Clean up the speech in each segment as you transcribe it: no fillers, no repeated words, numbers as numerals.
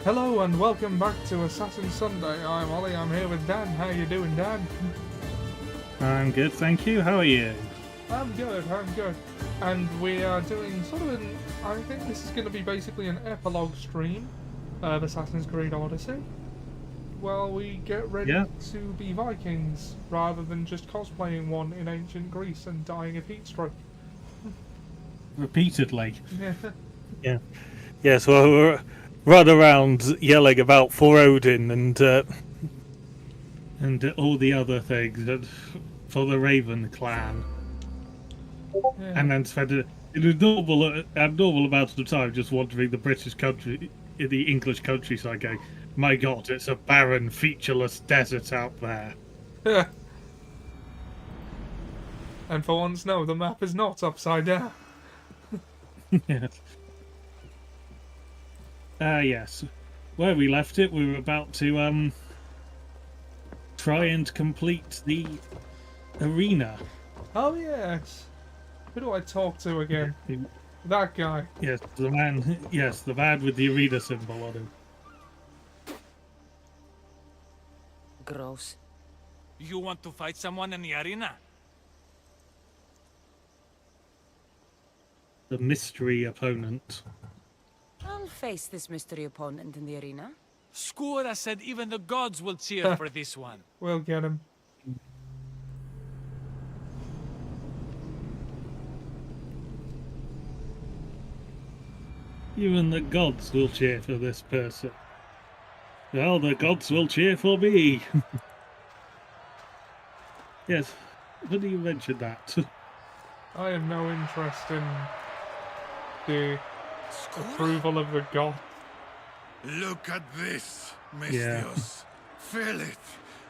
Hello and welcome back to Assassin Sunday. I'm Ollie, I'm here with Dan. How you doing, Dan? I'm good, thank you. How are you? I'm good. And we are doing sort of I think this is going to be basically an epilogue stream of Assassin's Creed Odyssey. Well, we get ready to be Vikings, rather than just cosplaying one in ancient Greece and dying of heat stroke. Repeatedly. Yeah. Yes, well, we're run around yelling about for Odin and all the other things and for the Raven clan. Yeah. And then spend an abnormal amount of time just wandering the British country, the English countryside going, my God, it's a barren, featureless desert out there. And for once, no, the map is not upside down. Yes. Yes. Where we left it, we were about to try and complete the arena. Oh yes. Who do I talk to again? That guy. Yes, the man. Yes, the man with the arena symbol on him. Gross. You want to fight someone in the arena? The mystery opponent. I'll face this mystery opponent in the arena. Skura said even the gods will cheer for this one. We'll get him. Even the gods will cheer for this person. Well, the gods will cheer for me. Yes, when do you mention that? I have no interest in the approval of the god. Look at this, Misthios. Yeah. Feel it.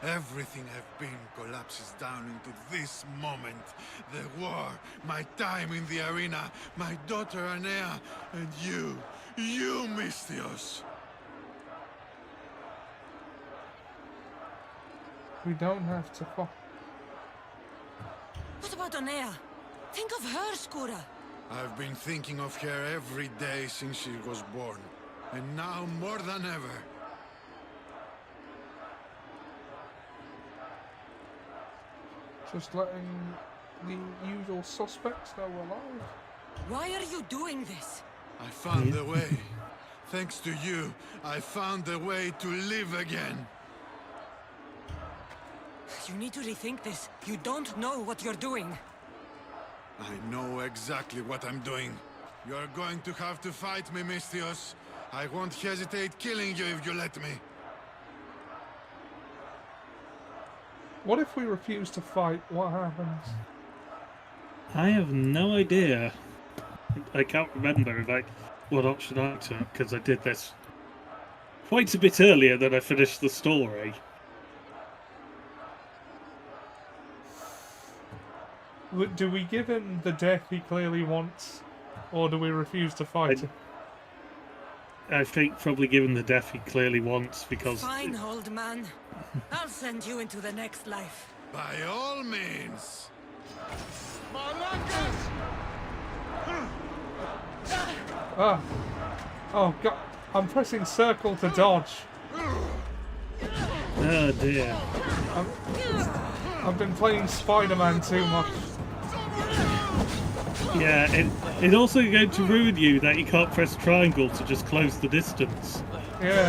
Everything I've been collapses down into this moment. The war, my time in the arena, my daughter Anea, and you, Misthios. We don't have to fuck. What about Anea? Think of her, Skura. I've been thinking of her every day since she was born. And now more than ever. Just letting the usual suspects know we're alive. Why are you doing this? I found a way. Thanks to you, I found a way to live again. You need to rethink this. You don't know what you're doing. I know exactly what I'm doing. You're going to have to fight me, Misthios. I won't hesitate killing you if you let me. What if we refuse to fight? What happens? I have no idea. I can't remember what option I took, because I did this quite a bit earlier than I finished the story. Do we give him the death he clearly wants, or do we refuse to fight him? I think probably given the death he clearly wants, because... Fine, old man. I'll send you into the next life. By all means. Ah. Oh god. I'm pressing circle to dodge. Oh dear. I've been playing Spider-Man too much. Yeah, it's also going to ruin you that you can't press triangle to just close the distance. Yeah.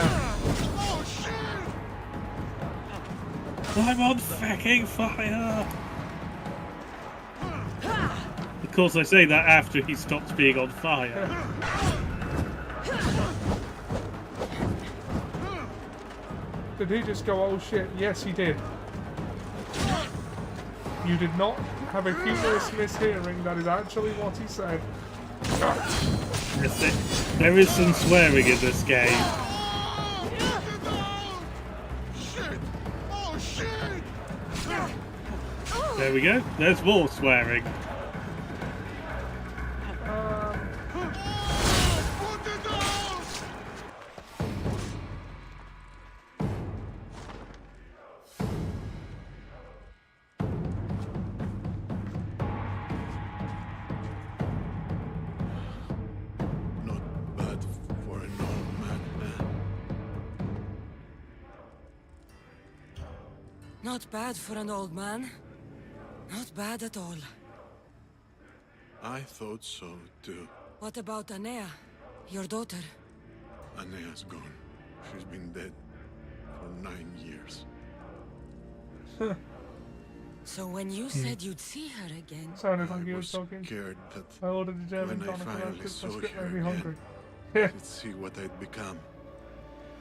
I'm on fucking fire! Of course, I say that after he stops being on fire. Did he just go, oh shit? Yes, he did. You did not have a humorous mishearing. That is actually what he said. Yes, there is some swearing in this game. There we go. There's more swearing. Not bad for an old man. Not bad for an old man. Not bad at all. I thought so, too. What about Anea, your daughter? Anea's gone. She's been dead for 9 years. So when you said you'd see her again... Sounded like I you were was talking. scared that I ordered a German when I tonic finally because saw my script her made me again, hungry. I'd see what I'd become.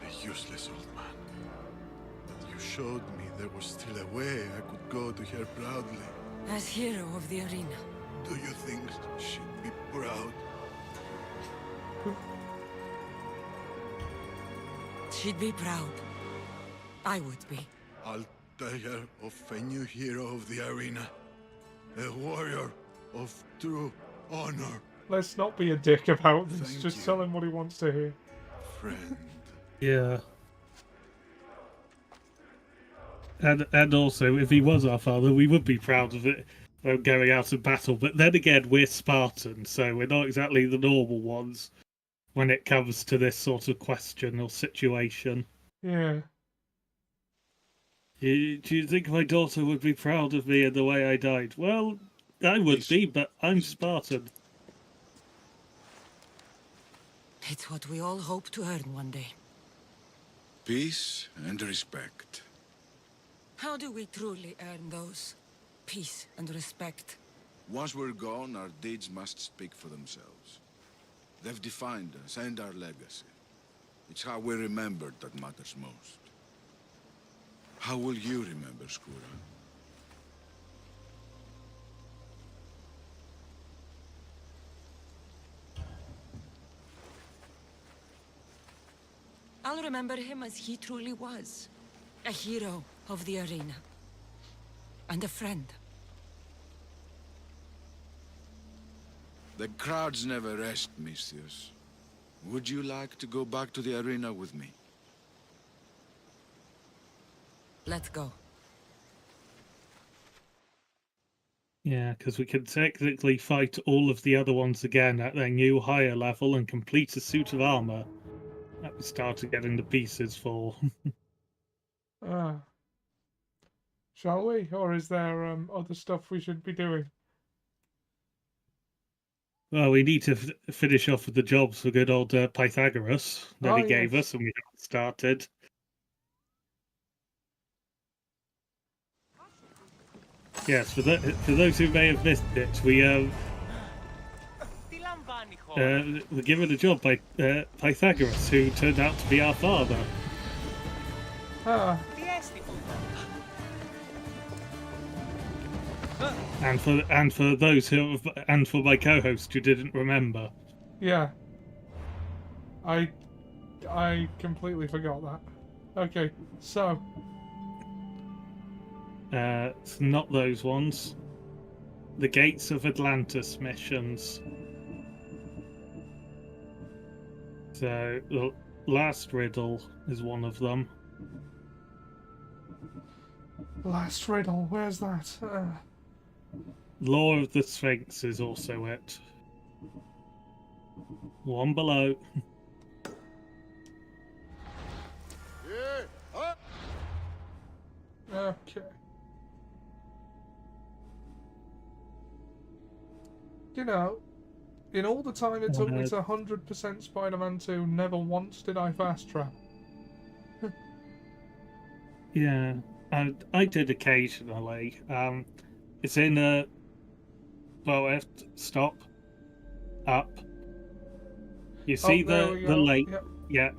A useless old man. But you showed me there was still a way I could go to her proudly. As hero of the arena. Do you think she'd be proud? She'd be proud. I would be. I'll tell her of a new hero of the arena. A warrior of true honor. Let's not be a dick about this. Thank Just you. tell him what he wants to hear. Friend. Yeah. And also, if he was our father, we would be proud of it going out of battle. But then again, we're Spartans, so we're not exactly the normal ones when it comes to this sort of question or situation. Yeah. Do you think my daughter would be proud of me in the way I died? Well, I would be, but I'm Spartan. It's what we all hope to earn one day. Peace and respect. How do we truly earn those? Peace and respect. Once we're gone, our deeds must speak for themselves. They've defined us and our legacy. It's how we're remembered that matters most. How will you remember Skura? I'll remember him as he truly was. A hero of the arena. And a friend. The crowds never rest, Misthios. Would you like to go back to the arena with me? Let's go. Yeah, because we can technically fight all of the other ones again at their new higher level and complete a suit of armor that we started getting the pieces for. Shall we? Or is there other stuff we should be doing? Well, we need to finish off with the jobs for good old Pythagoras that he gave yes. us, and we haven't started. Yes, for those who may have missed it, we were given a job by Pythagoras, who turned out to be our father. And for those and for my co-host who didn't remember. Yeah. I completely forgot that. Okay, so it's not those ones. The Gates of Atlantis missions. So the last riddle is one of them. last riddle, where's that? Law of the Sphinx is also it. One below. Okay. You know, in all the time it took me to 100% Spider-Man 2, never once did I fast travel. Yeah, I did occasionally. It's in a... Well, I have to stop. Up. You see the lake? Yep. Yeah.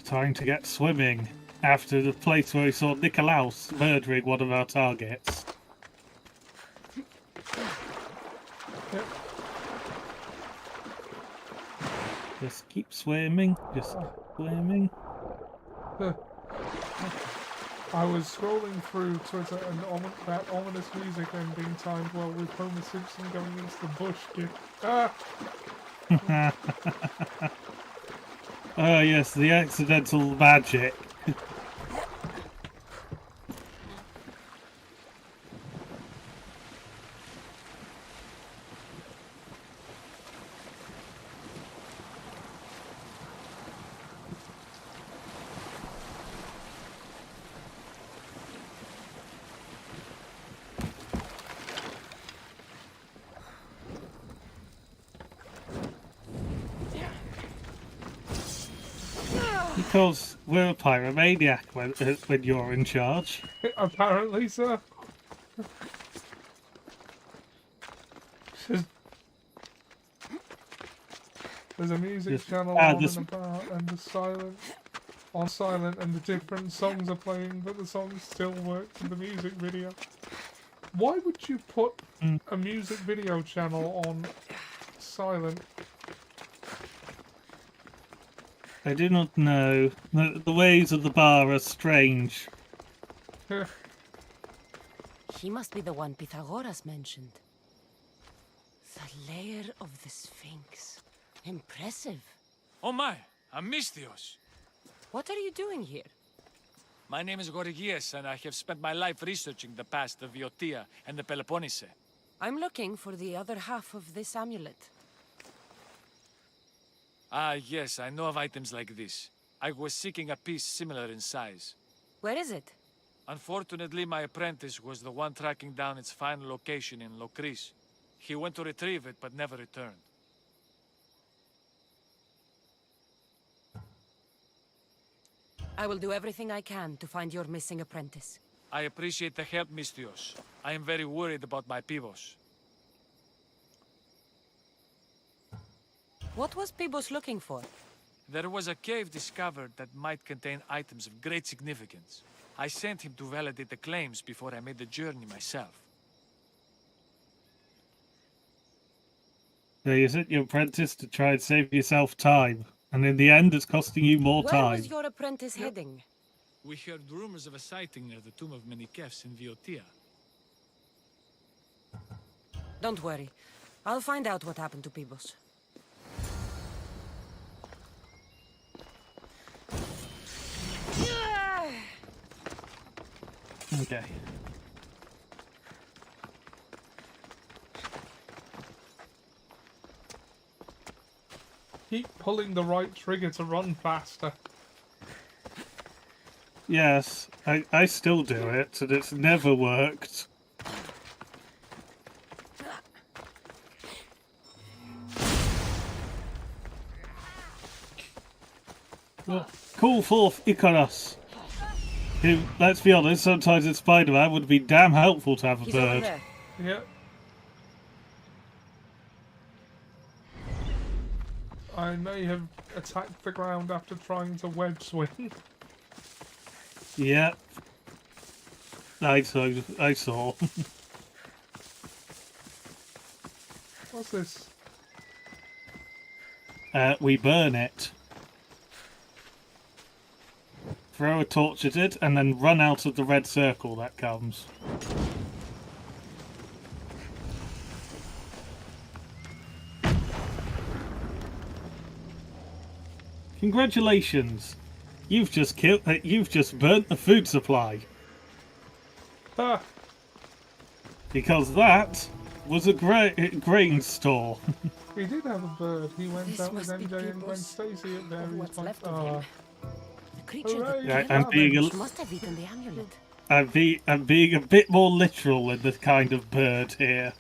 Time to get swimming after the place where we saw Nikolaus murdering one of our targets. Yep. Just keep swimming. Just keep swimming. I was scrolling through Twitter and that ominous music ending timed well with Homer Simpson going into the bush. Oh yes, the accidental magic. Because we're a pyromaniac when you're in charge. Apparently, sir. There's a music channel on and about, and the silent and the different songs are playing, but the songs still work in the music video. Why would you put a music video channel on silent? I do not know. The ways of the bar are strange. He must be the one Pythagoras mentioned. The lair of the Sphinx. Impressive. Oh my, Amistios. What are you doing here? My name is Gorgias, and I have spent my life researching the past of Viotia and the Peloponnese. I'm looking for the other half of this amulet. Ah, yes, I know of items like this. I was seeking a piece similar in size. Where is it? Unfortunately, my apprentice was the one tracking down its final location in Locris. He went to retrieve it, but never returned. I will do everything I can to find your missing apprentice. I appreciate the help, Mistios. I am very worried about my Pibos. What was Pibos looking for? There was a cave discovered that might contain items of great significance. I sent him to validate the claims before I made the journey myself. So you sent your apprentice to try and save yourself time, and in the end it's costing you more Where time. was your apprentice heading? We heard rumors of a sighting near the tomb of Menikefs in Viotia. Don't worry. I'll find out what happened to Pibos. Okay. Keep pulling the right trigger to run faster. Yes, I still do it, and it's never worked. Well, call forth Icarus, who, let's be honest, sometimes in Spider-Man would be damn helpful to have a He's over bird. there. Yep. I may have attacked the ground after trying to web swing. Yep. I saw. What's this? We burn it. Throw a torch at it, and then run out of the red circle that comes. Congratulations! You've just burnt the food supply. Ah, Because that was a grain store. he did have a bird. He went This out with must be MJ and Gwen Pibos, Stacy at or various what's points. left of him. The creature Hooray, that I'm being a, must have eaten the amulet. I'm being a bit more literal in this kind of bird here.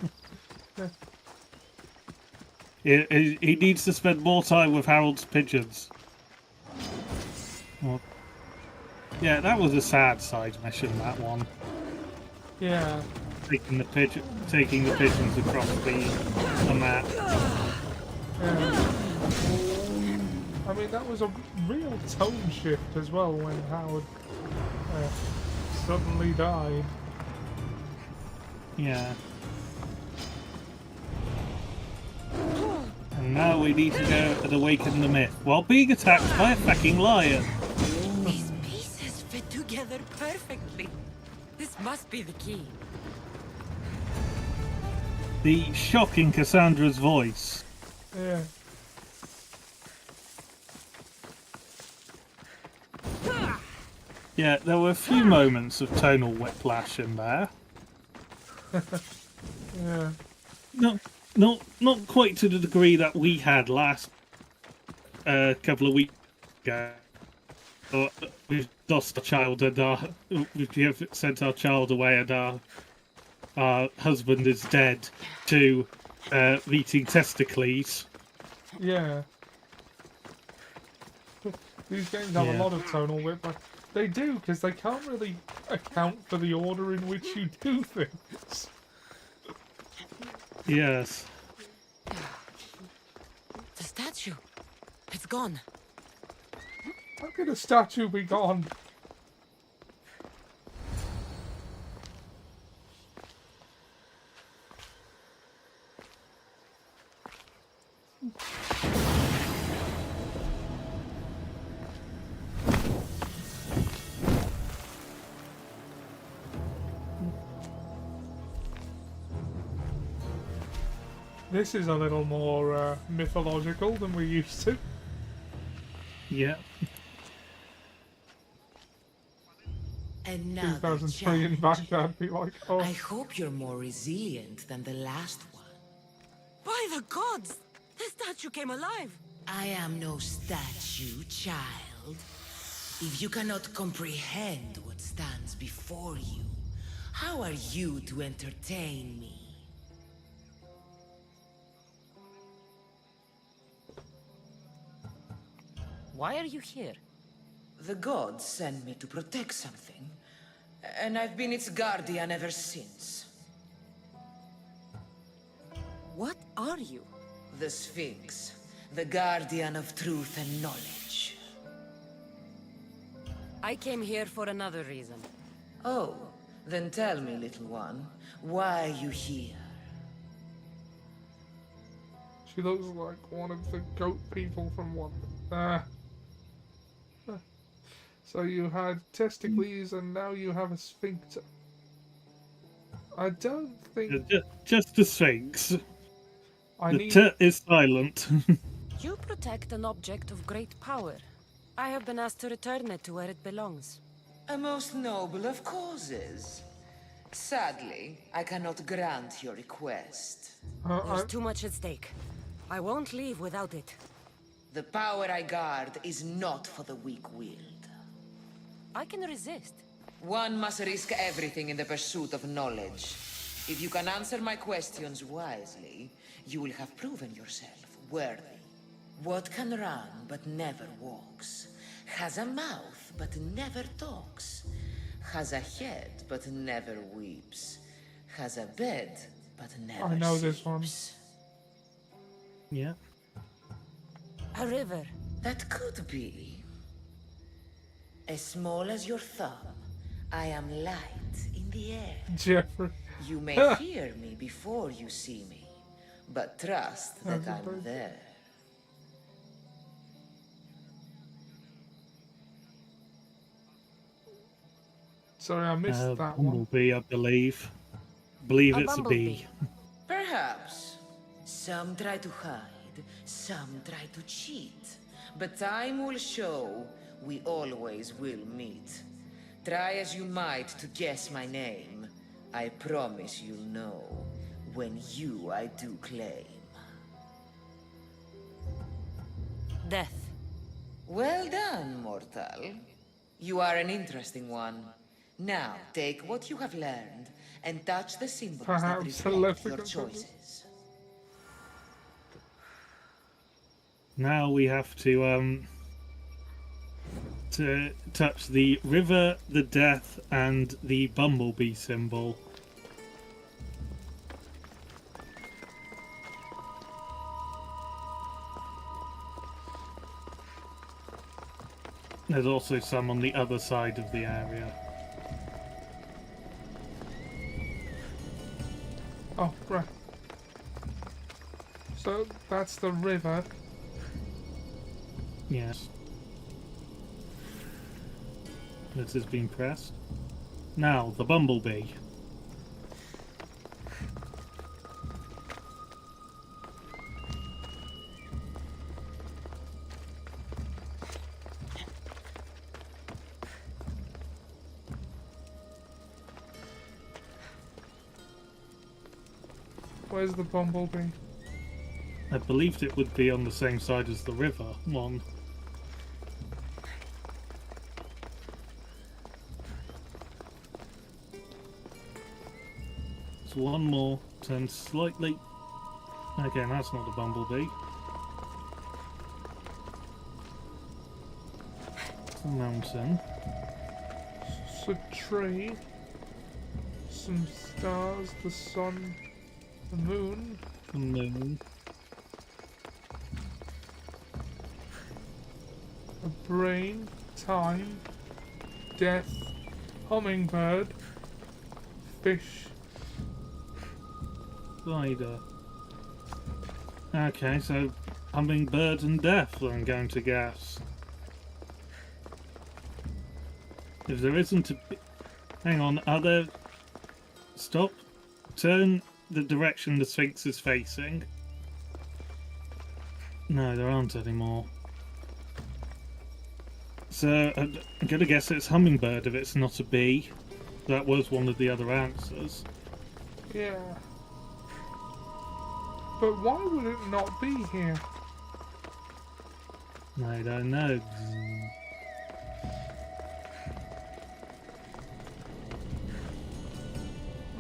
He needs to spend more time with Harold's pigeons. Well, yeah, that was a sad side mission, that one. Yeah. Taking the pigeons across the map. Yeah. I mean, that was a real tone shift as well when Howard suddenly died. Yeah. And now we need to go and awaken the myth while being attacked by a fucking lion. These pieces fit together perfectly. This must be the key. The shock in Cassandra's voice. Yeah. Yeah, there were a few moments of tonal whiplash in there. Yeah. Not quite to the degree that we had last couple of weeks ago. We've lost a child and we've sent our child away and our husband is dead to meeting Testicles. Yeah. These games have a lot of tonal whiplash. They do, because they can't really account for the order in which you do things. Yes. The statue. It's gone. How could a statue be gone? This is a little more mythological than we're used to. Yeah. Another 2003 in challenge. Baghdad, be like, oh. I hope you're more resilient than the last one. By the gods! The statue came alive! I am no statue, child. If you cannot comprehend what stands before you, how are you to entertain me? Why are you here? The gods sent me to protect something, and I've been its guardian ever since. What are you? The Sphinx, the guardian of truth and knowledge. I came here for another reason. Oh, then tell me, little one, why are you here? She looks like one of the goat people from one. So you had testicles and now you have a sphincter. I don't think Just the Sphinx. I The need. T is silent. You protect an object of great power. I have been asked to return it to where it belongs. A most noble of causes. Sadly, I cannot grant your request. There's too much at stake. I won't leave without it. The power I guard is not for the weak-willed. I can resist. One must risk everything in the pursuit of knowledge. If you can answer my questions wisely, you will have proven yourself worthy. What can run but never walks? Has a mouth but never talks? Has a head but never weeps? Has a bed but never I know this one. sleeps? Yeah. A river. That could be. As small as your thumb, I am light in the air. Jeffrey. You may fear me before you see me, but trust that I'm there. Sorry, I missed that one. Bumblebee, I believe. Believe A it's a bee. bumblebee. Perhaps. Some try to hide, some try to cheat. But time will show we always will meet. Try as you might to guess my name. I promise you'll know when I do claim. Death. Well done, mortal. You are an interesting one. Now, take what you have learned and touch the symbols that Perhaps reflect your electrical choices. Now we have to touch the river, the death, and the bumblebee symbol. There's also some on the other side of the area. Oh, right. So that's the river. Yes. This has been pressed. Now, the bumblebee. Where's the bumblebee? I believed it would be on the same side as the river one. So one more, turn slightly. Again, that's not a bumblebee. It's a mountain. It's a tree. Some stars, the sun, the moon. The moon. A brain, time, death, hummingbird, fish. Spider. Okay, so hummingbird and death, I'm going to guess. If there isn't a... Hang on, are there... Stop. Turn the direction the Sphinx is facing. No, there aren't any more. So, I'm going to guess it's hummingbird if it's not a bee. That was one of the other answers. Yeah. But why would it not be here? I don't know.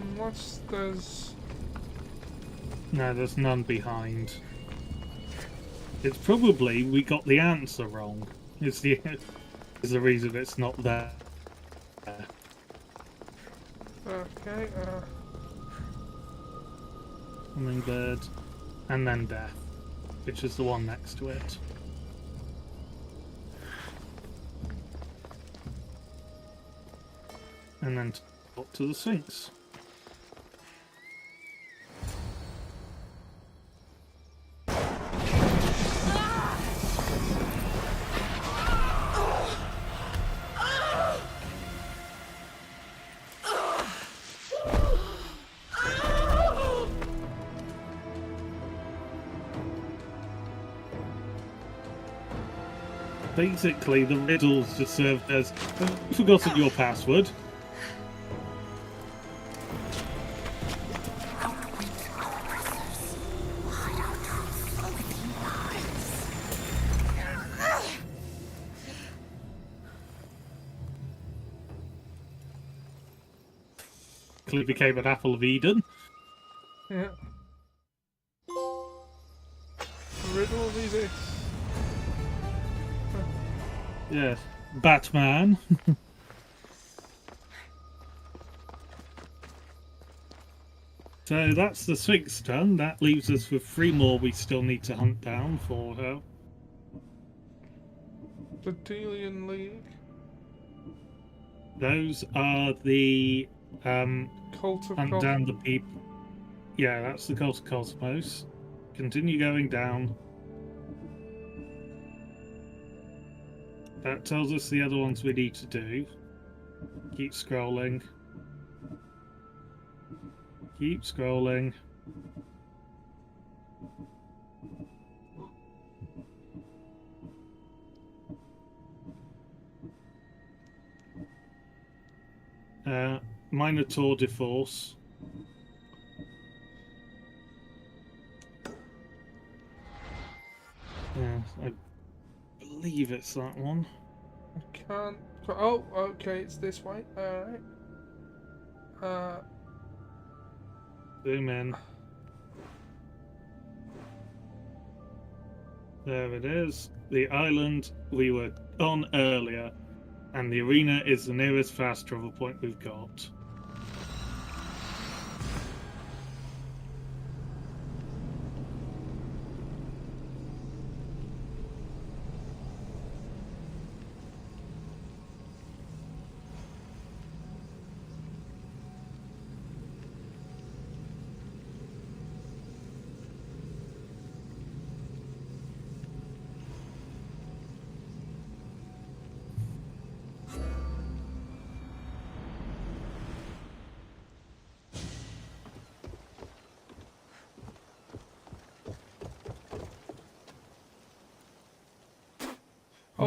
Unless there's... No, there's none behind. It's probably we got the answer wrong. Is the reason it's not there. Okay, Hummingbird, and then death, which is the one next to it. And then talk to the Sphinx. Basically, the riddles just served as, have you forgotten your password? Clearly became an apple of Eden. yeah. Riddle me this. Yes, Batman. So that's the Sphinx done. That leaves us with 3 more we still need to hunt down for her. The Delian League. Those are the Cult of hunt down the people. Yeah, that's the Cult of Cosmos. Continue going down. That tells us the other ones we need to do. Keep scrolling. Keep scrolling. Minotaur de Force. Yeah, I believe it's that one. I can't... Oh, okay, it's this way. Alright. Zoom in. There it is. The island we were on earlier. And the arena is the nearest fast travel point we've got.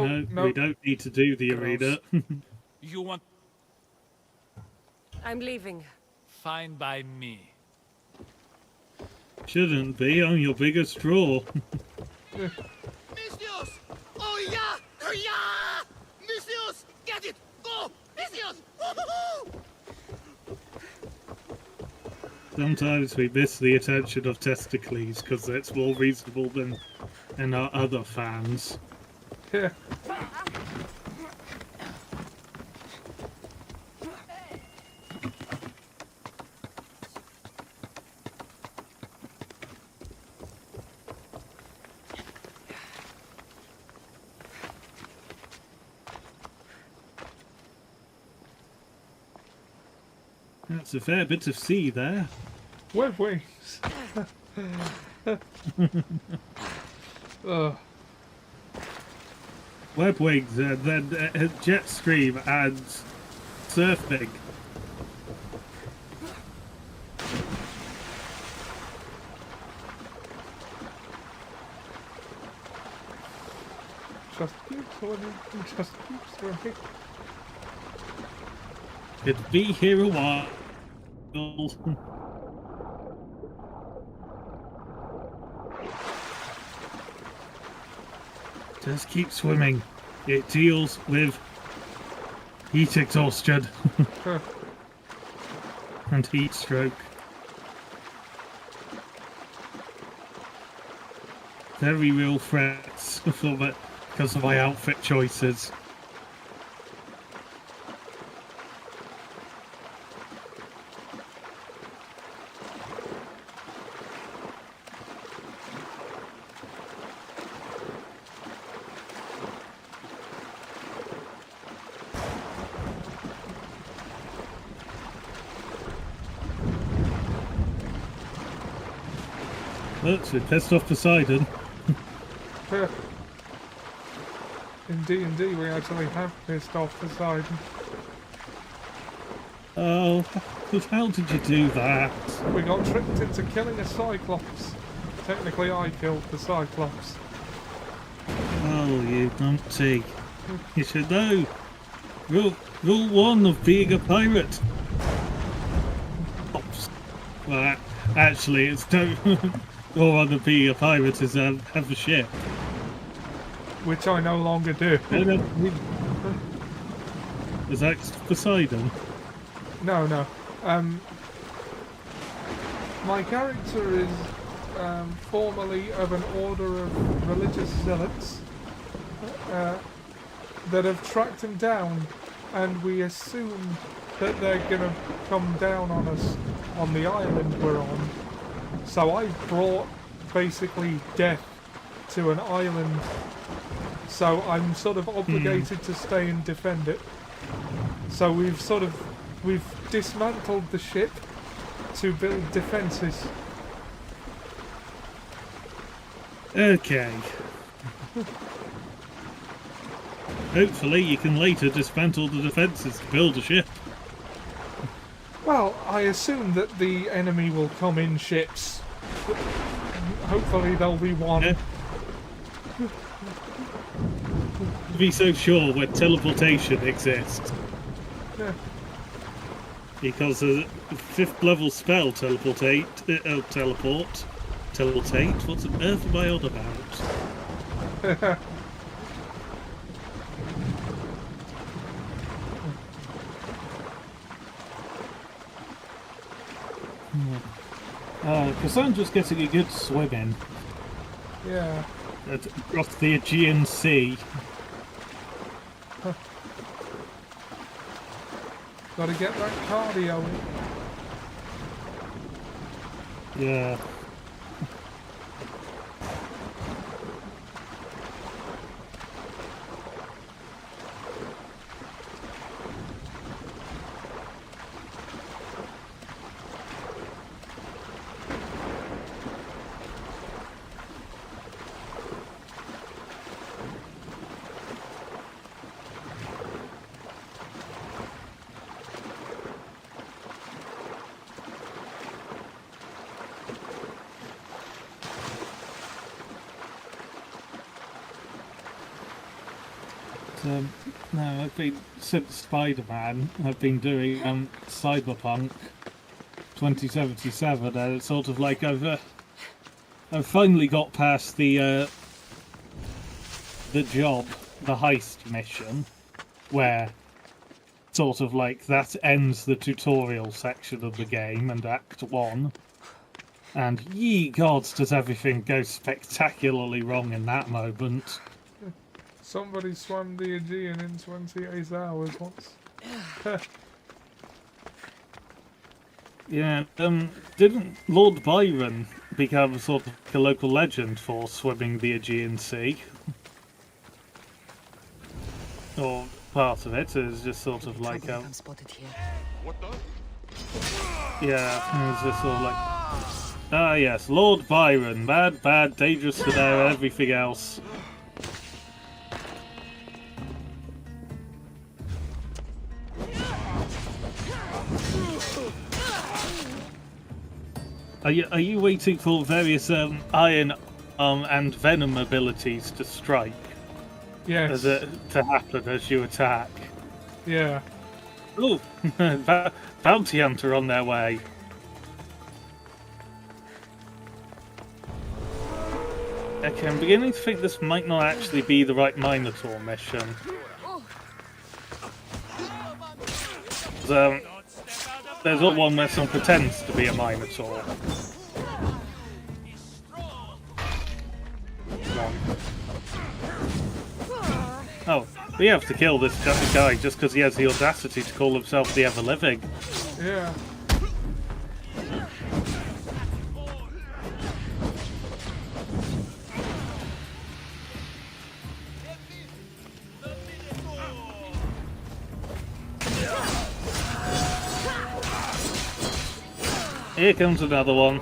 no. we don't need to do the arena. You want... I'm leaving. Fine by me. Shouldn't be. I'm your biggest draw. Misius! Oh yeah! Oh yeah! Misius! Get it! Go! Misius! Woo-hoo-hoo! Sometimes we miss the attention of Testicles because that's more reasonable than our other fans. Yeah. That's a fair bit of sea there. Web wings. Ugh. Web wings, then jet stream and surfing. Just keep swimming. Just keep swimming. Could be here a while. Just keep swimming. It deals with heat exhaustion and heat stroke. Very real threats because of my outfit choices. Look, we pissed off Poseidon. In D&D, we actually have pissed off Poseidon. Oh, how did you do that? We got tricked into killing a Cyclops. Technically, I killed the Cyclops. Oh, you numpty. You should know. Rule 1 of being a pirate. Oops. Well, actually, it's don't... Rule 1 of being a pirate is have a ship. Which I no longer do. Is that Poseidon? No. My character is formerly of an order of religious zealots that have tracked him down, and we assume that they're gonna come down on us on the island we're on. So I brought basically death to an island, so I'm sort of obligated to stay and defend it. So we've dismantled the ship to build defences. Okay. Hopefully you can later dismantle the defences to build a ship. Well, I assume that the enemy will come in ships. Hopefully there'll be one. Yeah. Be so sure when teleportation exists. Yeah. Because a 5th level spell teleport. What on earth am I on about? Cassandra's getting a good swim in. Yeah. Across the Aegean Sea. Gotta get that cardio in. Yeah. No, I've been since Spider-Man. I've been doing Cyberpunk 2077, and it's sort of like I've finally got past the job, the heist mission, where sort of like that ends the tutorial section of the game and Act 1. And ye gods, does everything go spectacularly wrong in that moment. Somebody swam the Aegean in 28 hours once. Yeah, didn't Lord Byron become sort of a local legend for swimming the Aegean Sea? Or part of it is just sort of like I'm spotted here. yeah, it's just sort of like yes, Lord Byron, bad, dangerous to know, and everything else. Are you waiting for various iron and venom abilities to strike? Yes. To happen as you attack? Yeah. Oh, bounty hunter on their way. Okay, I'm beginning to think this might not actually be the right Minotaur mission. There's one where someone pretends to be a Minotaur. Oh, we have to kill this guy just because he has the audacity to call himself the Ever-Living. Yeah. Here comes another one.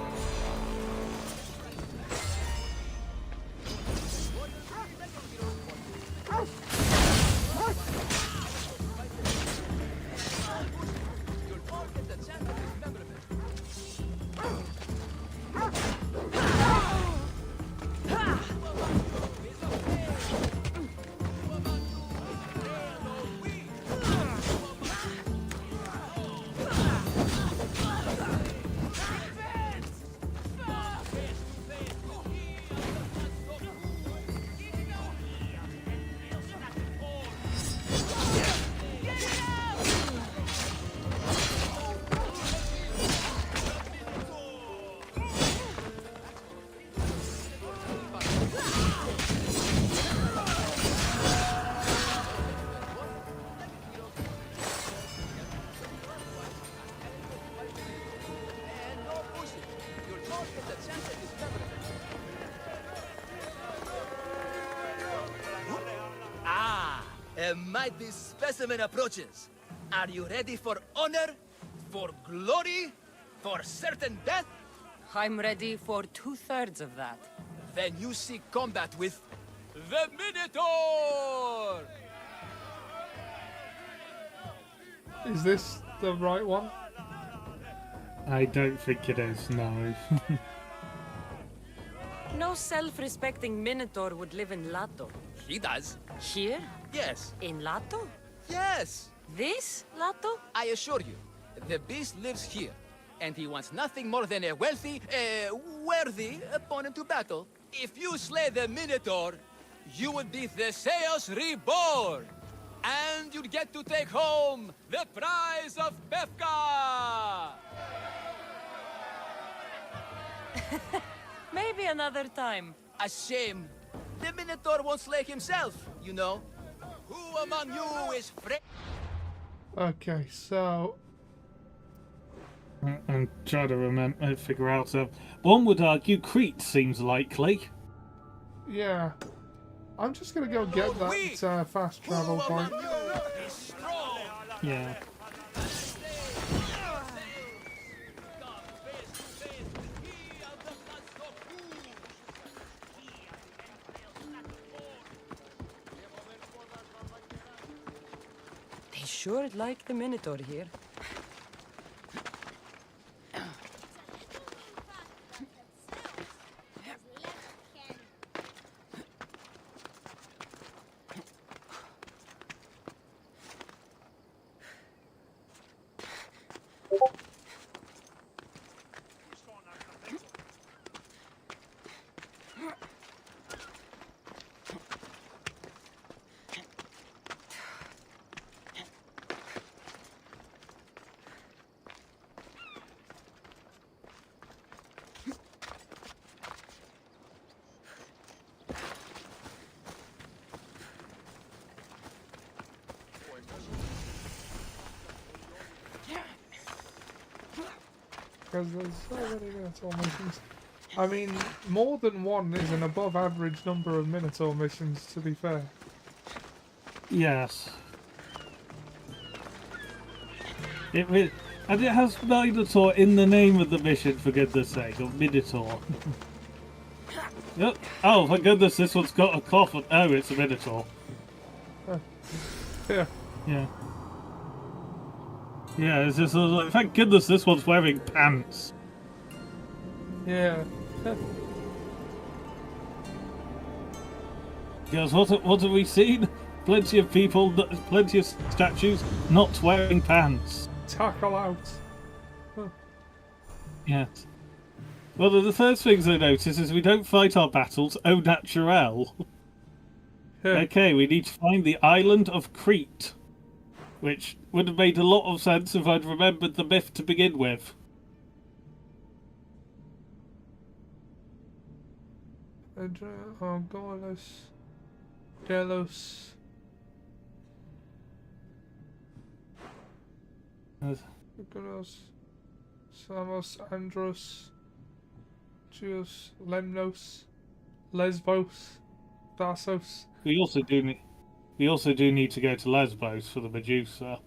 A mighty specimen approaches. Are you ready for honor? For glory? For certain death? I'm ready for 2/3 of that. Then you seek combat with the Minotaur! Is this the right one? I don't think it is, no. No self-respecting Minotaur would live in Lato. He does. Here? Yes. In Lato? Yes! This Lato? I assure you, the beast lives here, and he wants nothing more than a wealthy, worthy opponent to battle. If you slay the Minotaur, you would be Theseus reborn! And you'd get to take home the prize of Befka! Maybe another time. A shame. The Minotaur won't slay himself, you know. Who among you is Okay, so I'm trying to remember, figure out. One would argue Crete seems likely. yeah, I'm just gonna go get that fast travel point. Yeah. They sure like the Minotaur here. because there's so many Minotaur missions. I mean, more than one is an above average number of Minotaur missions, to be fair. Yes. And it has Minotaur in the name of the mission, for goodness sake, or Minotaur. Yep. Oh, for goodness, this one's got a coffin. Oh, it's a Minotaur. Yeah. Yeah. Yeah, it's just like, thank goodness this one's wearing pants. Yeah. Because what have we seen? Plenty of people, plenty of statues not wearing pants. Tackle out. Yes. One of the first things I notice is we don't fight our battles au naturel. Okay, we need to find the island of Crete, which would have made a lot of sense if I'd remembered the myth to begin with. Gorlos. Delos. Gorlos. Samos, Andros. Geos, Lemnos. Lesbos. Darsos. We also do need to go to Lesbos for the Medusa.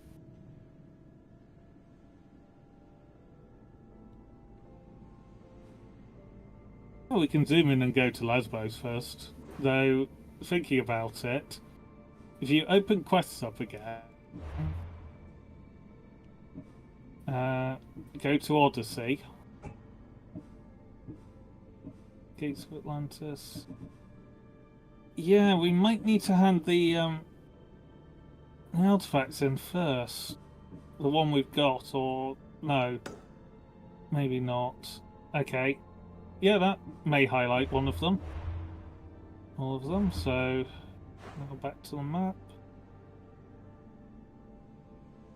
Well, we can zoom in and go to Lesbos first. Though, thinking about it, if you open quests up again, go to Odyssey, Gates of Atlantis. Yeah, we might need to hand the artifacts in first. The one we've got, or no, maybe not. Okay. Yeah, that may highlight one of them. All of them, so go back to the map.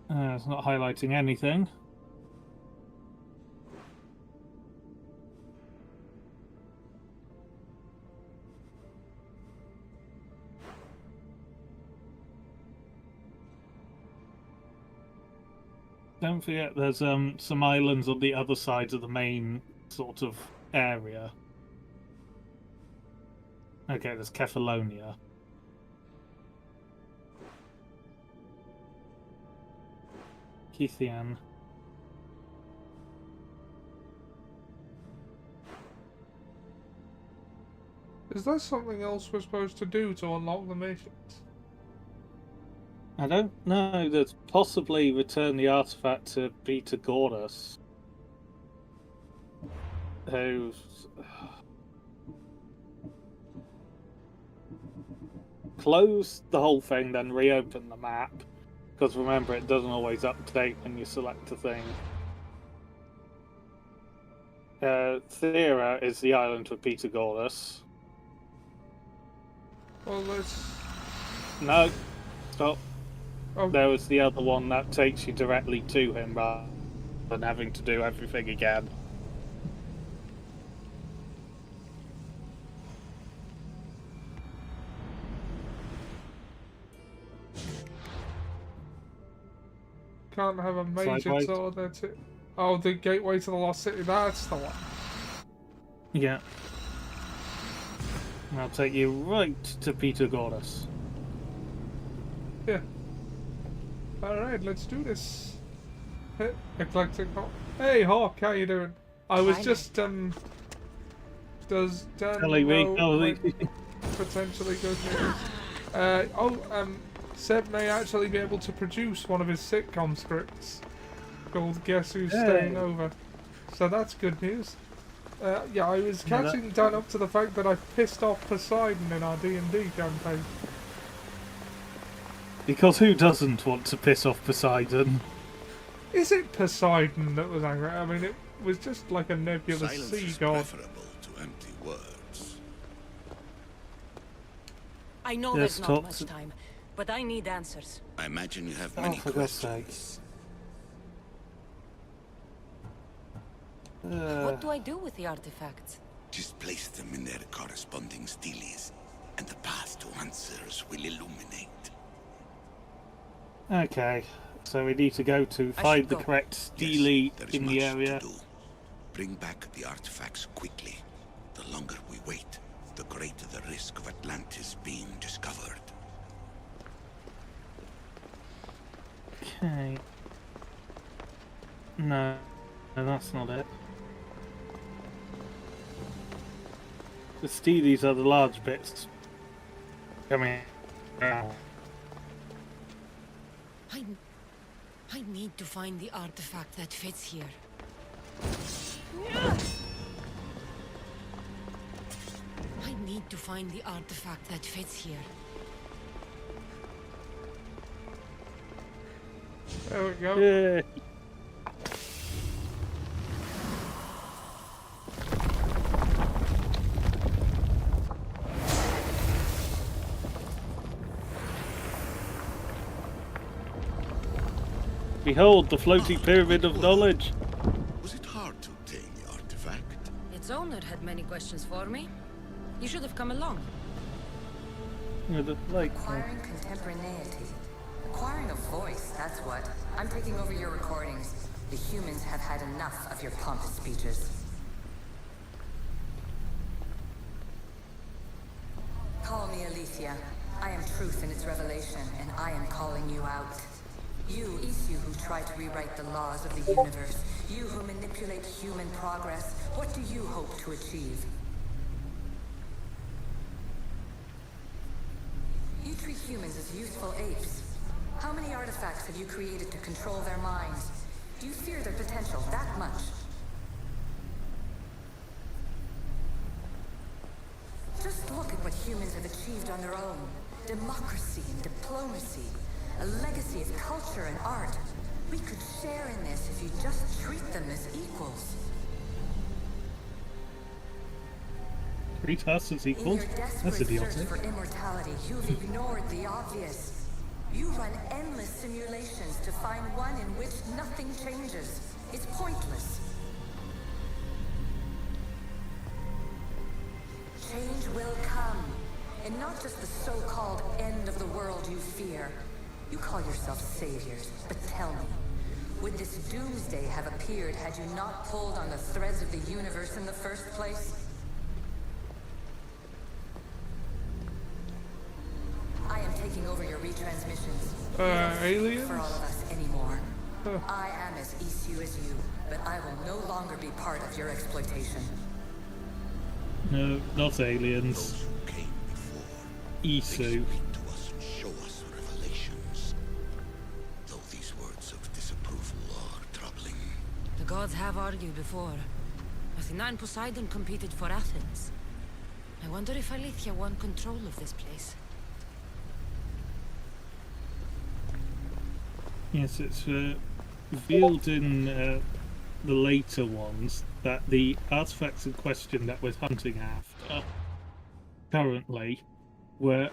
It's not highlighting anything. Don't forget there's some islands on the other side of the main sort of area. Okay, there's Kefalonia. Kithian. Is there something else we're supposed to do to unlock the missions? I don't know. There's possibly return the artifact to Peter Gordus. Who's... Close the whole thing, then reopen the map. Because remember, it doesn't always update when you select a thing. Thera is the island with Peter Gordus. Well, let's... No. Stop. Oh. There was the other one that takes you directly to him rather than having to do everything again. Can't have a major Sideways. tour there too. Oh, the gateway to the Lost City, that's the one. Yeah. And I'll take you right to Peter Gordus. Yeah. Alright, let's do this. Hey, Eclectic Hawk. Hey Hawk, how you doing? I was Fine. just, does Dan Telling me, know when potentially good news? Seb may actually be able to produce one of his sitcom scripts called Guess Who's Staying Over. So that's good news. Yeah, I was catching Dan up to the fact that I pissed off Poseidon in our D&D campaign. Because who doesn't want to piss off Poseidon? Is it Poseidon that was angry? I mean, it was just like a nebulous Silence sea is god. preferable to empty words. I know Yes, there's not talk much to- time, but I need answers. I imagine you have Oh, many for God's questions. What do I do with the artifacts? Just place them in their corresponding steles, and the path to answers will illuminate. Okay, so we need to go to I find should the go. correct stele Yes, there is in much the to area. do. Bring back the artifacts quickly. The longer we wait, the greater the risk of Atlantis being discovered. Okay. No, that's not it. The steedies are the large bits. Coming out. I need to find the artifact that fits here. I need to find the artifact that fits here. There we go. Yeah. Behold, the floating pyramid of knowledge. Was it hard to obtain the artifact? Its owner had many questions for me. You should have come along. Acquiring contemporaneity. Acquiring a voice, that's what. I'm taking over your recordings. The humans have had enough of your pompous speeches. Call me Alicia. I am truth in its revelation, and I am calling you out. You, Isu, who try to rewrite the laws of the universe. You who manipulate human progress. What do you hope to achieve? You treat humans as useful apes. How many artifacts have you created to control their minds? Do you fear their potential that much? Just look at what humans have achieved on their own. Democracy and diplomacy. A legacy of culture and art. We could share in this if you just treat them as equals. Treat us as In equals? your That's desperate search idiotic. for immortality, you've ignored the obvious. You run endless simulations to find one in which nothing changes. It's pointless. Change will come. And not just the so-called end of the world you fear. You call yourselves saviors, but tell me, would this doomsday have appeared had you not pulled on the threads of the universe in the first place? I am taking over your retransmissions. Aliens? For all of us anymore. I am as Isu as you, but I will no longer be part of your exploitation. No, not aliens. Those who came before. Isu. Speak to us and show us revelations. Though these words of disapproval are troubling. The gods have argued before. Athena and Poseidon competed for Athens. I wonder if Aletheia won control of this place. Yes, it's revealed in the later ones that the artifacts in question that we're hunting after currently were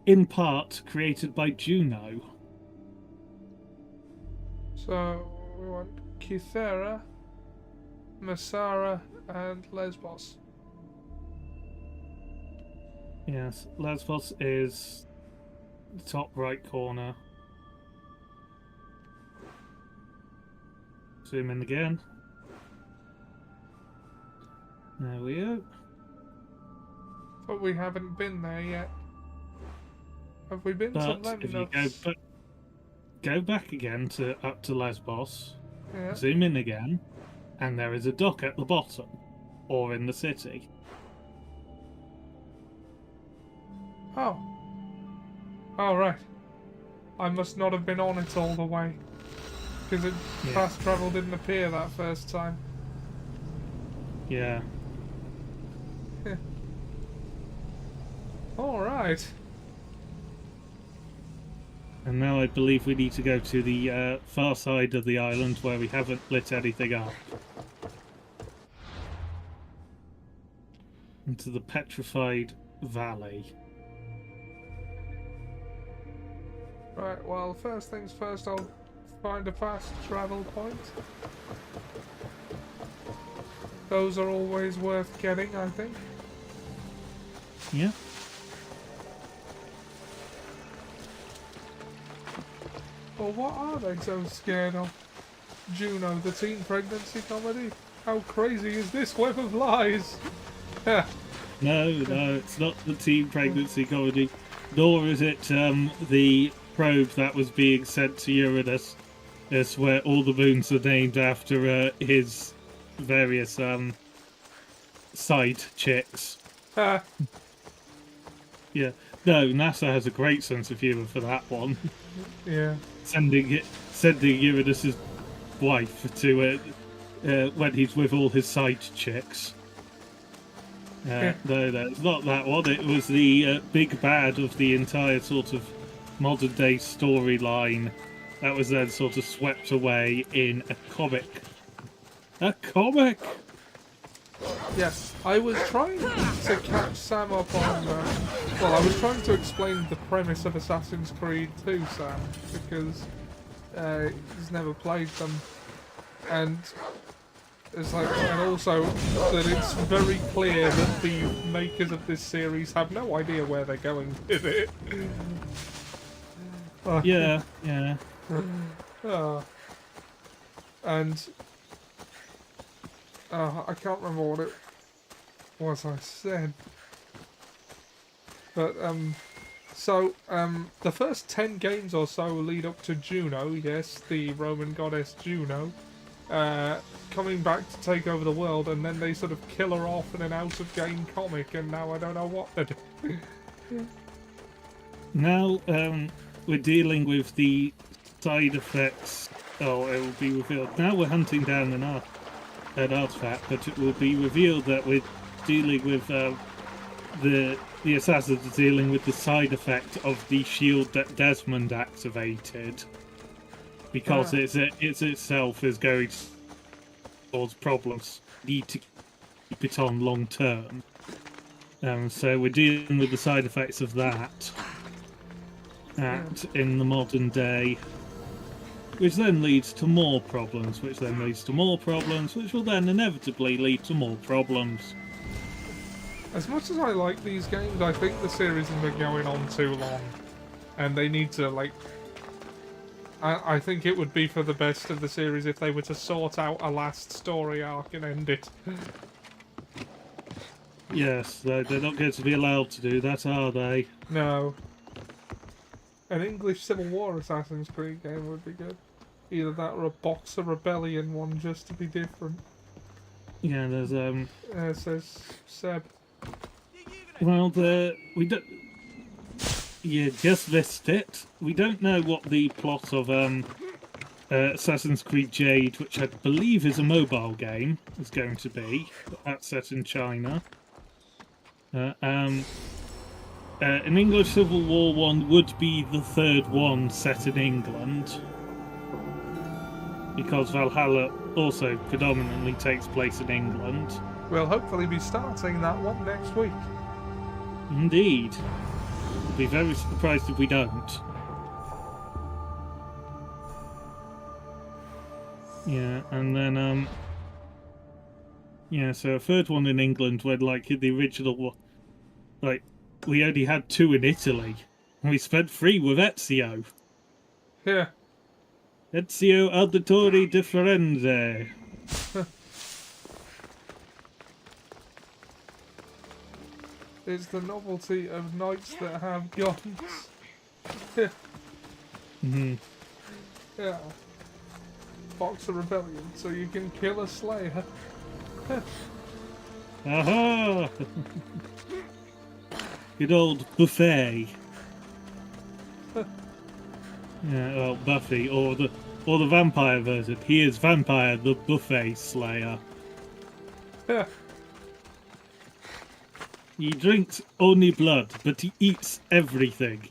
in part created by Juno. So we want Kythera, Messara, and Lesbos. Yes, Lesbos is the top right corner. Zoom in again. There we go. But we haven't been there yet. Have we been to But if you Lemnos? go back again to up to Lesbos, Yeah. zoom in again, and there is a dock at the bottom, or in the city. Oh. Oh, right. I must not have been on it all the way. Because Yeah. fast travel didn't appear that first time. Yeah. Alright. And now I believe we need to go to the far side of the island where we haven't lit anything up. Into the petrified valley. Right, well, first things first, I'll find a fast travel point. Those are always worth getting, I think. Yeah. Well, what are they so scared of? Juno, the teen pregnancy comedy? How crazy is this web of lies? No, it's not the teen pregnancy comedy, nor is it the probe that was being sent to Uranus. It's where all the moons are named after his various side chicks. Yeah, no, NASA has a great sense of humour for that one. Yeah. Sending Uranus's wife to when he's with all his side chicks. No, it's not that one. It was the big bad of the entire sort of modern day storyline that was then sort of swept away in a comic. A comic! Yes, I was trying to catch Sam up on. Well, I was trying to explain the premise of Assassin's Creed 2, Sam, because he's never played them, and it's like, and also that it's very clear that the makers of this series have no idea where they're going with it. Yeah. And I can't remember what it was I said. But so the first 10 games or so lead up to Juno, yes, the Roman goddess Juno, coming back to take over the world, and then they sort of kill her off in an out-of-game comic, and now I don't know what they're doing. Now we're dealing with the side effects. Oh, it will be revealed. Now we're hunting down an artifact, but it will be revealed that we're dealing with the assassins are dealing with the side effect of the shield that Desmond activated, because it's itself is going to cause problems. Need to keep it on long term. So we're dealing with the side effects of that in the modern day, which then leads to more problems, which then leads to more problems, which will then inevitably lead to more problems. As much as I like these games, I think the series has been going on too long, and they need to, like, I think it would be for the best of the series if they were to sort out a last story arc and end it. Yes, they're not going to be allowed to do that, are they? No. An English Civil War Assassin's Creed game would be good. Either that or a Boxer Rebellion one, just to be different. Yeah, there's says Seb. Well, we don't. You just missed it. We don't know what the plot of Assassin's Creed Jade, which I believe is a mobile game, is going to be. That's set in China. An English Civil War one would be the third one set in England, because Valhalla also predominantly takes place in England. We'll hopefully be starting that one next week. Indeed. I'd be very surprised if we don't. Yeah, and then yeah, so a third one in England when, like, in the original one, like, we only had 2 in Italy, and we spent 3 with Ezio. Yeah. Ezio Auditore di Firenze. It's the novelty of knights that have guns. Yeah. Mm-hmm. Yeah. Boxer Rebellion, so you can kill a slayer. Aha! Good old buffet. Yeah, well, Buffy, or the vampire version. He is Vampire the Buffet Slayer. Yeah. He drinks only blood, but he eats everything.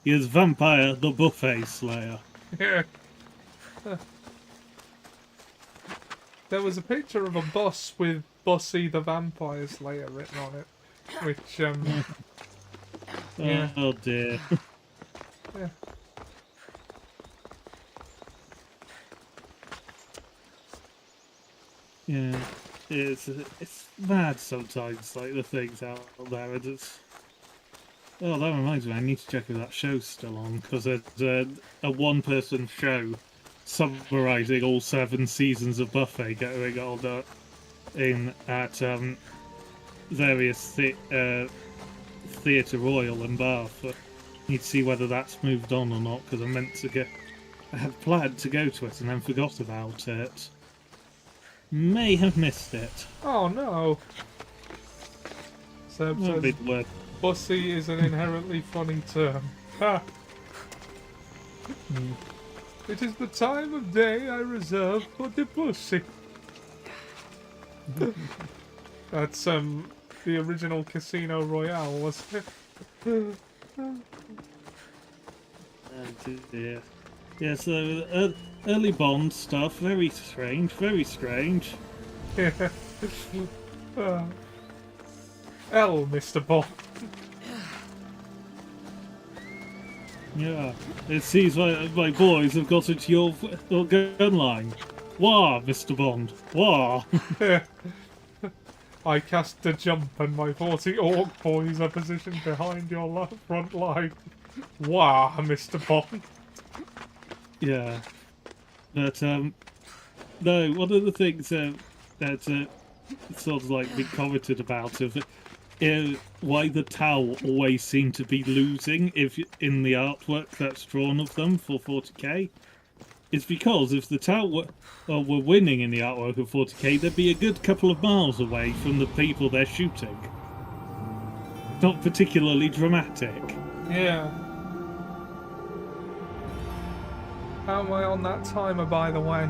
He is Vampire the Buffet Slayer. Yeah. There was a picture of a bus with Bussy the Vampire Slayer written on it, which, yeah. Oh dear. Yeah. Yeah, it's mad sometimes, like the things out there, and it's... Oh, that reminds me, I need to check if that show's still on, because there's a one-person show summarising all 7 seasons of Buffet going on at various Theatre Royal in Bath. I need to see whether that's moved on or not, because I had planned to go to it and then forgot about it. May have missed it. Oh no. Seb Won't be says the word. bussy is an inherently funny term. Ha! It is the time of day I reserve for the bussy. That's the original Casino Royale, wasn't it? Yeah. Yeah, so early Bond stuff, very strange, very strange. L, Mr. Bond. Yeah, it seems my boys have got into your gun line. Wah, Mr. Bond, wah! I cast a jump and my 40 orc boys are positioned behind your front line. Wah, Mr. Bond. Yeah, but no, one of the things that sort of like been commented about of why the Tau always seem to be losing in the artwork that's drawn of them for 40k is because if the Tau were winning in the artwork of 40k, they'd be a good couple of miles away from the people they're shooting. Not particularly dramatic. Yeah. How am I on that timer, by the way?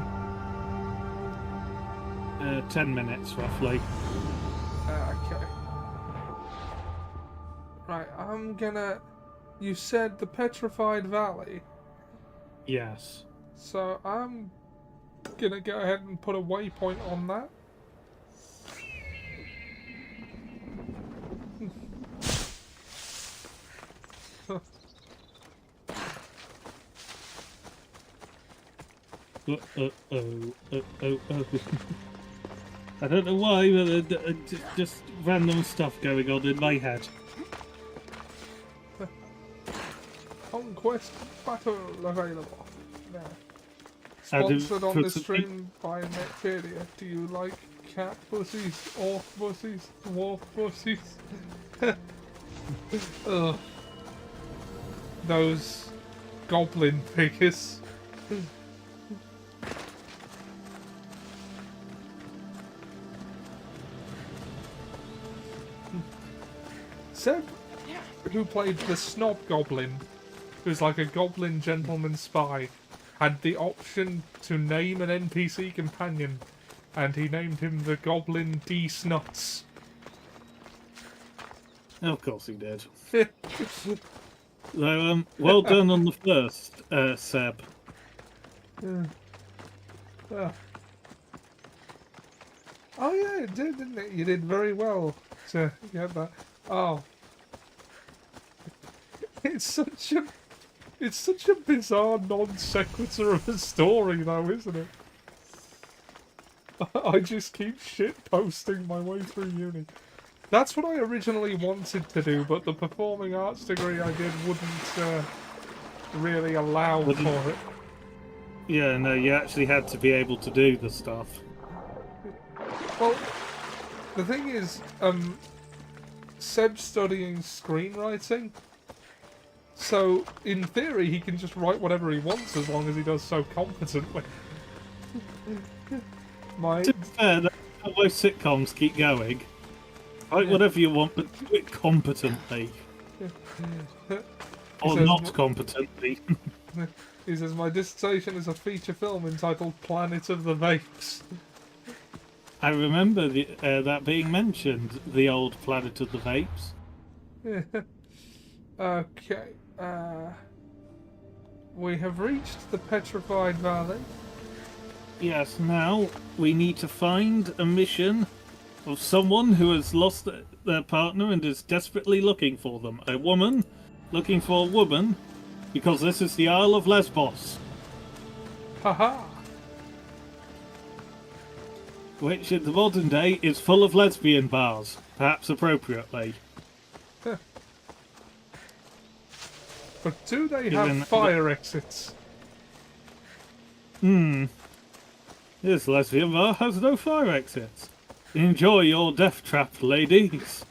10 minutes, roughly. Okay. Right, I'm gonna... You said the Petrified Valley. Yes. So I'm gonna go ahead and put a waypoint on that. I don't know why, but just random stuff going on in my head. Conquest battle available. Now. Sponsored on the stream by Netpedia. Do you like cat pussies, orc pussies, dwarf pussies? Ugh. Those goblin figures. Seb, who played the Snob Goblin, who's like a goblin gentleman spy, had the option to name an NPC companion, and he named him the Goblin D-Snuts. Of course he did. So, well done on the first, Seb. Oh yeah, it did, didn't it? You did very well to get that. Oh. It's such a bizarre non sequitur of a story, though, isn't it? I just keep shit posting my way through uni. That's what I originally wanted to do, but the performing arts degree I did wouldn't really allow for it. Yeah, no, you actually had to be able to do the stuff. Well, the thing is, Seb's studying screenwriting. So, in theory, he can just write whatever he wants as long as he does so competently. To be fair, that's how most sitcoms keep going. Write whatever you want, but do it competently. Or not competently. He says, my dissertation is a feature film entitled Planet of the Vapes. I remember that being mentioned, the old Planet of the Vapes. Okay. We have reached the Petrified Valley. Yes, now we need to find a mission of someone who has lost their partner and is desperately looking for them. A woman looking for a woman, because this is the Isle of Lesbos. Haha! Which in the modern day is full of lesbian bars, perhaps appropriately. But do they have fire exits? This lesbian bar has no fire exits. Enjoy your death trap, ladies.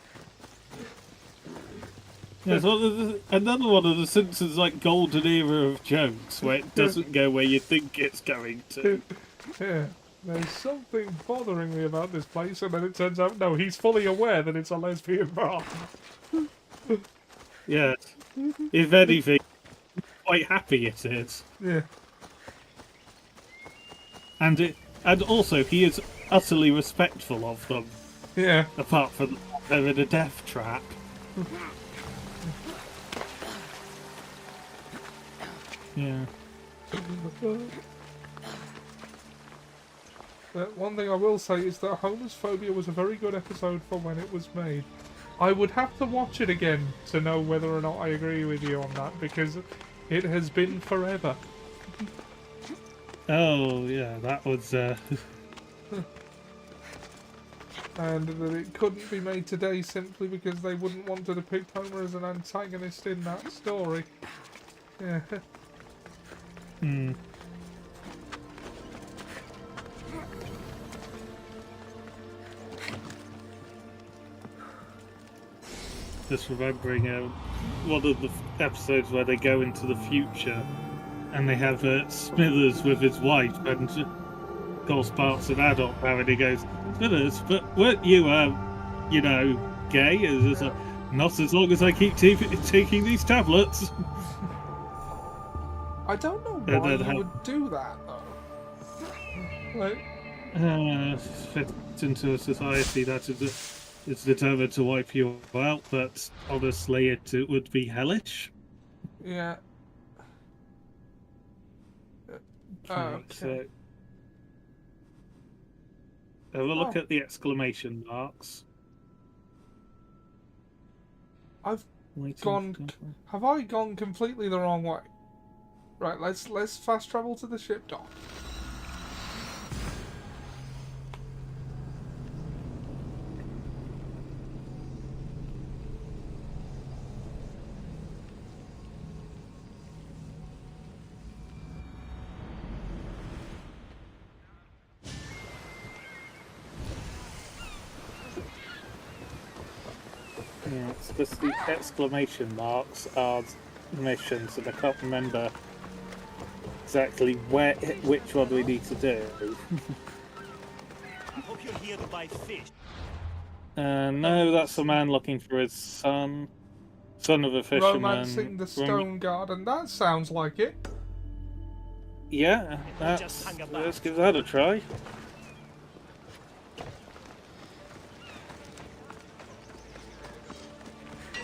Yes, another one of the Simpsons like golden era of jokes where it doesn't go where you think it's going to. Yeah, there's something bothering me about this place, and then it turns out, no, he's fully aware that it's a lesbian bar. Yes. If anything, quite happy it is. Yeah. And also he is utterly respectful of them. Yeah. Apart from they're in a death trap. Yeah. One thing I will say is that Homophobia was a very good episode for when it was made. I would have to watch it again to know whether or not I agree with you on that, because it has been forever. Oh, yeah, that was... And that it couldn't be made today simply because they wouldn't want to depict Homer as an antagonist in that story. Yeah. Hmm. Just remembering one of the episodes where they go into the future and they have Smithers with his wife, and of course Bart's an adult now, and he goes, Smithers, but weren't you, gay? It's just like, not as long as I keep taking these tablets. I don't know why you would do that, though. Like... fit into a society that is determined to wipe you out, but honestly it would be hellish. Yeah. Okay. So, have a look at the exclamation marks. Have I gone completely the wrong way? Right, let's fast travel to the ship dock. Yeah, it's just the exclamation marks are missions, and I can't remember exactly which one we need to do. I hope you're here to buy fish. No, that's a man looking for his son of a fisherman. Romancing the Stone Garden, that sounds like it. Yeah, let's give that a try.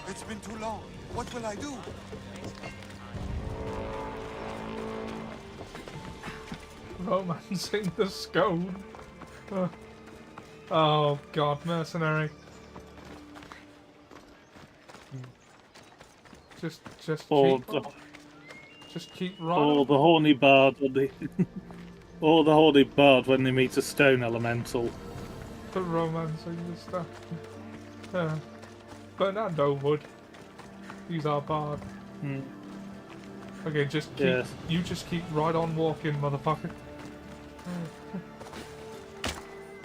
It's been too long. What will I do? Romancing the scone. Oh god, mercenary. Just keep running. Or the horny bard or the horny bard when they meet a stone elemental. The romancing the stuff. Fernando would. He's our bard. Okay, you just keep right on walking, motherfucker.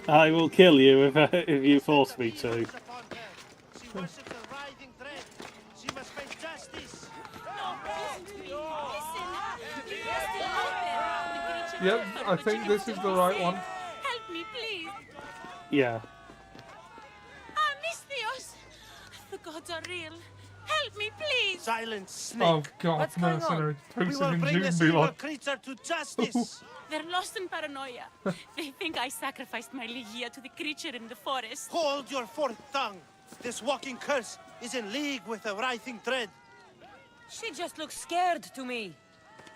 I will kill you if you force me to. Yep, I think this is the right one. Help me, please. Yeah. Misthios! The gods are real. Help me, please. Silent snake. Oh god, What's mercenary. We will bring this evil creature to justice. They're lost in paranoia. They think I sacrificed my Ligia to the creature in the forest. Hold your forked tongue. This walking curse is in league with the writhing dread. She just looks scared to me.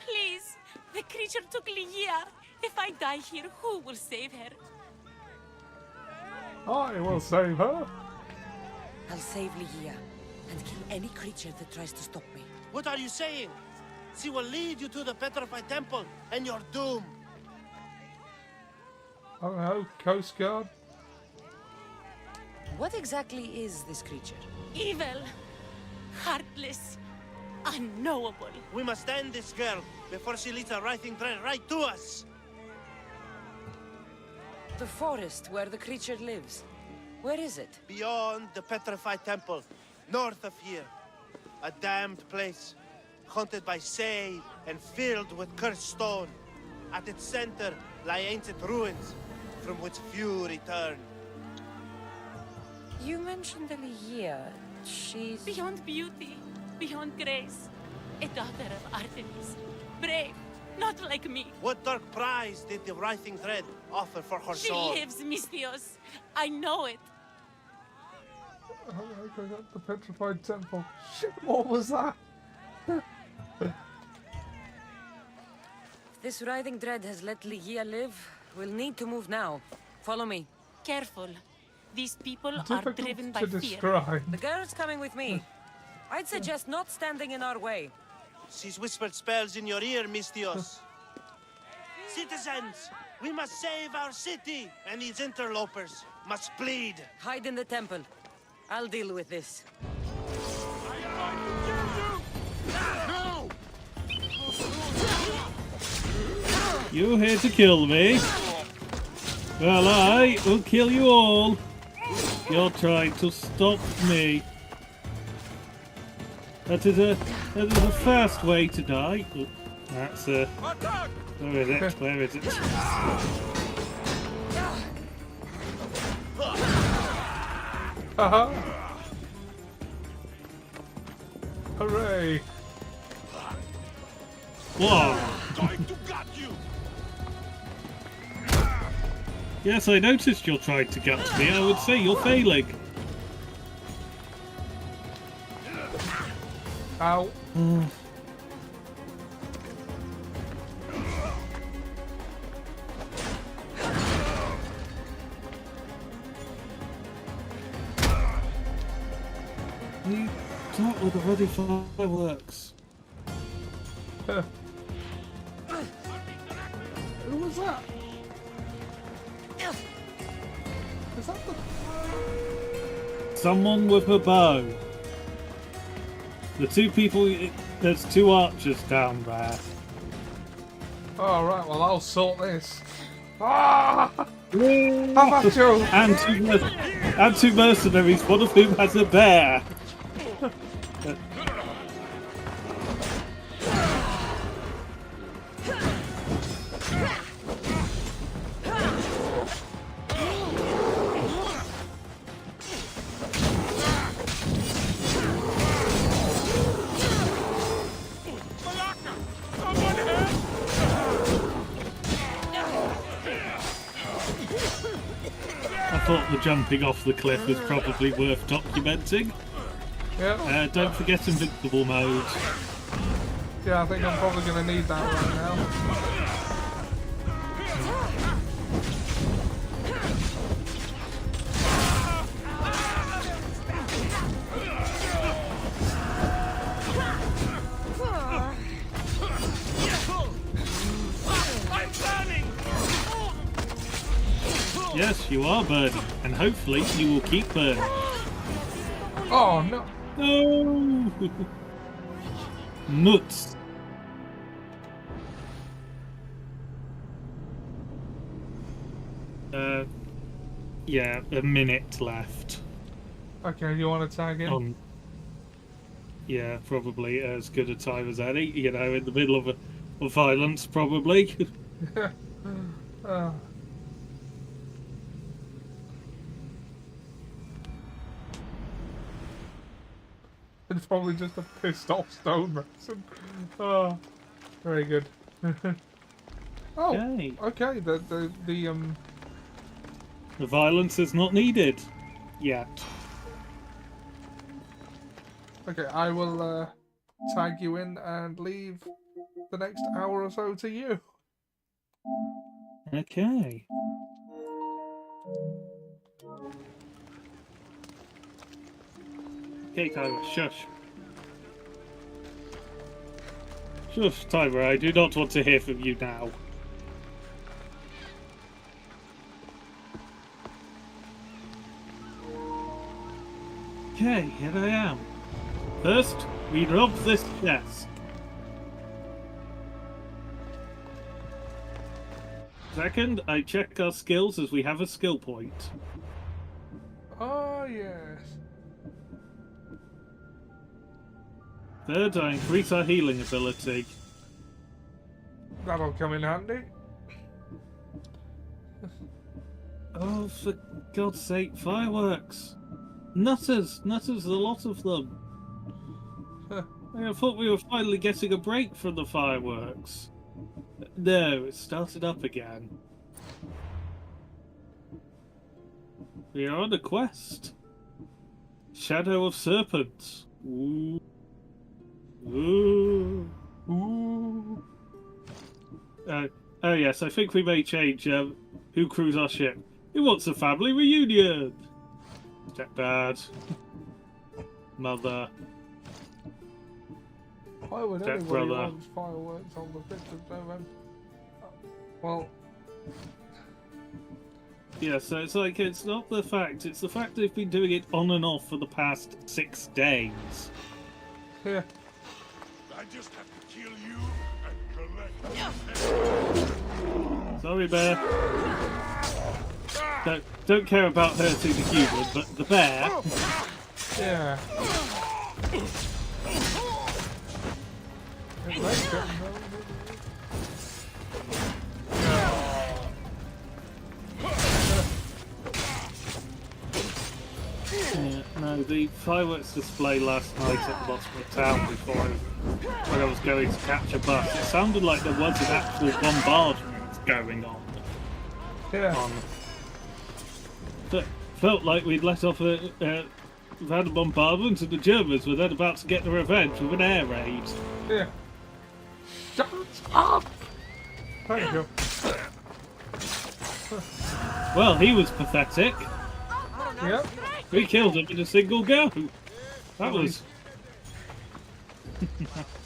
Please, the creature took Ligia. If I die here, who will save her? I will save her. I'll save Ligia and kill any creature that tries to stop me. What are you saying? She will lead you to the petrified temple and your doom. I don't know, Coast Guard? What exactly is this creature? Evil, heartless, unknowable. We must end this girl before she leads a writhing dread right to us. The forest where the creature lives. Where is it? Beyond the petrified temple, north of here. A damned place, haunted by Say and filled with cursed stone. At its center lie ancient ruins, from which few return. You mentioned Elia. She's... Beyond beauty, beyond grace. A daughter of Artemis. Brave, not like me. What dark prize did the writhing dread offer for her She soul? lives, Mystios. I know it. Oh, okay, that's the petrified temple. Shit, what was that? This writhing dread has let Ligia live. We'll need to move now. Follow me. Careful. These people are Difficult driven by to fear. describe. The girl's coming with me. I'd suggest not standing in our way. She's whispered spells in your ear, Mystios. Citizens, we must save our city, and these interlopers must bleed. Hide in the temple. I'll deal with this. You're here to kill me. Well, I will kill you all. You're trying to stop me. That is a fast way to die. Oh, that's a... Where is it? Where is it? Haha! Hooray! Whoa! Yes, I noticed you're trying to gut me. I would say you're failing. Ow. You talk with the bloody fireworks. Who was that? Is that the... Someone with a bow. The two people... There's two archers down there. Alright, well I'll sort this. Ah! How about you? And two mercenaries, one of whom has a bear. I thought the jumping off the cliff was probably worth documenting. Yeah. Don't forget invincible mode. Yeah, I think I'm probably going to need that right now. Yes, you are burning, and hopefully you will keep burning. Oh no! No! Nuts! Yeah, a minute left. Okay, you want to tag in? Yeah, probably as good a time as any. You know, in the middle of violence, probably. It's probably just a pissed off stonemason. Oh, very good. Oh, okay. The violence is not needed yet. Okay, I will tag you in and leave the next hour or so to you. Okay. Okay, Tyler, shush. Shush, Tyler, I do not want to hear from you now. Okay, here I am. First, we rob this chest. Second, I check our skills as we have a skill point. Oh, yes. Third, I increase our healing ability. That'll come in handy. Oh, for God's sake, fireworks! Nutters! Nutters, a lot of them. I thought we were finally getting a break from the fireworks. No, it started up again. We are on a quest. Shadow of Serpents. Ooh. Ooh. Ooh. Oh yes, I think we may change who crews our ship. Who wants a family reunion? Stepdad. Mother. Why would anybody Stepbrother. want fireworks on the 5th of November? Well... Yeah, so it's like, it's not the fact, it's the fact they've been doing it on and off for the past 6 days. Yeah. I just have to kill you and collect. Sorry, Bear. Don't care about hurting the human, but the bear. Yeah. It makes it, Yeah, no, the fireworks display last night at the bottom of town when I was going to catch a bus, it sounded like there was an actual bombardment going on. Yeah. Felt like we'd let off we'd had a bombardment and the Germans were then about to get their revenge with an air raid. Yeah. Shut up! Thank you. Well, he was pathetic. Yep. We killed him in a single go. That was...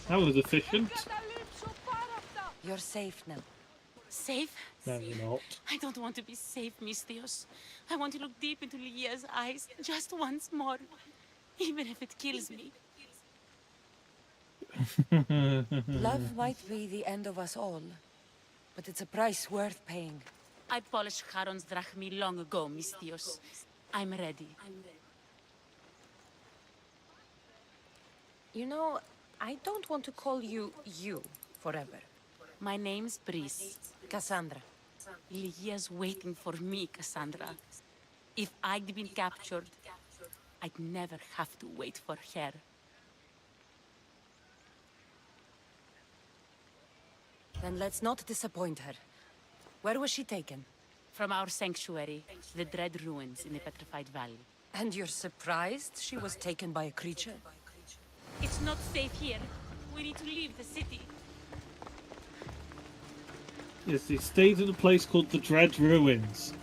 that was efficient. You're safe now. Safe? No, you're not. I don't want to be safe, Mistios. I want to look deep into Lia's eyes just once more, even if it kills me. Love might be the end of us all, but it's a price worth paying. I polished Charon's drachmi long ago, Mistios. I'm ready. You know, I don't want to call you forever. My name's Brice. Cassandra. Lia's waiting for me, Cassandra. If I'd been captured, I'd never have to wait for her. Then let's not disappoint her. Where was she taken? From our sanctuary, the Dread Ruins in the Petrified Valley. And you're surprised she was taken by a creature? It's not safe here. We need to leave the city. Yes, they stayed at a place called the Dread Ruins.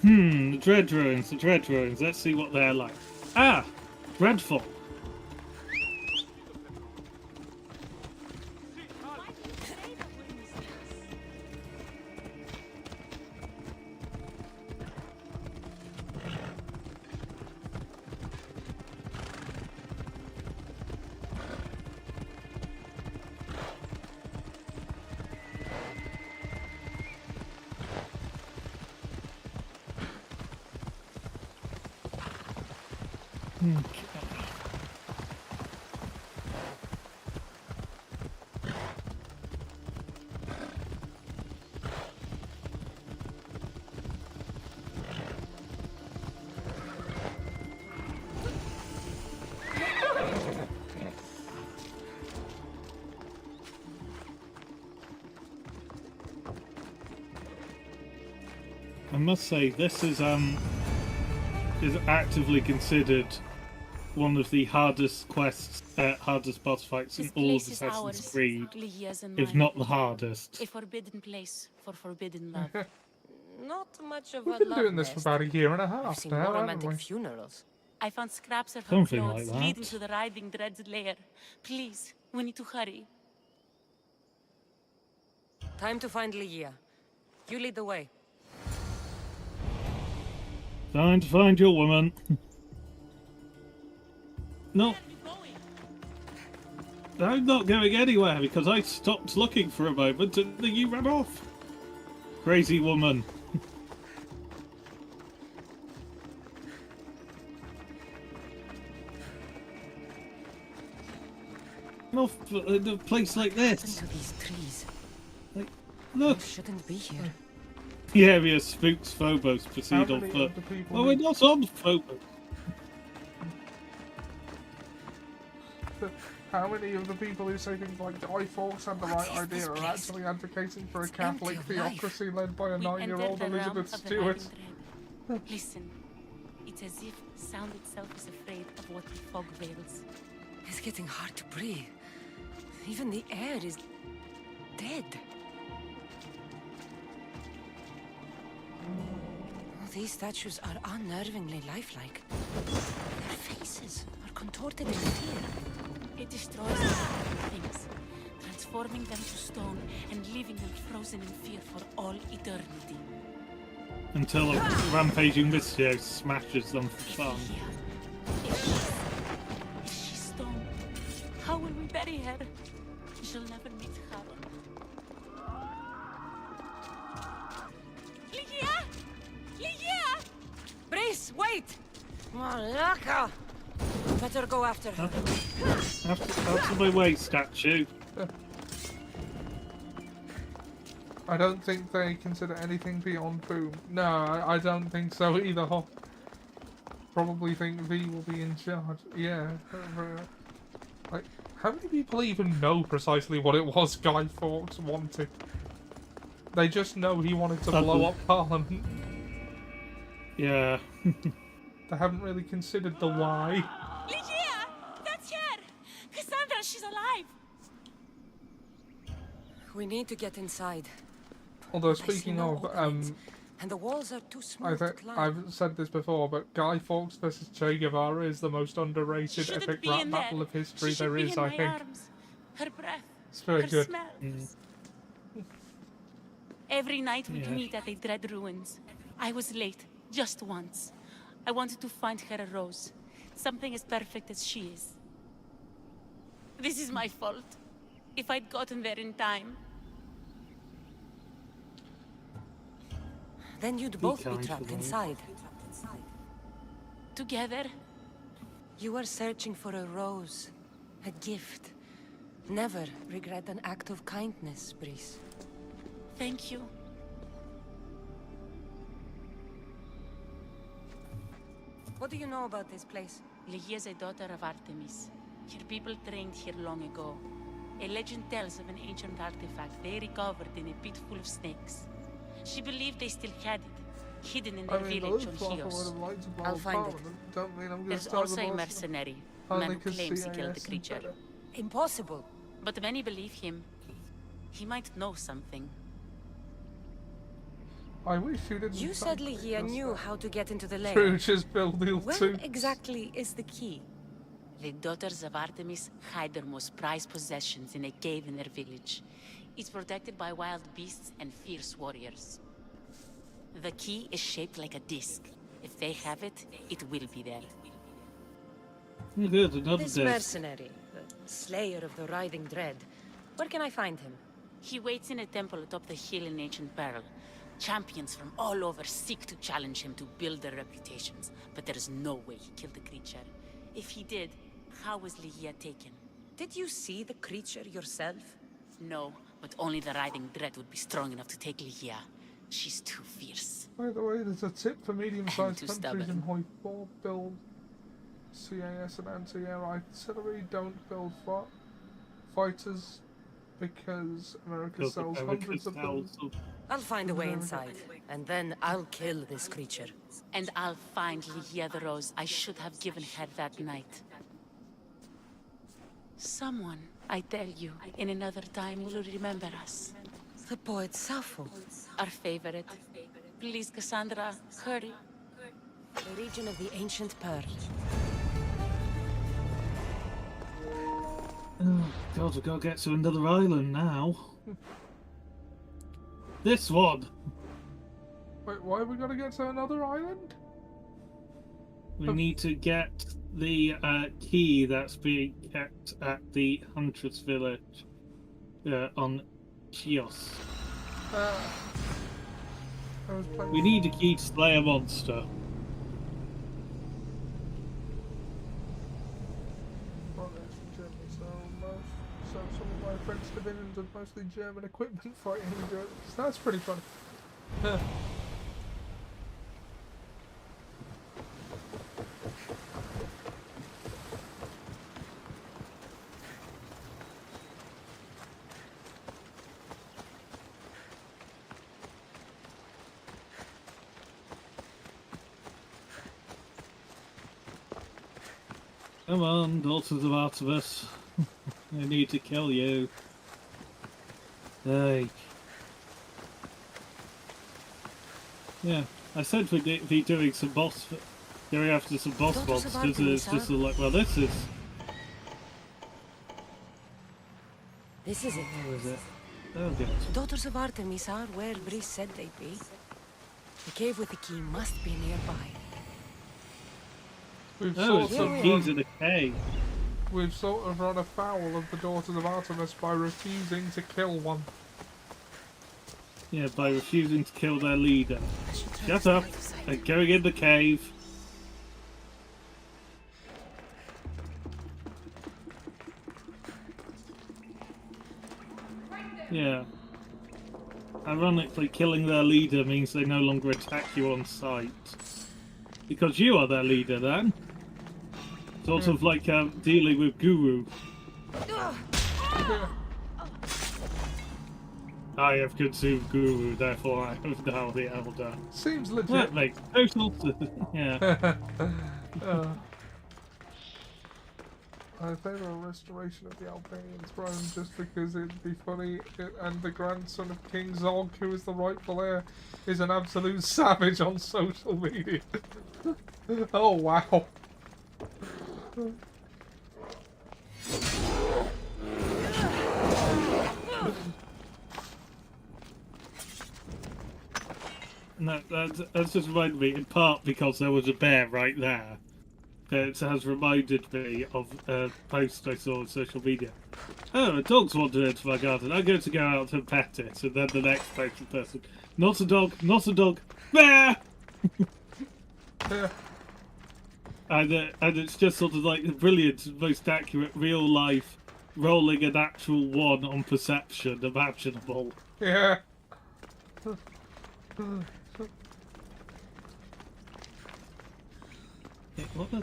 The Dread Ruins, the Dread Ruins. Let's see what they're like. Ah! Dreadful. I must say, this is actively considered one of the hardest quests, hardest boss fights in This all of place is Assassin's ours, Creed, Lia's and if mine. not the hardest. A forbidden place for forbidden love. Not much of We've a been love doing this for nest. about a year and a I've half seen now, more haven't romantic we? funerals. I found scraps of her Something clothes like leading that. to the Riding Dread's lair. Please, we need to hurry. Time to find Ligia. You lead the way. Time to find your woman. No, I'm not going anywhere because I stopped looking for a moment and then you ran off. Crazy woman. Not in a place like this. To these trees. Like, look. You shouldn't be here. The area spooks Phobos. Proceed on foot. Oh, we're not on Phobos. How many of the people who say things like Guy Fawkes had the right idea are actually advocating for a Catholic theocracy led by a 9-year-old Elizabeth Stewart? Listen, it's as if sound itself is afraid of what the fog veils. It's getting hard to breathe. Even the air is dead. These statues are unnervingly lifelike. Their faces are contorted in fear. It destroys living things, transforming them to stone and leaving them frozen in fear for all eternity. Until a rampaging Mistio smashes them for fun. If she's stone, how will we bury her? She'll never meet Harold. Ligia! Ligia! Brace, wait! Malaka! Better go after her. Out of my way, statue. I don't think they consider anything beyond boom. No, I don't think so either. Probably think V will be in charge. Yeah. Like, how many people even know precisely what it was Guy Fawkes wanted? They just know he wanted to blow up Parliament. Yeah. They haven't really considered the why. Ligia! That's her! Cassandra, she's alive! We need to get inside. Although speaking of, and the walls are too smooth to climb. I've said this before, but Guy Fawkes versus Che Guevara is the most underrated epic rap battle of history there is, I think. Arms. Her breath. It's very her good. Smells. Every night we'd meet at the Dread Ruins. I was late, just once. I wanted to find her a rose. Something as perfect as she is. This is my fault. If I'd gotten there in time. Then you'd both be trapped inside. Together? You were searching for a rose. A gift. Never regret an act of kindness, Brice. Thank you. What do you know about this place? Ligia is a daughter of Artemis. Her people trained here long ago. A legend tells of an ancient artifact they recovered in a pit full of snakes. She believed they still had it, hidden in their village on Chios. I'll find it. There's also a mercenary, a man who claims he killed the creature. Impossible. But many believe him. He might know something. I wish you didn't. You said Ligia knew how to get into the lair. True, just build the Where exactly is the key? The daughters of Artemis hide their most prized possessions in a cave in their village. It's protected by wild beasts and fierce warriors. The key is shaped like a disc. If they have it, it will be there. Good, another This mercenary, the slayer of the writhing dread. Where can I find him? He waits in a temple atop the hill in Ancient Pearl. Champions from all over seek to challenge him to build their reputations, but there is no way he killed the creature. If he did, how was Ligia taken? Did you see the creature yourself? No, but only the writhing dread would be strong enough to take Ligia. She's too fierce. By the way, there's a tip for medium-sized too countries in stubborn. Hoi 4. Build CAS and anti-air artillery. Don't build fighters because America sells hundreds of them. I'll find a way inside, and then I'll kill this creature. And I'll find Ligia the rose I should have given her that night. Someone, I tell you, in another time will remember us. The poet Sappho. Our favorite. Please, Cassandra, hurry. The region of the Ancient Pearl. Oh God, we've got to get to another island now. This one. Wait, why have we got to get to another island? We need to get the key that's being kept at the Huntress Village on Chios. I was playing. We need a key to slay a monster. Well, there's Germany, so some of my French divisions have mostly German equipment fighting in Germany. So that's pretty funny. Come on, daughters of Artemis. I need to kill you. Hey. Yeah, I said we'd be doing some boss... Going after some boss Daughters of monsters, and it's Artemis, just like, well, this is... This is it. Where is it? Oh, good. Daughters of Artemis are where Brice said they'd be. The cave with the key must be nearby. We've Oh, sort it's of some keys in a cave. we've sort of run afoul of the Daughters of Artemis by refusing to kill one. Yeah, by refusing to kill their leader. Shut up! They're going in the cave. Yeah. Ironically, killing their leader means they no longer attack you on sight. Because you are their leader, then. Sort of like dealing with Guru. I have consumed Guru, therefore I have now the Elder. Seems legit. That makes total sense. Yeah. I favour a restoration of the Albanian throne just because it'd be funny, and the grandson of King Zog, who is the rightful heir, is an absolute savage on social media. Oh wow. No, that's just reminded me, in part because there was a bear right there. It has reminded me of a post I saw on social media. Oh, a dog's wandered into my garden. I'm going to go out and pet it. And then the next posted person, not a dog, not a dog, bear! And it's just sort of like the brilliant, most accurate, real life, rolling a natural 1 on perception imaginable. Yeah. What the...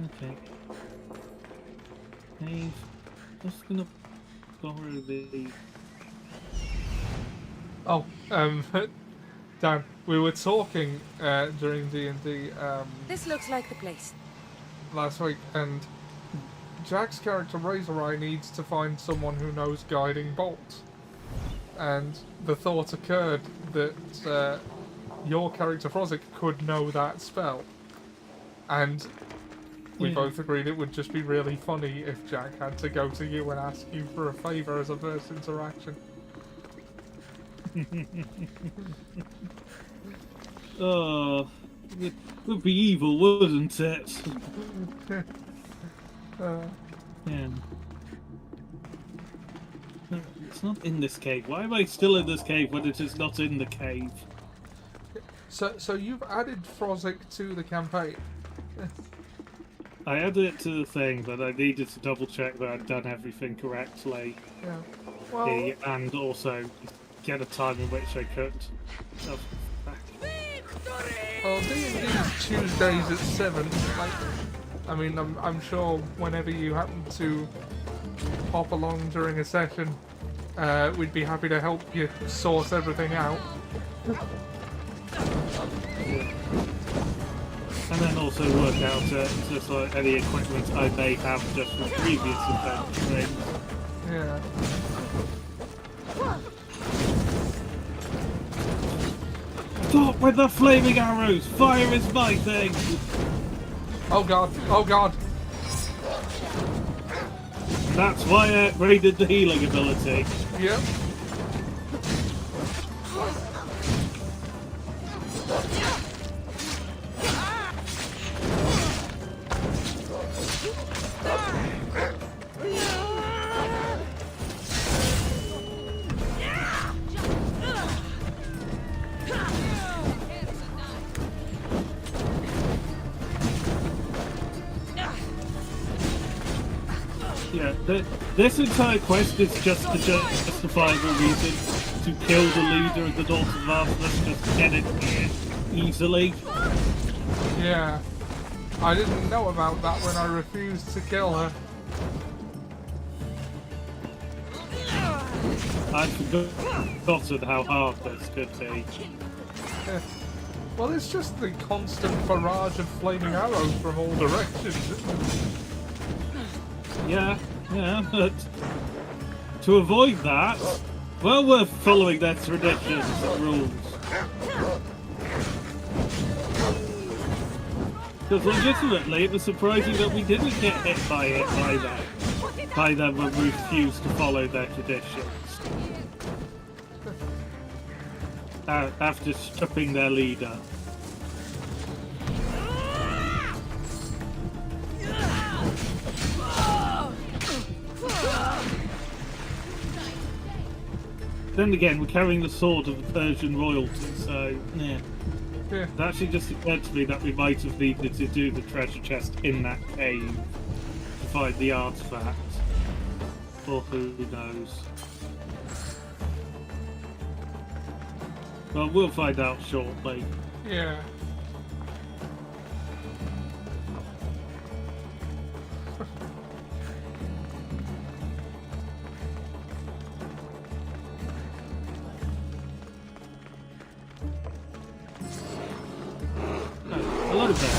Okay. Hey, just gonna borrow the... Oh, Dan, we were talking during D&D This looks like the place. last week, and Jack's character Razor Eye needs to find someone who knows Guiding Bolt. And the thought occurred that your character Frozzick could know that spell. And we both agreed it would just be really funny if Jack had to go to you and ask you for a favour as a first interaction. Oh, it would be evil, wouldn't it? Yeah. No, it's not in this cave. Why am I still in this cave when it is not in the cave? So you've added Frozzick to the campaign. I added it to the thing, but I needed to double check that I'd done everything correctly. Yeah. Well, And also get a time in which I could. Oh, well, D&D's Tuesdays at 7. Like, I mean, I'm sure whenever you happen to hop along during a session, we'd be happy to help you sort everything out. And then also work out just like any equipment I may have just from previous adventures. Yeah. Stop with the flaming arrows! Fire is my thing! Oh god, oh god. That's why I upgraded the healing ability. Yep. Yeah, this entire quest is just a justifiable reason to kill the leader of the North of Atlantis, just to get it here easily. Yeah. I didn't know about that when I refused to kill her. I'd forgotten how hard this could be. Well, it's just the constant barrage of flaming arrows from all directions, isn't it? Yeah, but to avoid that, well, we're following their traditions and rules. Because legitimately, it was surprising that we didn't get hit by them when we refused to follow their traditions. After stripping their leader. Then again, we're carrying the sword of the Persian royalty, so yeah. It actually just occurred to me that we might have needed to do the treasure chest in that cave to find the artifact. Or who knows. Well, we'll find out shortly. Yeah. Hello, bear.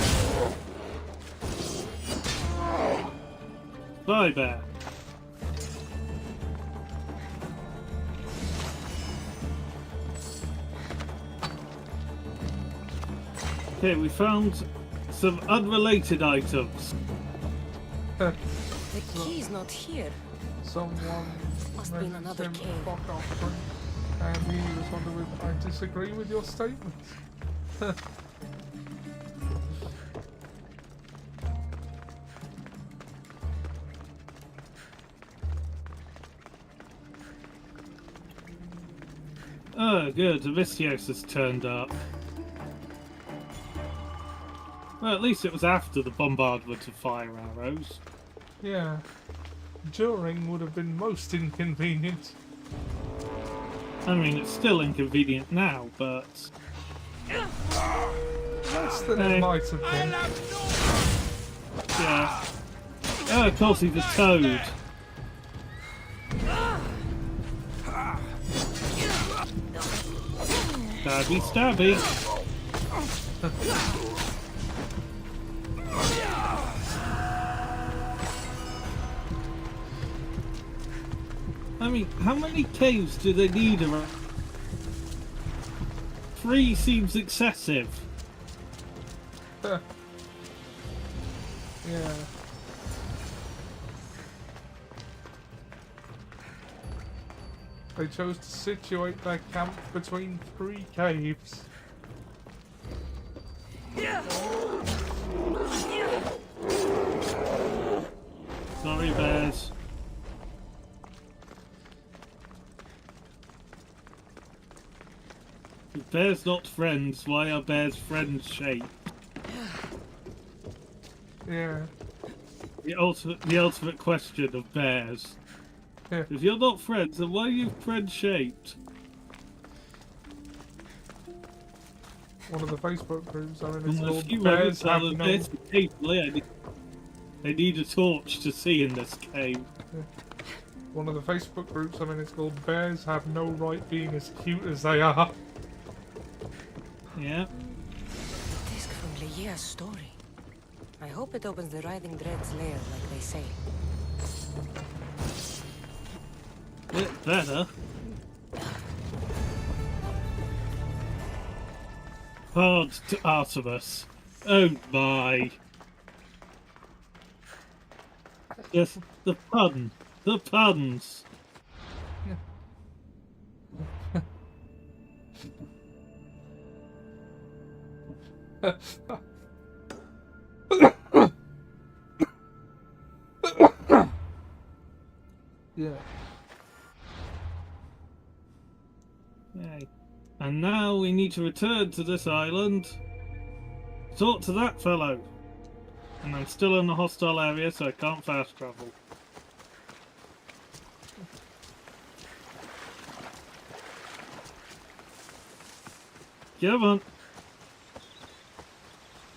Bye, bear. Okay, we found some unrelated items. The key's not here. Someone Must be in another him cave. fuck off, and he was wondering if I disagree with your statements. Oh, good. Vicios has turned up. Well, at least it was after the bombardment of fire arrows. Yeah. During would have been most inconvenient. I mean, it's still inconvenient now, but... Less than it might have been. Yeah. Oh, of course he's a toad. Stabby, stabby. I mean, how many caves do they need around? 3 seems excessive. Yeah. They chose to situate their camp between 3 caves. Sorry, bears. If bears not friends, why are bears friends shaped? Yeah. The ultimate question of bears. Yeah. If you're not friends, then why are you friend shaped? One of the Facebook groups I mean, it's A called few Bears Have moments, No... occasionally I need a torch to see in this cave. One of the Facebook groups I'm in is called Bears Have No Right Being As Cute As They Are. Yeah. Disc from Leia's story. I hope it opens the Writhing Dread's lair like they say. Bit better. Hard to Artemis. Oh my. Yes, the pun. The puns. Yeah. Yay. And now we need to return to this island. Talk to that fellow. And I'm still in the hostile area, so I can't fast travel. Come on.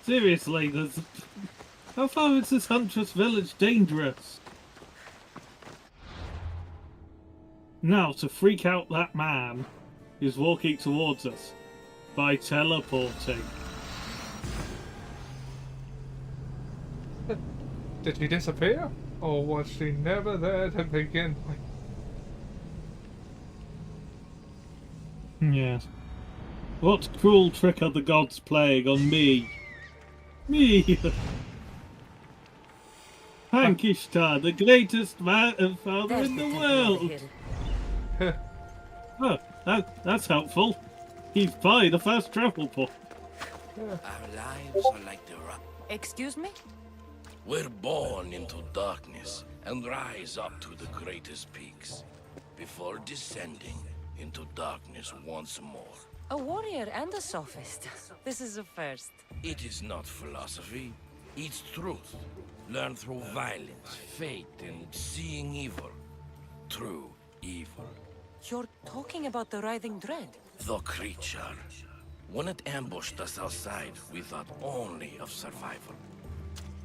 Seriously, there's... How far is this huntress village dangerous? Now to freak out that man who's walking towards us by teleporting. Did she disappear? Or was she never there to begin with? Yes. What cruel trick are the gods playing on me? Me! Hank Ishtar, the greatest man and father in the world! Oh, that's helpful. He's by the first travel point. Our lives are like the rock. Excuse me? We're born into darkness and rise up to the greatest peaks before descending into darkness once more. A warrior and a sophist. This is a first. It is not philosophy, it's truth. Learned through violence, fate, and seeing evil. True evil. You're talking about the writhing dread? The creature. When it ambushed us outside, we thought only of survival.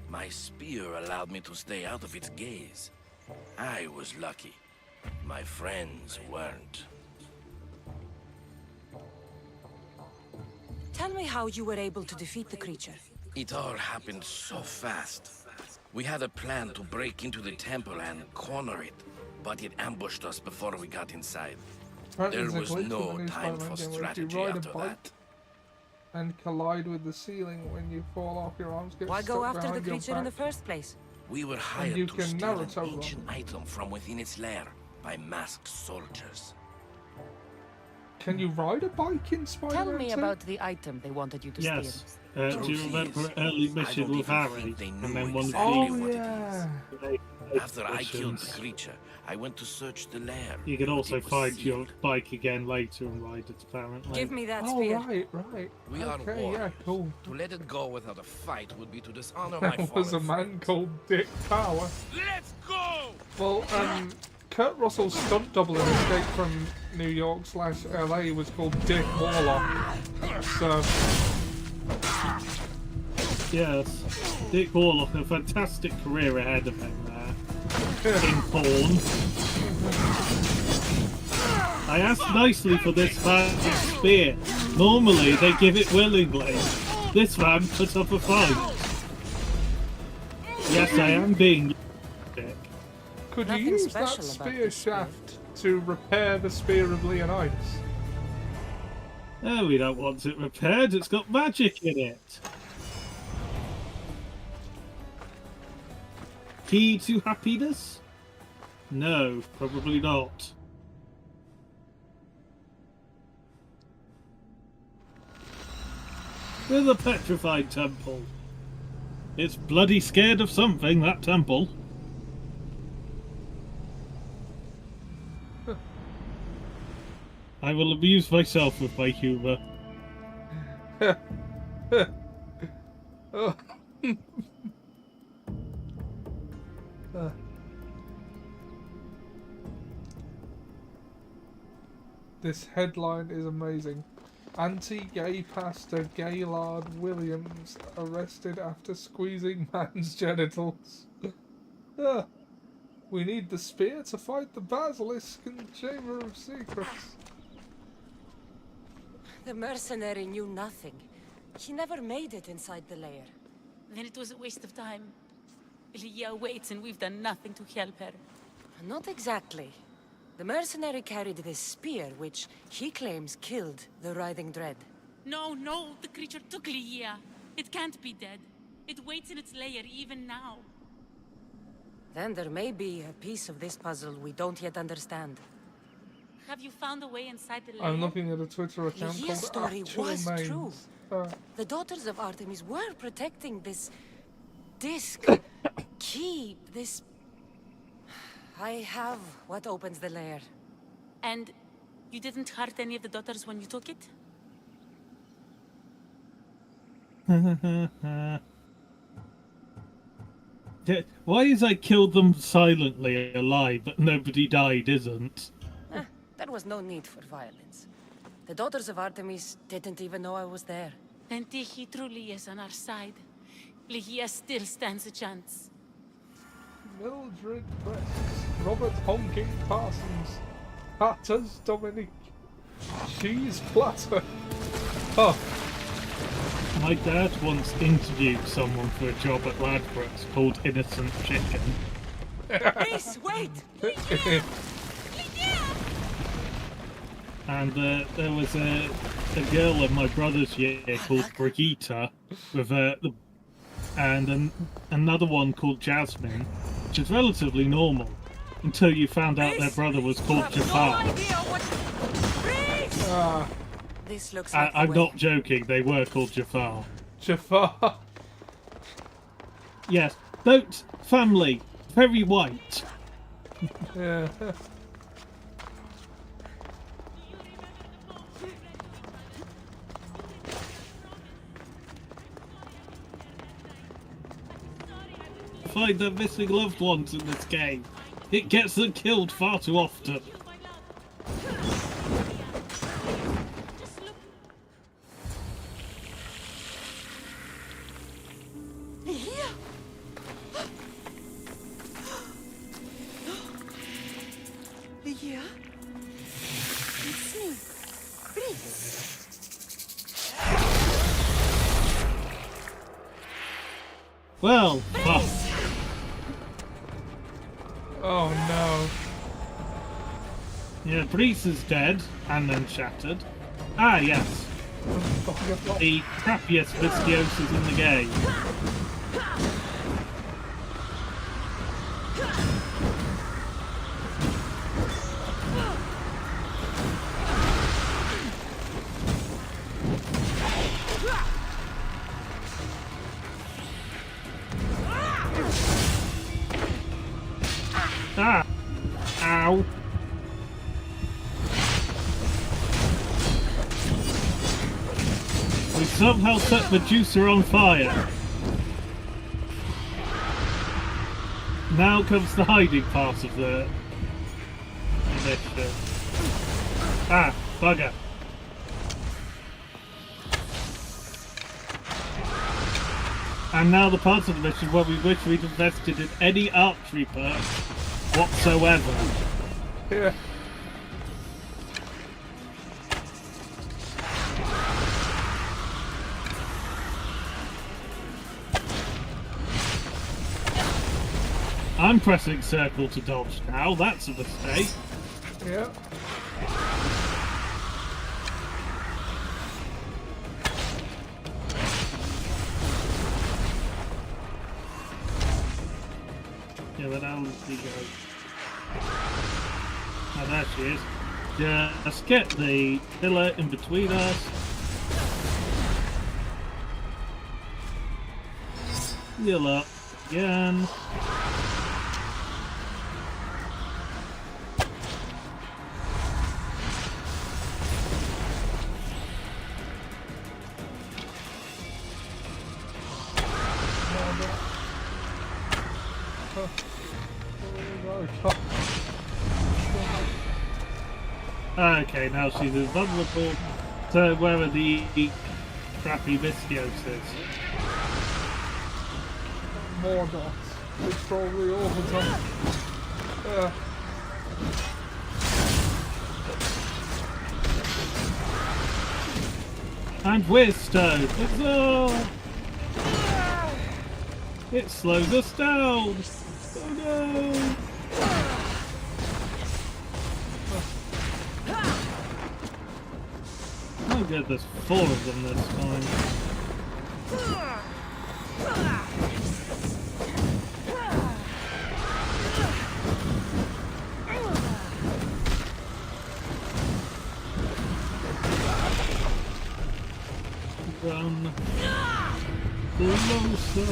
My spear allowed me to stay out of its gaze. I was lucky. My friends weren't. Tell me how you were able to defeat the creature. It all happened so fast. We had a plan to break into the temple and corner it, but it ambushed us before we got inside. There was no time for strategy after that. And collide with the ceiling when you fall off, your arms get Why stuck go after the behind your creature in the back. first place? We were hired you to can steal an Naruto ancient item from within its lair by masked soldiers. Can you ride a bike in Spider-Man Tell me 2? about the item they wanted you to Yes. steal. Do you remember early mission with Harry? And then one of Oh, the... yeah. After I killed the creature, I went to search the lair. You can also It was find sealed. your bike again later and ride it, apparently. Give me that Oh, spear. right. We are Okay, warriors. yeah, cool. To let it go without a fight would be to dishonor my There was a fallen man friends. called Dick Power. Let's go! Well, Kurt Russell's stunt double in Escape from New York / LA was called Dick Warlock. So, Yes. Dick Warlock, a fantastic career ahead of him there. In porn. I asked nicely for this man's spear. Normally, they give it willingly. This man put up a fight. Yes, I am being Dick. could you Nothing use that special about spear this spear. shaft to repair the Spear of Leonidas? Oh, we don't want it repaired. It's got magic in it. Key to happiness? No, probably not. We're the petrified temple. It's bloody scared of something, that temple. I will amuse myself with my humour. Oh. This headline is amazing. Anti-gay pastor Gaylord Williams arrested after squeezing man's genitals. We need the spear to fight the basilisk in the Chamber of Secrets. The mercenary knew nothing. He never made it inside the lair. Then it was a waste of time. Lydia waits and we've done nothing to help her. Not exactly. The mercenary carried this spear, which he claims killed the writhing dread. No, the creature took Lydia. It can't be dead. It waits in its lair even now. Then there may be a piece of this puzzle we don't yet understand. Have you found a way inside the lair? I'm looking at a Twitter account Lydia's called story Actual was Mains. true. The daughters of Artemis were protecting this disc, key, this... I have what opens the lair. And you didn't hurt any of the daughters when you took it? Why is I killed them silently alive, but nobody died isn't? There was no need for violence. The Daughters of Artemis didn't even know I was there. Then Tiki truly is on our side. Ligia still stands a chance. Mildred Press, Robert Honking Parsons, Hatters Dominic, Cheese Platter. Oh. My dad once interviewed someone for a job at Ladbrokes called Innocent Chicken. Reese, wait! And there was a girl in my brother's year called Brigitte, with and another one called Jasmine, which is relatively normal, until you found out their brother was called Jafar. This looks like I'm not joking, they were called Jafar. Jafar. Yes, don't family, very white. Yeah. Find their missing loved ones in this game. It gets them killed far too often. Ligia? It's me, Reese. Well, Oh no. yeah, Breeze is dead and then shattered. Ah, yes. The crappiest Visciosis in the game. Ah! Ow! We somehow set Medusa on fire. Now comes the hiding part of the mission. Ah, bugger. And now the part of the mission where we wish we'd invested in any archery perk whatsoever. Yeah. I'm pressing circle to dodge now, that's a mistake. Yeah. Yeah, where down we go. Oh, there she is. Just get the pillar in between us. Heal up again. Okay, now she's invulnerable. So where are the crappy Viscioses? More dots. It's probably all the time. And we're stoned. It slows us down. Oh no! Oh good, there's 4 of them this time. Run closer.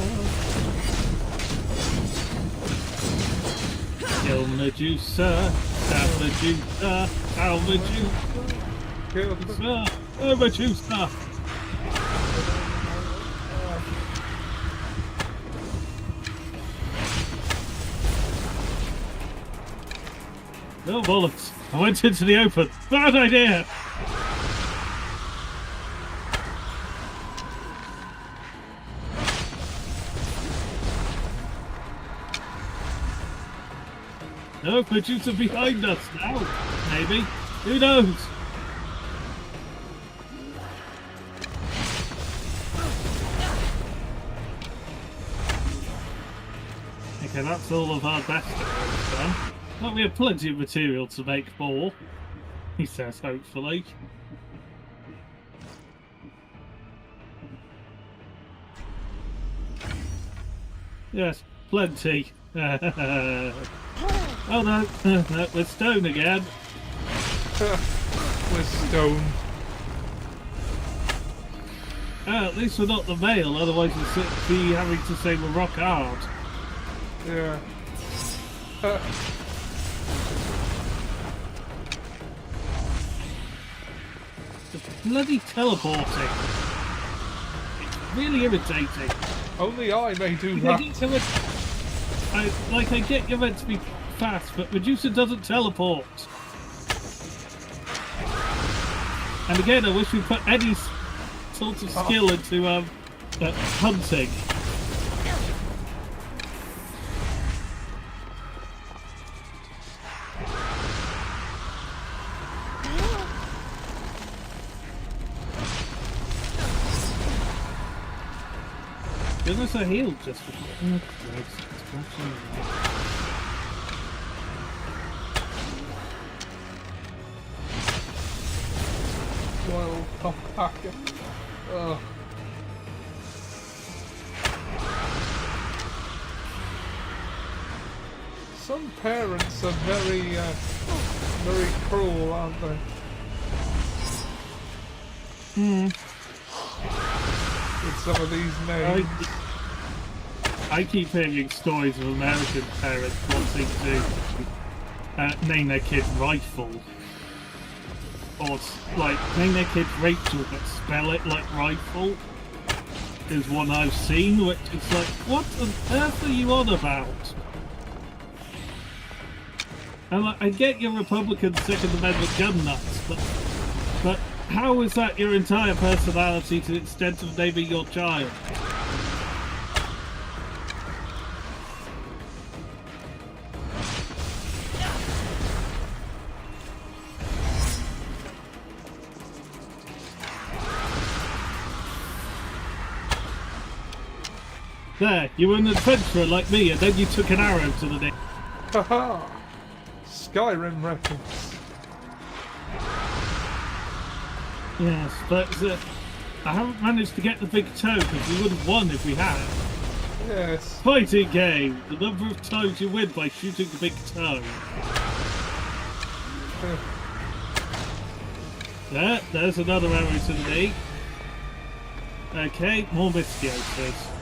Kill Medusa. Stab Medusa. Ow, Medusa. Kill Medusa. Oh, Medusa. No bollocks. I went into the open. Bad idea. No, Medusa behind us now. Maybe. Who knows? Okay, that's all of our best done. Well, we have plenty of material to make more, he says, hopefully. Yes, plenty. Oh no, no, we're stone again. We're stone. At least we're not the male, otherwise we'd be having to say we're rock hard. Yeah. The bloody teleporting. It's really irritating. Only I may do I that. get you're meant to be fast, but Medusa doesn't teleport. And again, I wish we put any sort of skill into hunting. Goodness, I healed just before. Oh, Well, alpaca. Oh. Some parents are very cruel, aren't they? With some of these names. I keep hearing stories of American parents wanting to name their kid Rifle. Or, like, name their kid Rachel but spell it like rifle. Is one I've seen, which is like, what on earth are you on about? And like, I get your Republican Second Amendment gun nuts, but how is that your entire personality to the extent of naming your child? There, you were an adventurer like me, and then you took an arrow to the neck. Haha! Skyrim reference. Yes, but I haven't managed to get the big toe, because we would have won if we had. Yes. Fighting game! The number of times you win by shooting the big toe. There's another arrow to the knee. Okay, more Mistiotas.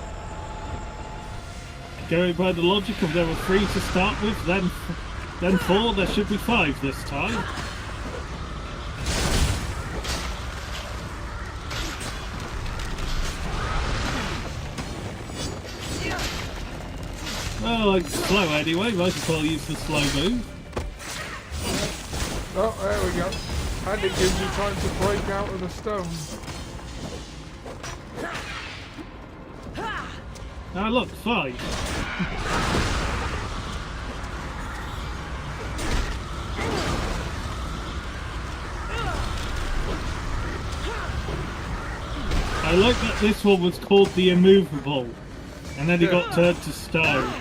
Going by the logic of there were 3 to start with, then 4, there should be 5 this time. Well, I'm slow anyway, might as well use the slow move. Oh, there we go. And it gives you time to break out of the stone. Now look, 5. I like that this one was called the Immovable, and then he got turned to stone.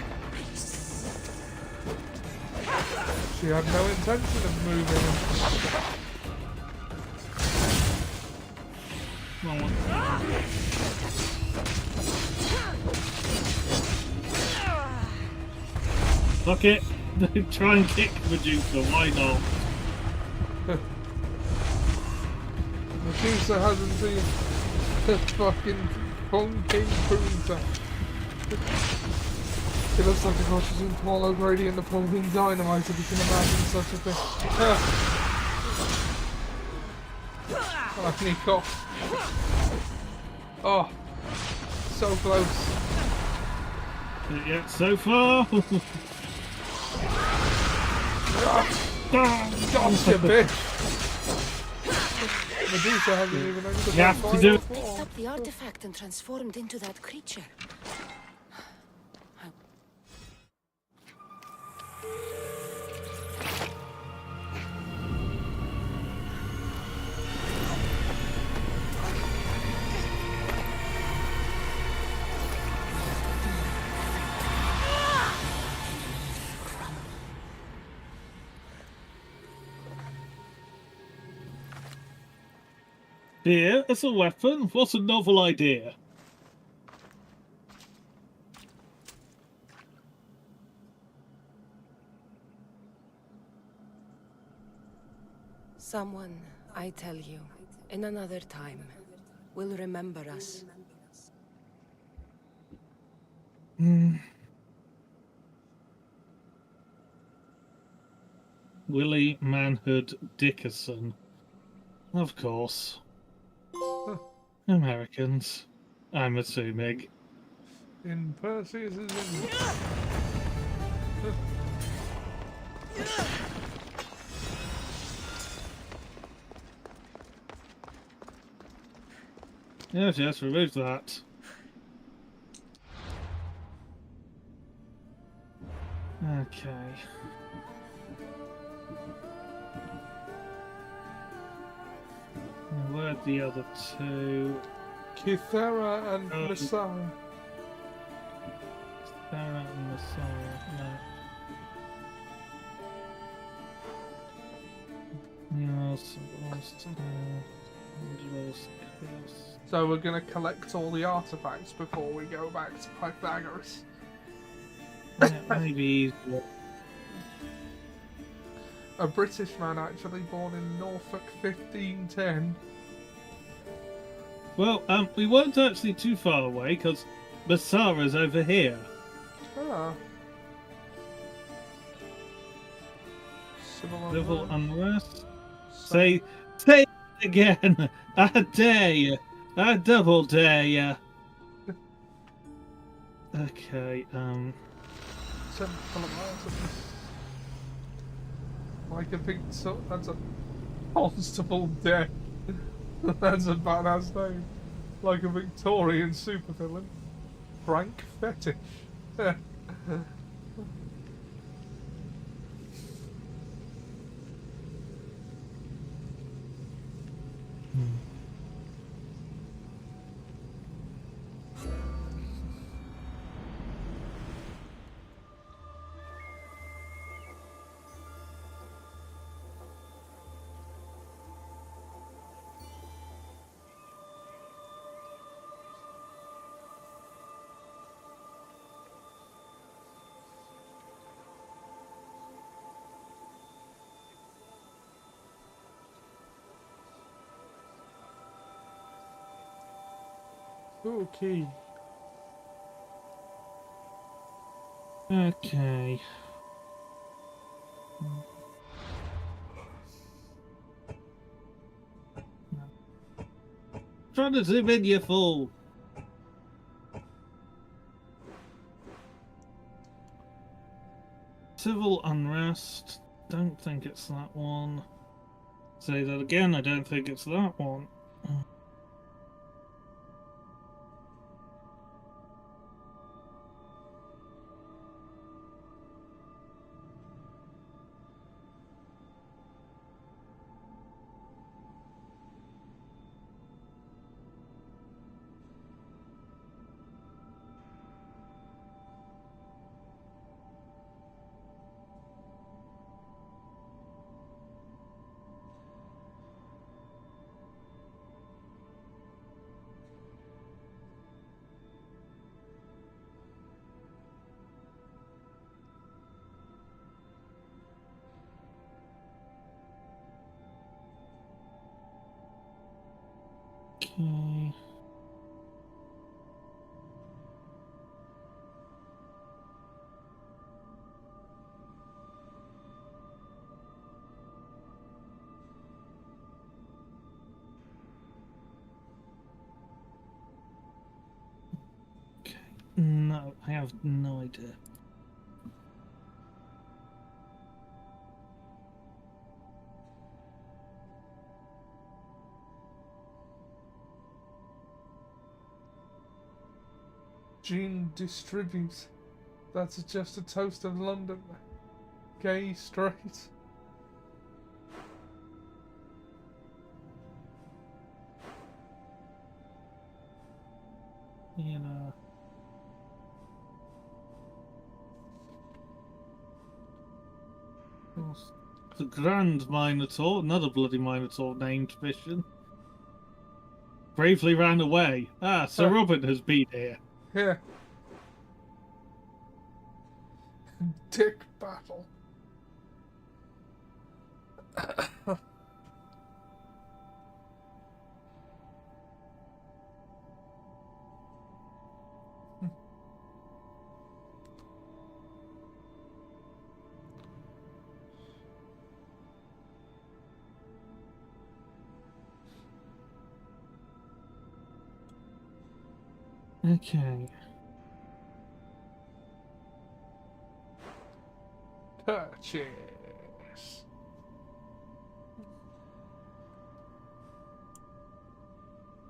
She had no intention of moving. Come on. Fuck it. Try and kick Medusa, why not? Medusa hasn't seen the fucking Kong King Cruiser. It looks like a god she's in Paul O'Grady and Napoleon Dynamite, if you can imagine such a thing. Oh, Nico. Oh, so close. Yeah, so far. Gosh, you bitch! Medusa hasn't even opened the You have to do it. Picked up the artifact and transformed into that creature. Beer as a weapon? What a novel idea. Someone, I tell you, in another time, will remember us. Willie Manhood Dickerson. Of course. Americans, I'm assuming. In Perseus is in... Yes, remove that. Okay. Now, where'd the other two? Kythera and Messiah. Sarah and Messiah, no. Yes, So we're gonna collect all the artifacts before we go back to Pythagoras. maybe. A British man actually born in Norfolk 1510. Well, we weren't actually too far away because Basara's over here. Ah. Civil unrest. Say it again. I dare you. I double dare you. Okay. Temple of Artemis. Like a big that's a constable death. That's a badass name. Like a Victorian supervillain. Frank Fetish. Okay. Okay. Trying to zoom in, you fool. Civil unrest. Don't think it's that one. Say that again. I don't think it's that one. Okay. No, I have no idea. Gene distributes. That's just a toast of London. Gay, straight. You know. The Grand Minotaur, another bloody Minotaur named mission. bravely ran away. Ah, Sir Robin has been here. Yeah. Dick battle. Okay. Purchase.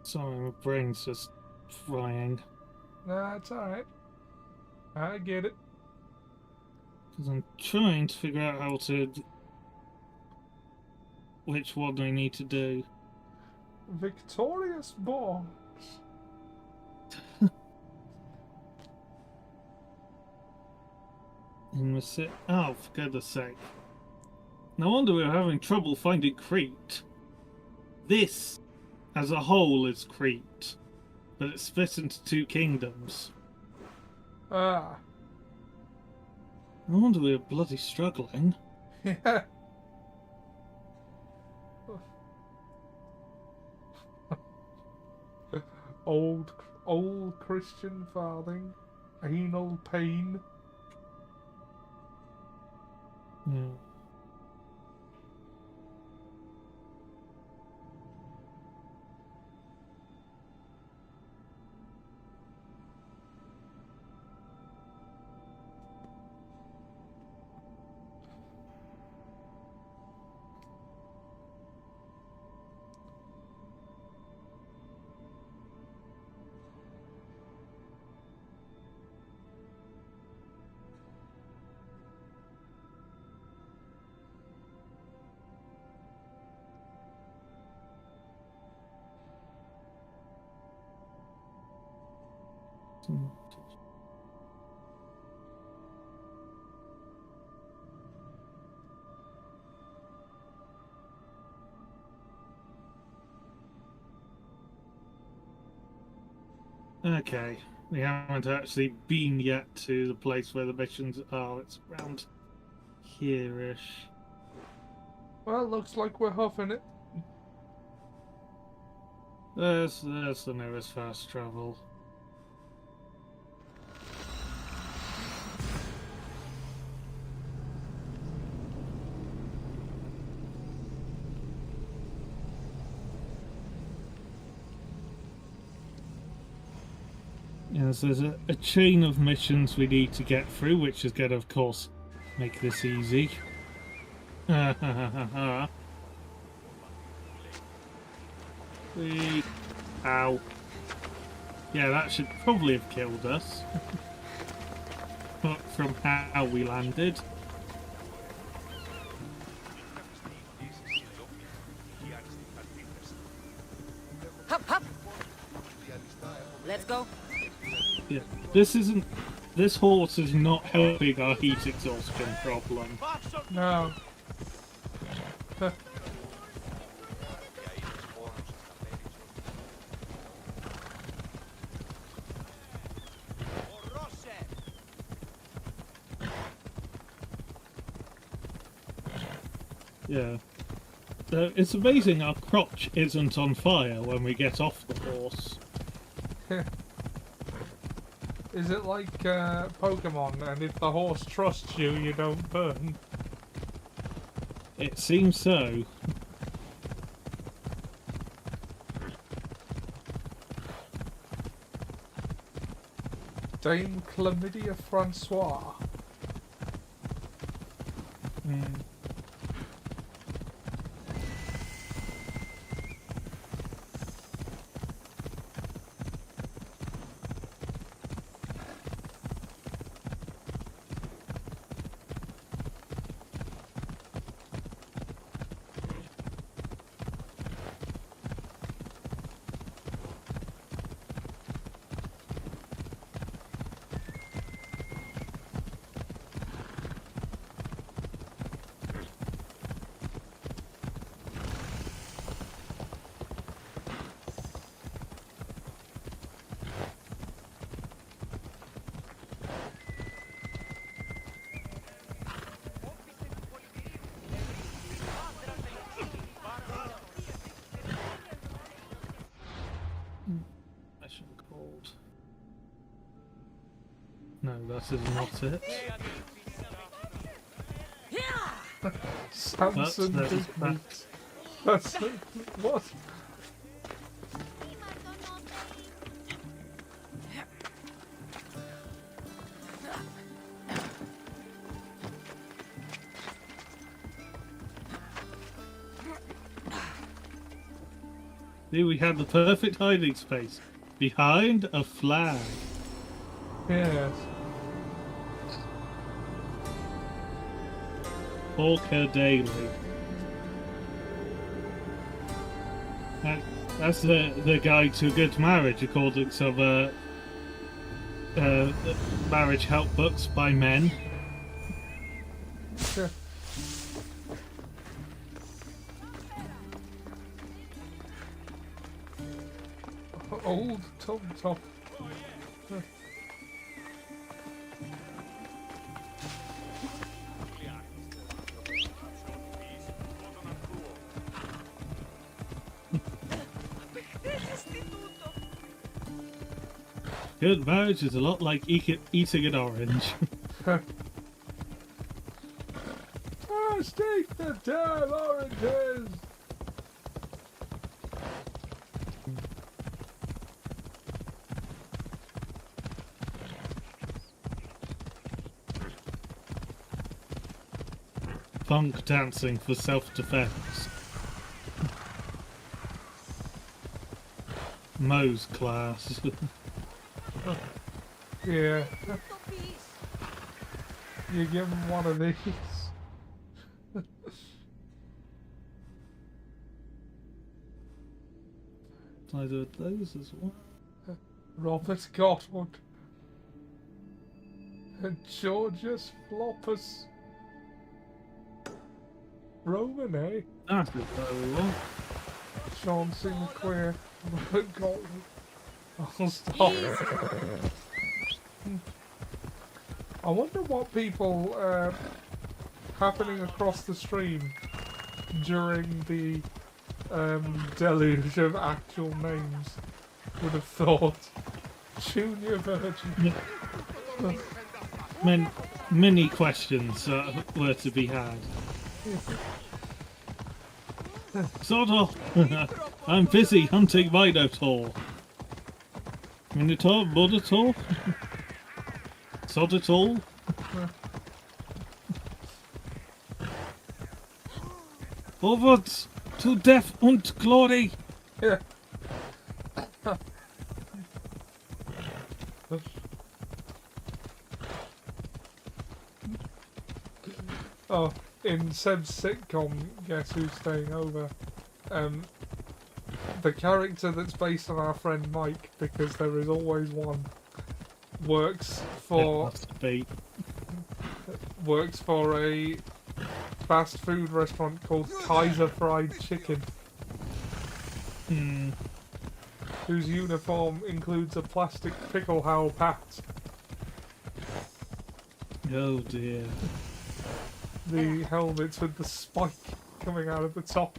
Sorry, my brain's just frying. Nah, it's alright. I get it. Because I'm trying to figure out how to... which one I need to do. Victorious boss. Oh, for goodness sake. No wonder we're having trouble finding Crete. This, as a whole, is Crete. But it's split into 2 kingdoms. Ah. No wonder we're bloody struggling. Yeah. Old Christian farthing. Anal pain. Yeah. Okay, we haven't actually been yet to the place where the missions are. It's around here-ish. Well, looks like we're huffing it. There's the nearest fast travel. Yes, there's a chain of missions we need to get through, which is going to, of course, make this easy. Ow. Yeah, that should probably have killed us. But from how we landed. Hop, hop. Let's go. Yeah, this horse is not helping our heat exhaustion problem. No. Yeah. It's amazing our crotch isn't on fire when we get off the horse. Is it like Pokemon, and if the horse trusts you, you don't burn? It seems so. Dame Chlamydia Francois. Mission called. No, that is not it. Samson But Big Meat. That's what? See, we had the perfect hiding space behind a flag. Yes. Hawker Daily. That's the guide to a good marriage, according to some marriage help books by men. Yeah. Old Tom Top. Good marriage is a lot like eating an orange. Take the damn oranges! Funk dancing for self-defense. Moe's class. Yeah. You give him one of these. I do those as well. Robert Godwin. And Georgius Floppus. Roman, eh? That's the very one. Sean Sinclair. Robert Godwin. Oh, stop. I wonder what people happening across the stream during the deluge of actual names would have thought. Junior Virgin. Many questions were to be had. Sort of. I'm busy hunting Minotaur. Minotaur? Minotaur? Sod it all? Forwards to death and glory! Yeah. Oh, in Seb's sitcom, Guess Who's Staying Over? The character that's based on our friend Mike, because there is always one, works for a fast food restaurant called Kaiser Fried Chicken. Whose uniform includes a plastic pickle howl hat. Oh dear. The helmets with the spike coming out of the top.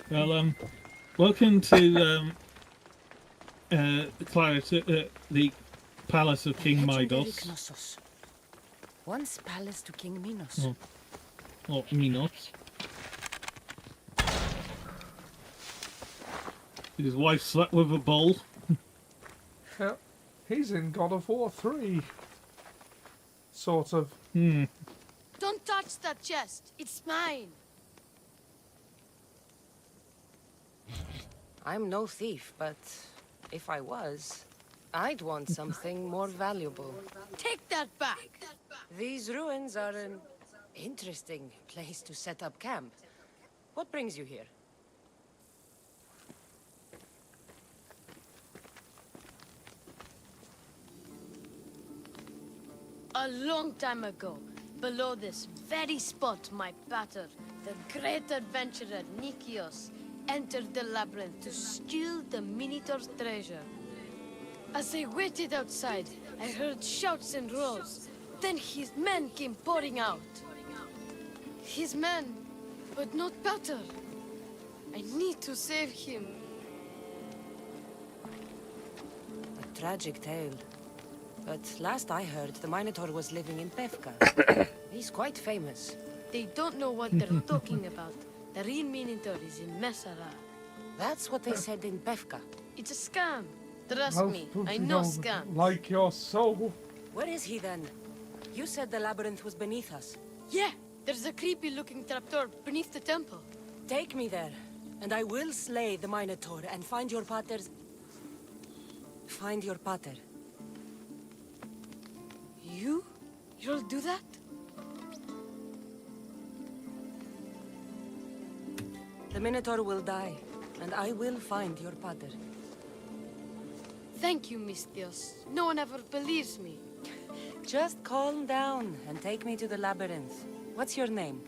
Well, welcome to the Palace of King Minos. Once palace to King Minos. Oh, Minos. His wife slept with a bull. Yeah, he's in God of War 3. Sort of. Don't touch that chest. It's mine. I'm no thief, but if I was, I'd want something more valuable. Take that back. These ruins are an interesting place to set up camp. What brings you here? A long time ago, below this very spot, my pater, the great adventurer Nikios, entered the labyrinth to steal the Minotaur's treasure. As I waited outside, I heard shouts and roars. Then his men came pouring out. His man, but not Pater. I need to save him. A tragic tale. But last I heard, the Minotaur was living in Pevka. He's quite famous. They don't know what they're talking about. The real Minotaur is in Messara. That's what they said in Pevka. It's a scam. Trust How me, would I you know scam. Like your soul. Where is he then? You said the labyrinth was beneath us. Yeah, there's a creepy-looking trapdoor beneath the temple. Take me there, and I will slay the Minotaur and find your pater's... Find your pater. You'll do that? The Minotaur will die, and I will find your pater. Thank you, Mistios. No one ever believes me. Just calm down and take me to the labyrinth. What's your name?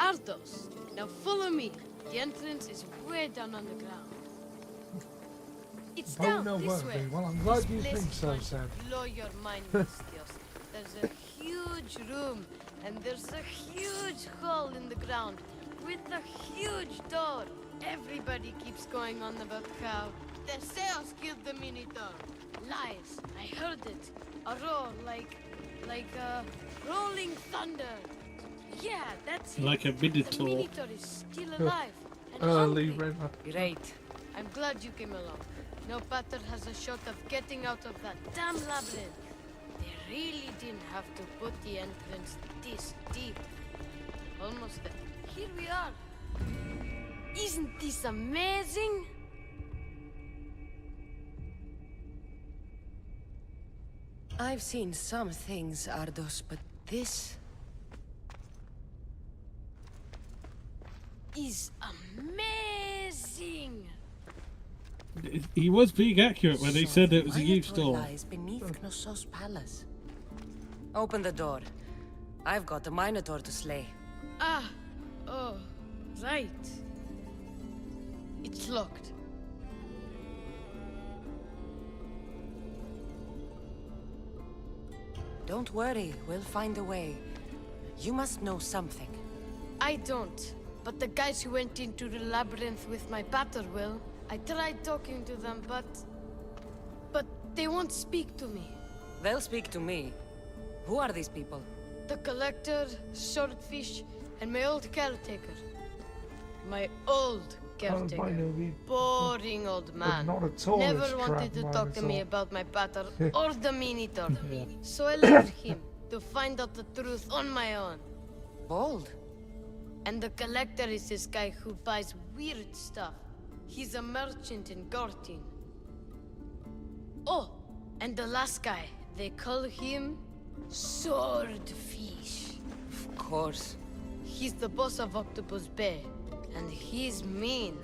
Ardos. Now follow me. The entrance is way down on the ground. It's Oh, down no, this won't way. be. Well, I'm glad This you place think is so, going to Sam. blow your mind, Mistios. There's a huge room, and there's a huge hole in the ground with a huge door. Everybody keeps going on about how Theseus killed the Minotaur. Lies. I heard it. A roar like rolling thunder. Yeah, that's it. Like a The minotaur. Minotaur is still alive and Early hungry. river. Great. I'm glad you came along. No Pater has a shot of getting out of that damn labyrinth. They really didn't have to put the entrance this deep. Almost there. Here we are. Isn't this amazing? I've seen some things, Ardos, but this... Is amazing. He was being accurate when he So said the it was a huge Minotaur door. lies beneath Knossos Palace. Open the door. I've got a Minotaur to slay. Oh, right. It's locked. Don't worry, we'll find a way. You must know something. I don't. But the guys who went into the labyrinth with my Pater will. I tried talking to them, but they won't speak to me. They'll speak to me. Who are these people? The Collector, Swordfish, and my old caretaker. My old caretaker. Finally. Boring old man. not at all Never as wanted to crap talk to me Minotaur. about my Pater or the Minotaur. So I left him to find out the truth on my own. Bold. And the Collector is this guy who buys weird stuff. He's a merchant in Gortin. Oh, and the last guy, they call him Swordfish. Of course. He's the boss of Octopus Bay, and he's mean.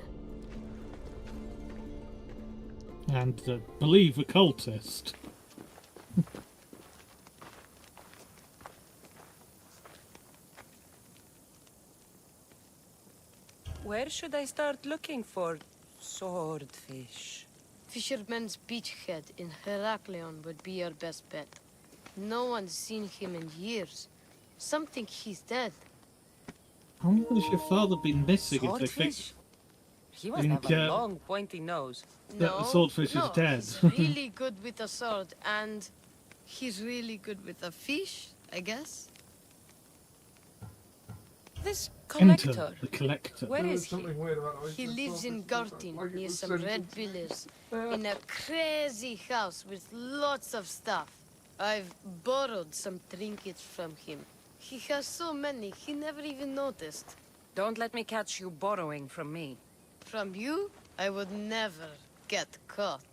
And believe a cultist. Where should I start looking for Swordfish? Fisherman's Beachhead in Heraklion would be your best bet. No one's seen him in years. Some think he's dead. How long has your father been missing if they think Swordfish? He must have a long, pointy nose. that the No, swordfish no, is dead? He's really good with a sword, and he's really good with a fish, I guess. This Enter collector. the collector. Where There is was he? something weird about the way He the lives in swordfish was Gortin, like it near was some sent red to- pillars, in a crazy house with lots of stuff. I've borrowed some trinkets from him. He has so many, he never even noticed. Don't let me catch you borrowing from me. From you, I would never get caught.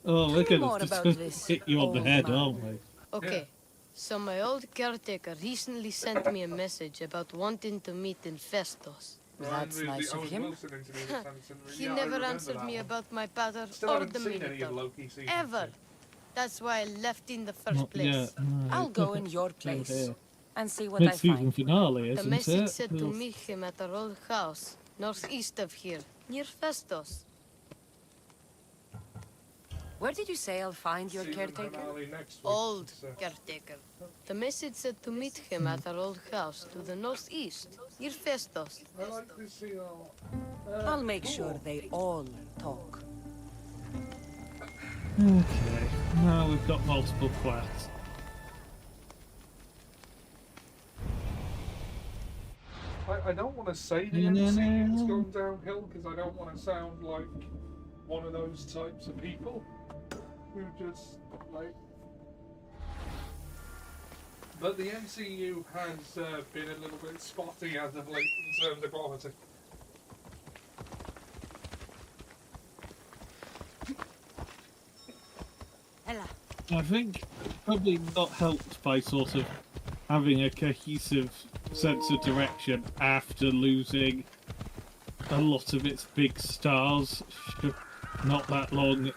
Oh, look me at more us. about Just this hit you on the old head, man. aren't we? Okay, so my old caretaker recently sent me a message about wanting to meet in Festos. That's Reminds me nice the of Owen him. Wilson interview with Sanderson. He Yeah, I never remember answered that me one. about my Pater Still or haven't the seen any of Minotaur. Loki season Ever. two. That's why I left in the first Not place. yet. No. I'll go in your place here. and see what I Mid-season find. finale, The isn't message it? said to Ugh. meet him at our old house, northeast of here, near Festos. Where did you say I'll find your See the caretaker? finale next week. Old So, caretaker. The message said to meet him at our old house to the northeast, near Festos. I like to see all. I'll make sure they all talk. Okay, now we've got multiple quests. I don't want to say the MCU's gone downhill because I don't want to sound like one of those types of people who just like. But the MCU has been a little bit spotty as of late in terms of quality. I think probably not helped by sort of having a cohesive sense of direction after losing a lot of its big stars not that long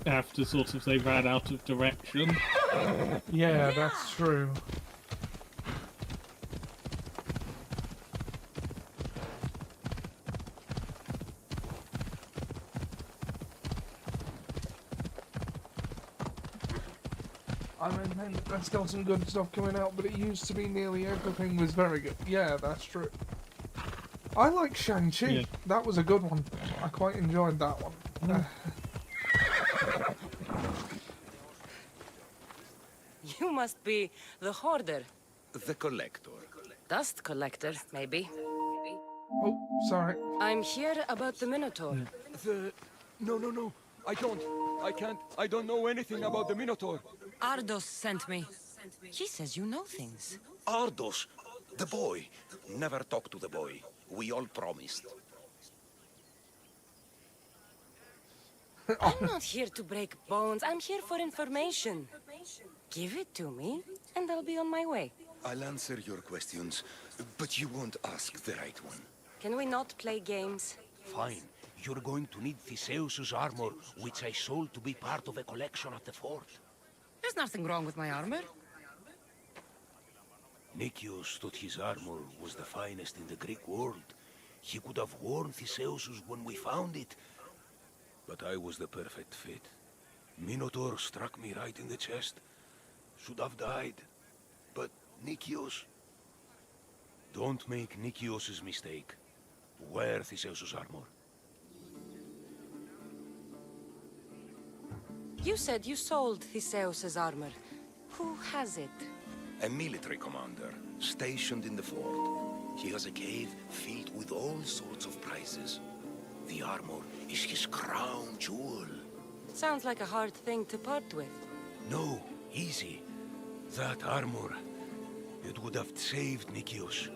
after sort of they ran out of direction. Yeah, that's true. I mean, there's still some good stuff coming out, but it used to be nearly everything was very good. Yeah, that's true. I like Shang-Chi. Yeah. That was a good one. I quite enjoyed that one. You must be the hoarder. The collector. Dust collector, maybe. Oh, sorry. I'm here about the Minotaur. No. I don't. I can't. I don't know anything about the Minotaur. Ardos sent me. He says you know things. Ardos, the boy. Never talk to the boy. We all promised. I'm not here to break bones. I'm here for information. Give it to me, and I'll be on my way. I'll answer your questions, but you won't ask the right one. Can we not play games? Fine. You're going to need Theseus's armor, which I sold to be part of a collection at the fort. There's nothing wrong with my armor. Nicias thought his armor was the finest in the Greek world. He could have worn Theseus's when we found it. But I was the perfect fit. Minotaur struck me right in the chest. Should have died. But Nicias... Don't make Nicias's mistake. Wear Theseus's armor. You said you sold Theseus's armor. Who has it? A military commander, stationed in the fort. He has a cave filled with all sorts of prizes. The armor is his crown jewel. Sounds like a hard thing to part with. No, easy. That armor, it would have saved Nicias.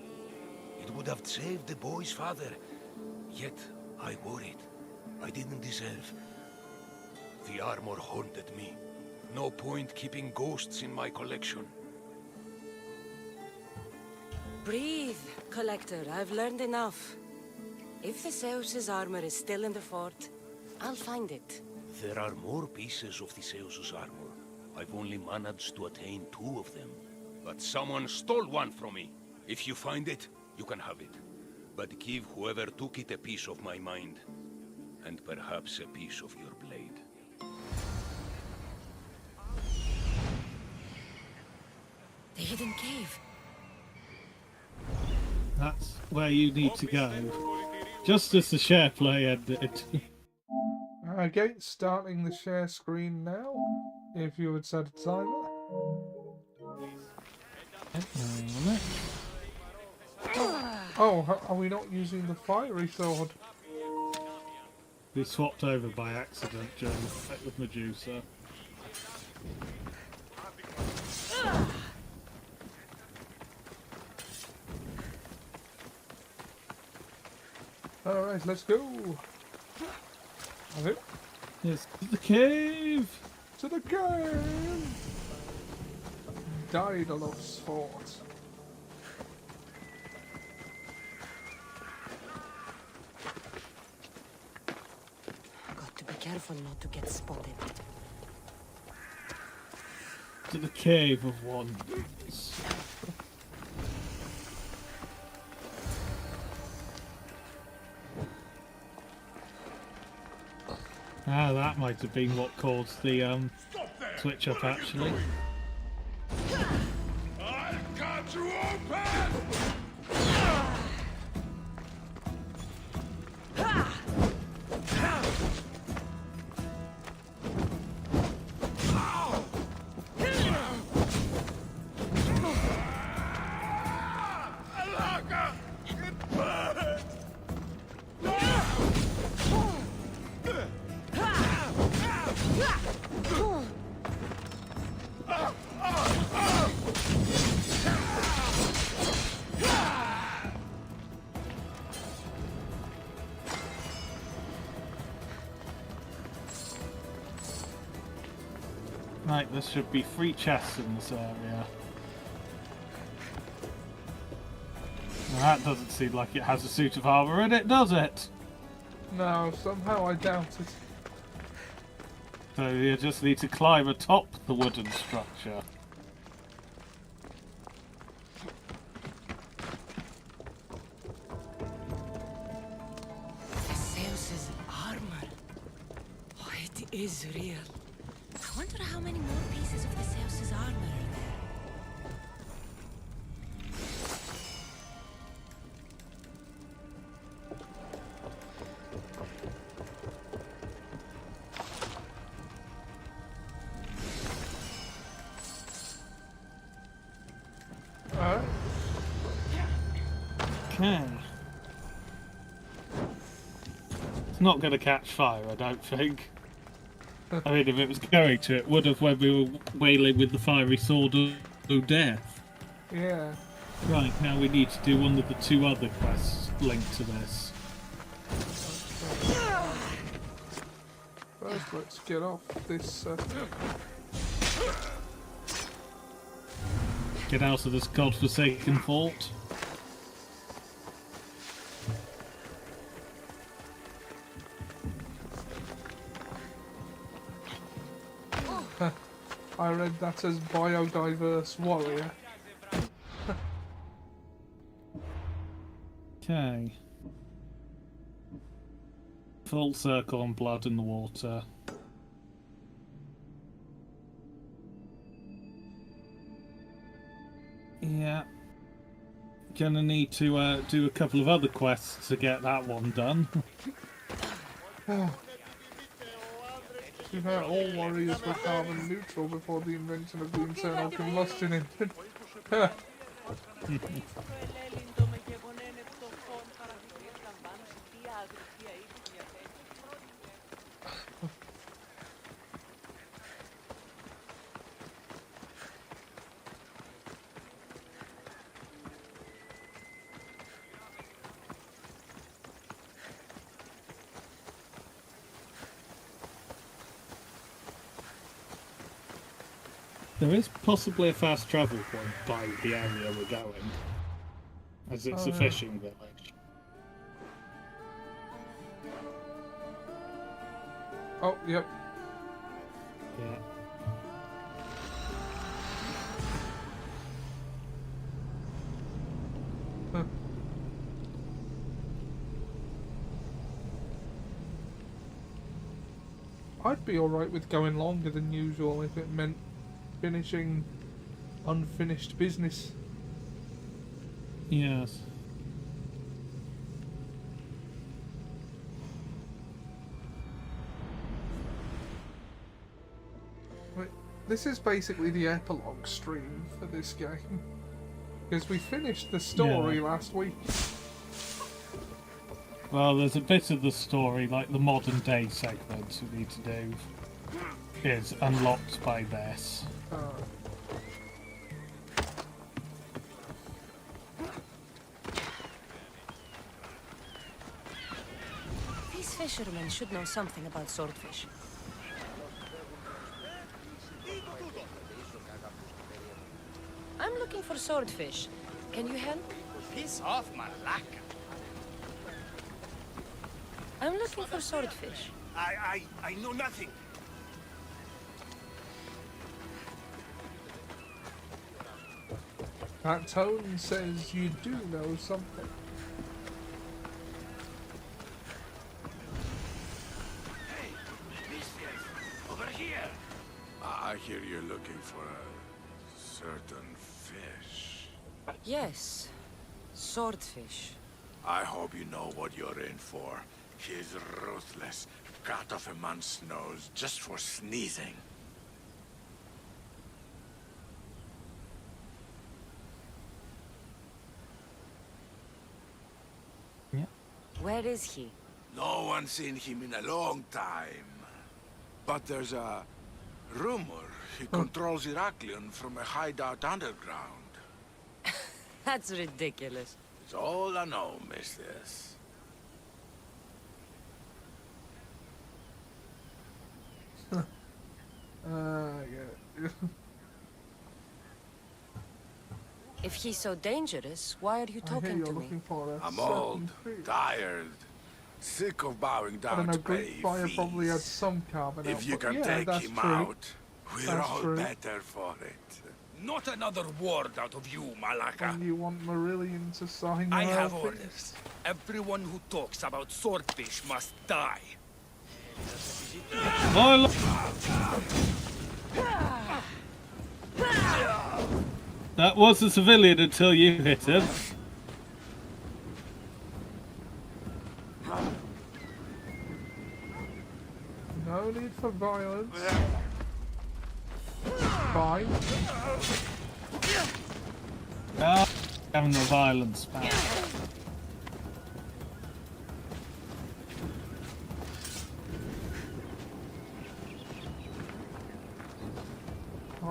It would have saved the boy's father. Yet, I wore it. I didn't deserve. The armor haunted me. No point keeping ghosts in my collection. Breathe, Collector. I've learned enough. If Theseus's armor is still in the fort, I'll find it. There are more pieces of Theseus's armor. I've only managed to attain 2 of them. But someone stole one from me. If you find it, you can have it. But give whoever took it a piece of my mind. And perhaps a piece of your blade. The hidden cave. That's where you need to go. Just as the share play ended. Okay, starting the share screen now. If you would set a timer. Oh, are we not using the fiery sword? We swapped over by accident during the fight with Medusa. Alright, let's go. Okay. Yes, to the cave! To the cave! Daedalus fort. Got to be careful not to get spotted. To the cave of wonders. Ah, that might have been what caused the switch up, actually. I'll cut you open! Right, there should be 3 chests in this area. Now that doesn't seem like it has a suit of armour in it, does it? No, somehow I doubt it. So you just need to climb atop the wooden structure. Theseus's armor. Oh, it is real. I wonder how many more pieces of Theseus's armor are there. Okay. It's not going to catch fire, I don't think. I mean, if it was going to, it would have when we were wailing with the fiery sword of death. Yeah. Right, now we need to do one of the 2 other quests linked to this. First, let's get off this. Get out of this godforsaken fort. I read that as biodiverse warrior. Okay. Full circle on blood in the water. Yeah. Gonna need to do a couple of other quests to get that one done. You know, all warriors were carbon neutral before the invention of the internal combustion engine. There is possibly a fast travel point by the area we're going, as it's a fishing village. Oh, yep. Yeah. Huh. I'd be alright with going longer than usual if it meant finishing unfinished business. Yes. Wait, this is basically the epilogue stream for this game. Because we finished the story last week. Well, there's a bit of the story, like the modern day segments we need to do, is unlocked by this. These fishermen should know something about swordfish. I'm looking for swordfish. Can you help? Piss off, Malaka. I'm looking for swordfish. I know nothing. That tone says you do know something. I hear you're looking for a certain fish. Yes. Swordfish. I hope you know what you're in for. He's ruthless. Cut off a man's nose just for sneezing. Yeah. Where is he? No one's seen him in a long time. But there's a rumor he controls Heraklion from a hideout underground. That's ridiculous. It's all I know, mistress. Yeah. If he's so dangerous, why are you I hear talking you're to me? looking for a I'm certain old, fish. tired, sick of bowing I down don't know, to pay Greek fire fees. probably had some carbon If you output. can Yeah, take that's him true. out, we're That's all true. better for it. Not another word out of you, Malaka. And you want Marillion to sign I her have feast? orders. Everyone who talks about swordfish must die. That was a civilian until you hit him. No need for violence. Fine. Ah, having the violence back.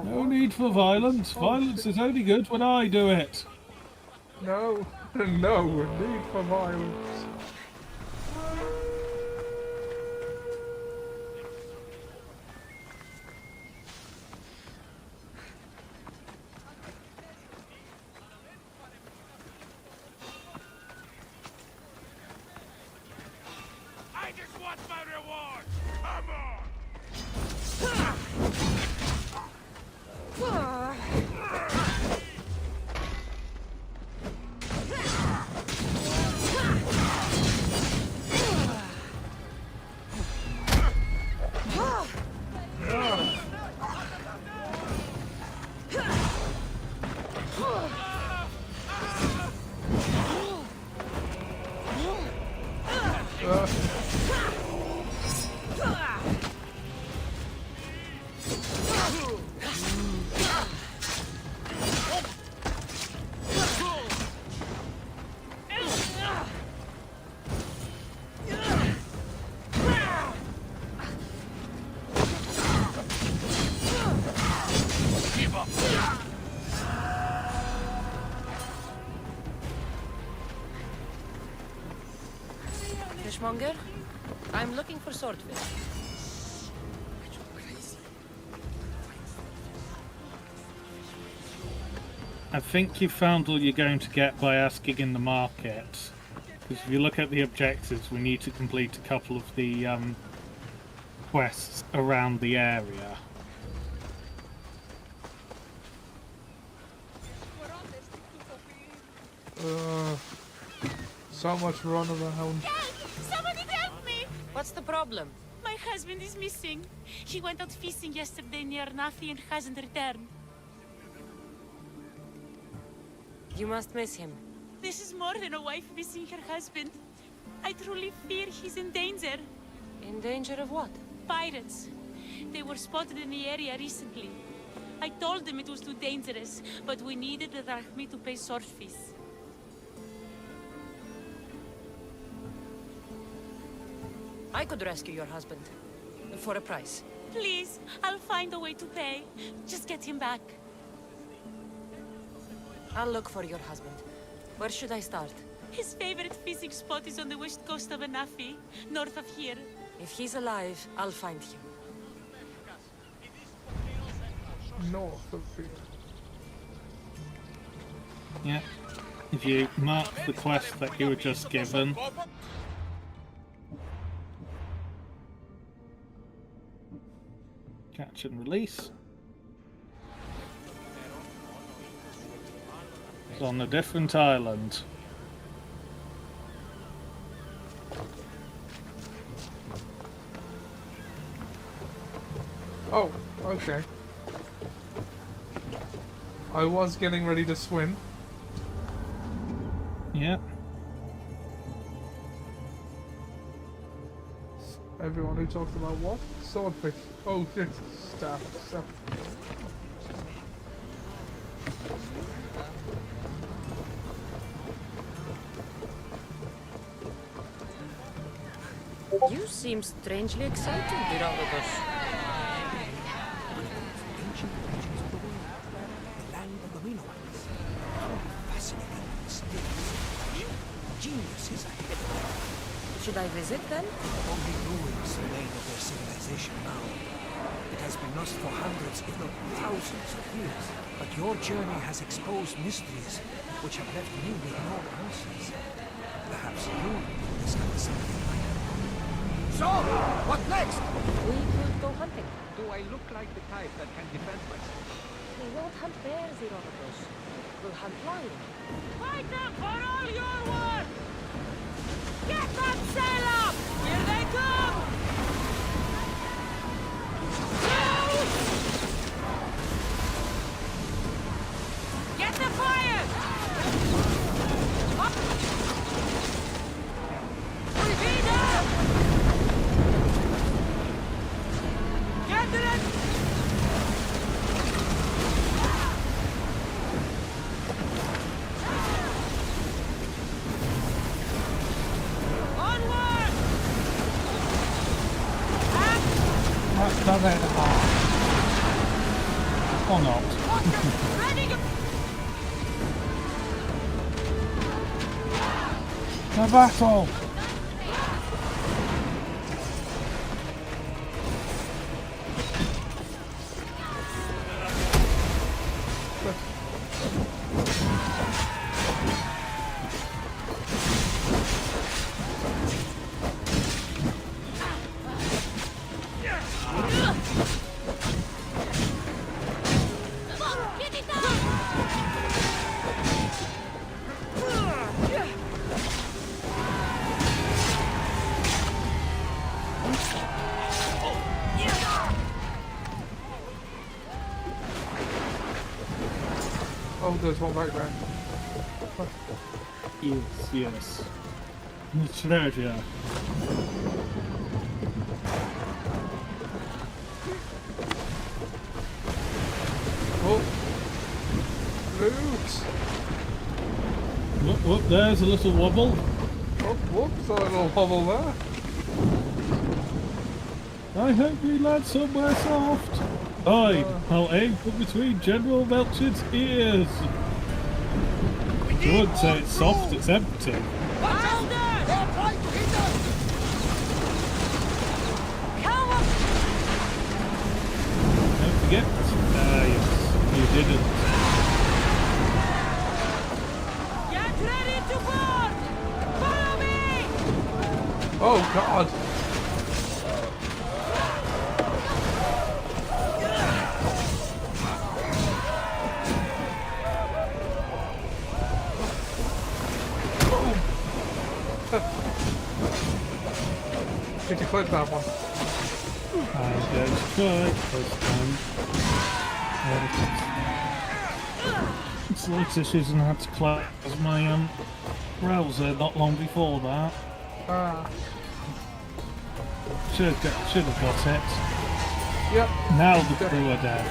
No need for violence. Violence is only good when I do it. No, no need for violence. I just want my reward! Come on! Fishmonger? I'm looking for swordfish. I think you found all you're going to get by asking in the market. Because if you look at the objectives, we need to complete a couple of the quests around the area. So much run around. Somebody help me! What's the problem? My husband is missing. He went out fishing yesterday near Nafi and hasn't returned. You must miss him. This is more than a wife missing her husband. I truly fear he's in danger. In danger of what? Pirates. They were spotted in the area recently. I told them it was too dangerous, but we needed the drachmi to pay sword fees. I could rescue your husband. For a price. Please, I'll find a way to pay. Just get him back. I'll look for your husband. Where should I start? His favorite fishing spot is on the west coast of Anafi, north of here. If he's alive, I'll find him. North of here. Yeah. If you mark the quest that you were just given. Catch and release. It's on a different island. Oh, okay. I was getting ready to swim. Yeah. Everyone who talks about what? Swordfish. Oh shit. Staff. You seem strangely excited, Herodotus. Ancient regions of the world. The land of the Minoans. How fascinating and mysterious. Genius is ahead of them. Should I visit then? Only ruins remain of their civilization now. It has been lost for hundreds, if not thousands of years. But your journey has exposed mysteries which have left me with no answers. Perhaps you will discover something like that. So, what next? We could go hunting. Do I look like the type that can defend myself? We won't hunt bears, Herodotus. We'll hunt lions. Fight them for all you're worth! Get that sail up! Here they come! Get the fire! Up! Repeat up! Get it! Does it? Or not? The battle! Oh, there's one right there. Yes. The treasure. Oh! Loot! Whoop, there's a little wobble. Oh, whoops, a little hobble there. I hope we land somewhere soft. I'll aim for between General Melchard's ears. You wouldn't say it's soft, it's empty. Watch out there! They're trying to hit us! Come on! Don't forget. Yes, you didn't. Get ready to board! Follow me! Oh god! Did you clip that one? I'm going to try this time. It's like issues and I had to close my browser not long before that. Should have got it. Yep. Now the crew are dead.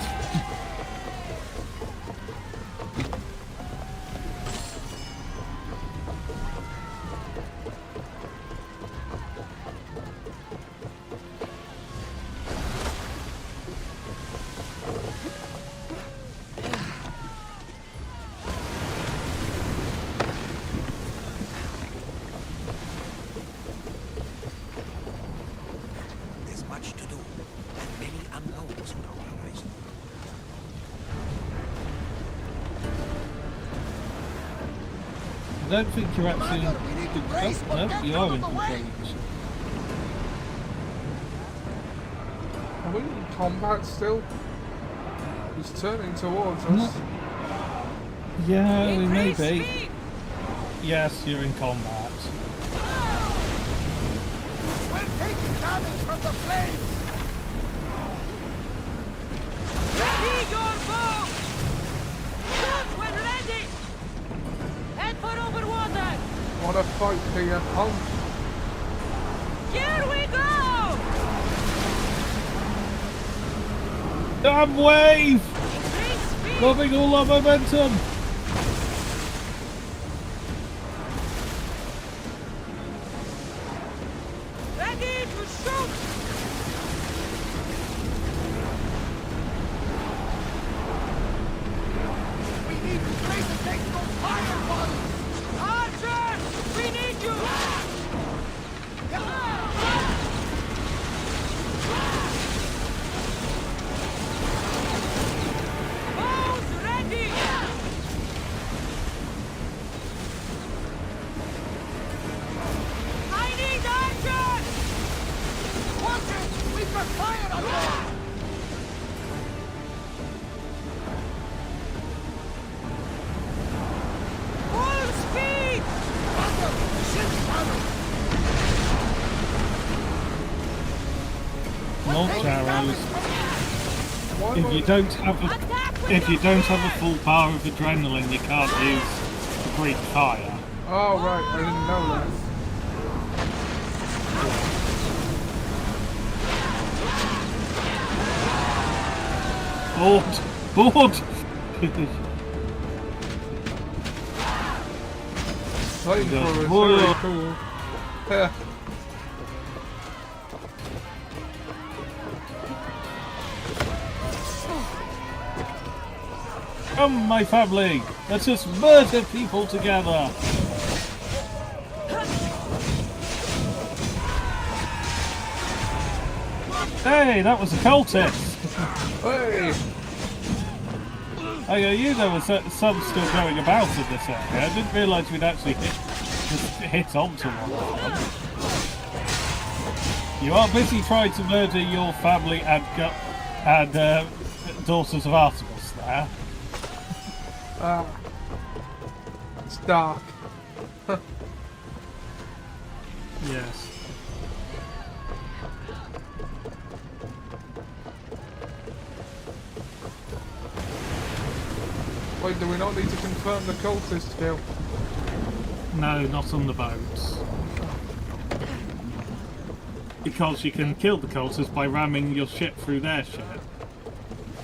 I don't think you're actually in control. No, you are in control. Are we in combat still? He's turning towards us. Yeah, we may be. Yes, you're in combat. We're taking damage from the flames! Ready your bow! Shoot when ready! Head for over water! What a fight here, punk. Here we go! Damn wave! Loving all our momentum! Ready to shoot! We need to place a take those fireballs! Archer! We need you! Bows ready! I need archers! Watch it! We've got fire on there! Full speed! Launch arrows. If you don't have a full bar of adrenaline, you can't use the Greek fire. Oh, right, I didn't know that. Board! Board! Flamethrower is very cool. Yeah. Come, my family! Let us murder people together! Hey, that was a cultist! Hey! I knew there was some still going about in this area. I didn't realise we'd actually hit onto one of them. You are busy trying to murder your family and daughters of Artemis there. It's dark. Yes. Wait, do we not need to confirm the cultist kill? No, not on the boats. Because you can kill the cultists by ramming your ship through their ship.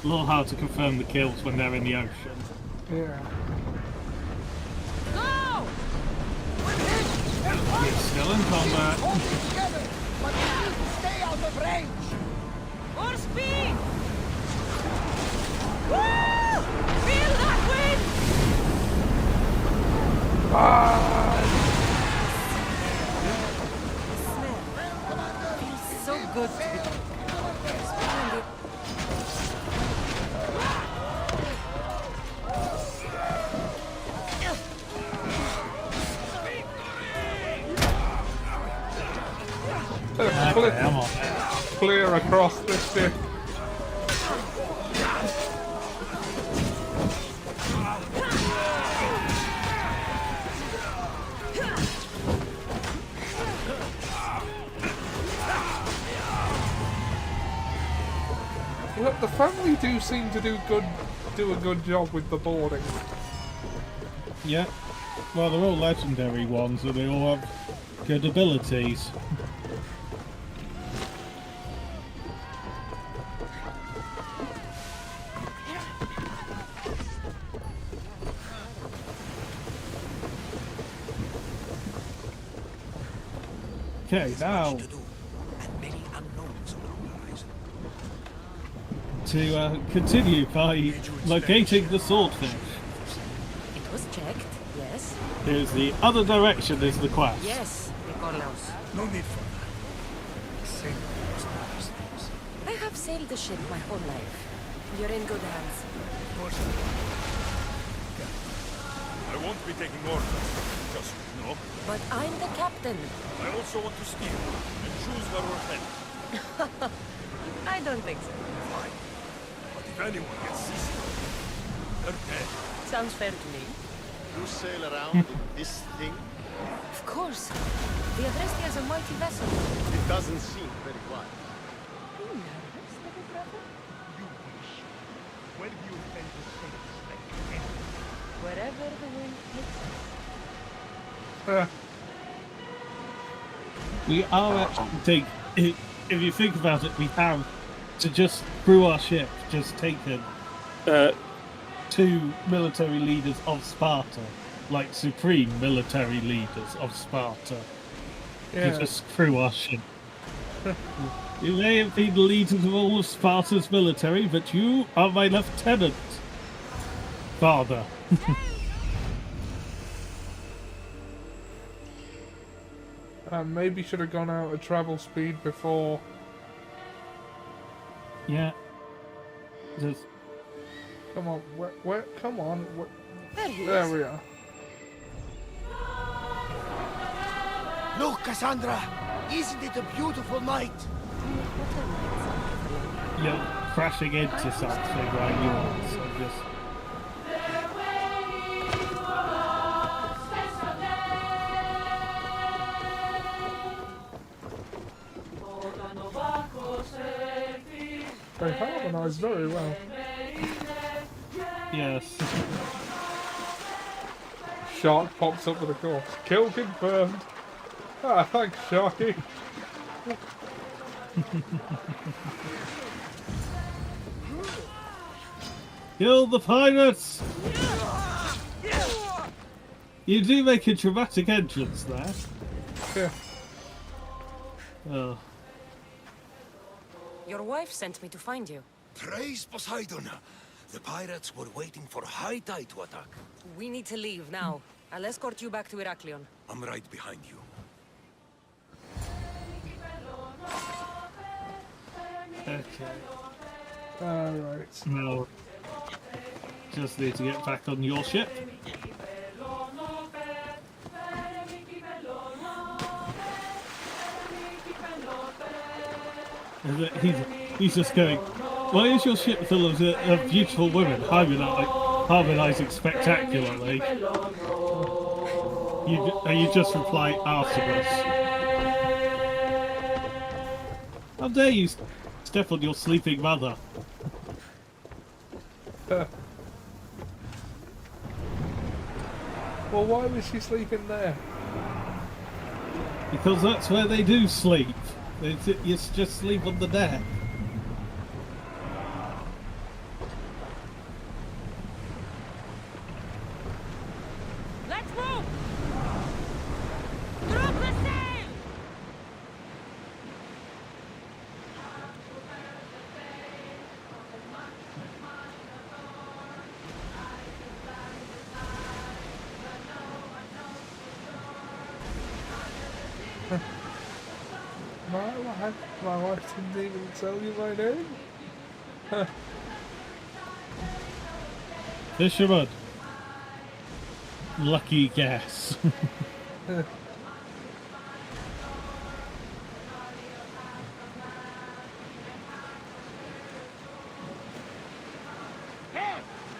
A little hard to confirm the kills when they're in the ocean. Yeah. Go! We're still in combat. Hold it together, but we need to stay out of range! More speed! Woo! Feel that wind! Feels so good to be back. Clear across this ship. Look, the family do seem to do a good job with the boarding. Yeah. Well, they're all legendary ones, and they all have good abilities. Okay, now to continue by locating the swordfish. It was checked, yes. Here's the other direction is the quest. Yes, Nikolaos. No need for that. Save those matters things. I have sailed the ship my whole life. You're in good hands. Of course I won't be taking orders. Just, But I'm the captain. I also want to steer and choose where we're headed. I don't think so. Fine. But if anyone gets seasick, they're dead. Sounds fair to me. You sail around in this thing? Of course. The Adresti is a mighty vessel. It doesn't seem very wide. Are you nervous, little brother? You wish. Where do you intend to sail this thing? Wherever the wind takes us. We are actually if you think about it, we have to just through our ship just taken 2 military leaders of Sparta, like supreme military leaders of Sparta. Yeah. Just through our ship. You may have been the leaders of all of Sparta's military, but you are my lieutenant, father. Maybe should have gone out at travel speed before. Yeah. Just... Come on, where? Come on. There we are. Look, Cassandra! Isn't it a beautiful night? You're crashing into something right now, so just... They harmonise very well. Yes. Shark pops up with a corpse. Kill confirmed. Ah, thanks, Sharky. Kill the pirates! You do make a dramatic entrance there. Yeah. Oh. Your wife sent me to find you. Praise Poseidon! The pirates were waiting for high tide to attack. We need to leave now. I'll escort you back to Heraklion. I'm right behind you. Okay. Alright. Now, just need to get back on your ship. He's just going, why is your ship full of beautiful women harmonizing spectacularly? You just reply, Artemis. How dare you step on your sleeping mother? Well, why was she sleeping there? Because that's where they do sleep. You just sleep on the deck. Let's move! Drop the sail! My wife didn't even tell you my name? Huh. Fisherman. Lucky guess. Hey!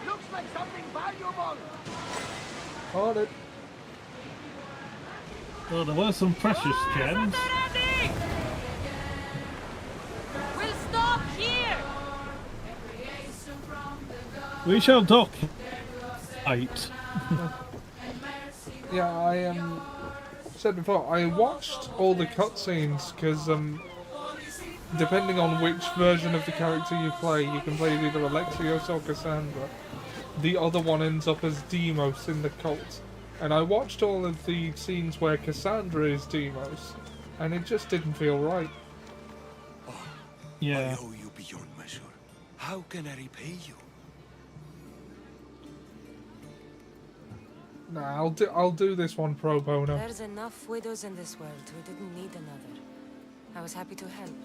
Looks like something valuable! On it. Well, there were some precious gems. We'll stop here! We shall dock. 8. Yeah, I said before, I watched all the cutscenes because depending on which version of the character you play, you can play as either Alexios or Cassandra. The other one ends up as Deimos in the cult. And I watched all of the scenes where Cassandra is Deimos, and it just didn't feel right. Yeah. I owe you beyond measure. How can I repay you? Nah, I'll do this one pro bono. There's enough widows in this world. We didn't need another. I was happy to help.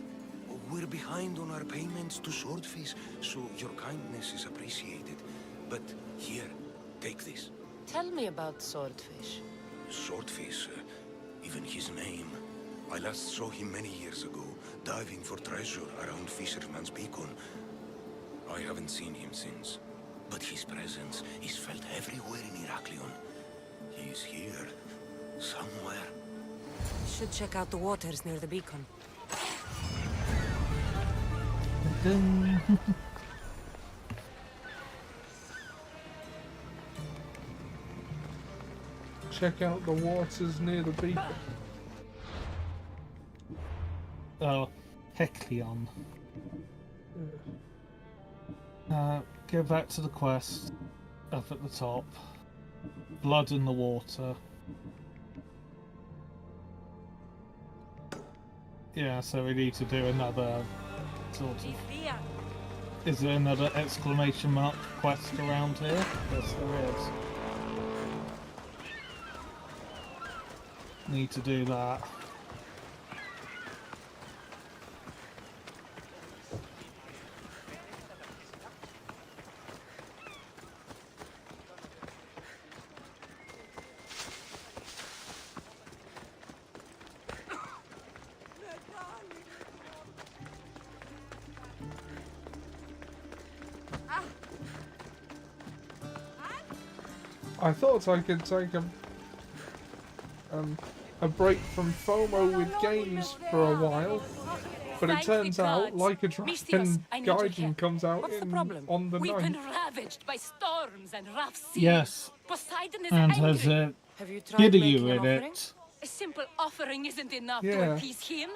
We're behind on our payments to Swordfish, so your kindness is appreciated. But here, take this. Tell me about Swordfish. Swordfish, even his name. I last saw him many years ago, diving for treasure around Fisherman's Beacon. I haven't seen him since, but his presence is felt everywhere in Heraklion. He is here, somewhere. Should check out the waters near the beacon. check out the waters near the beacon. Oh, Hecleon. Go back to the quest. Up at the top. Blood in the water. Yeah, so we need to do another sort of... Is there another exclamation mark quest around here? Yes, there is. Need to do that. I thought I could take a break from FOMO with games for a while, but it turns out Like a Dragon Gaiden comes out on the We've 9th. been ravaged by storms and rough seas. Yes. Poseidon is And angry. has Have you tried Giddy making you an in offering? it. A simple offering isn't enough Yeah. to appease him.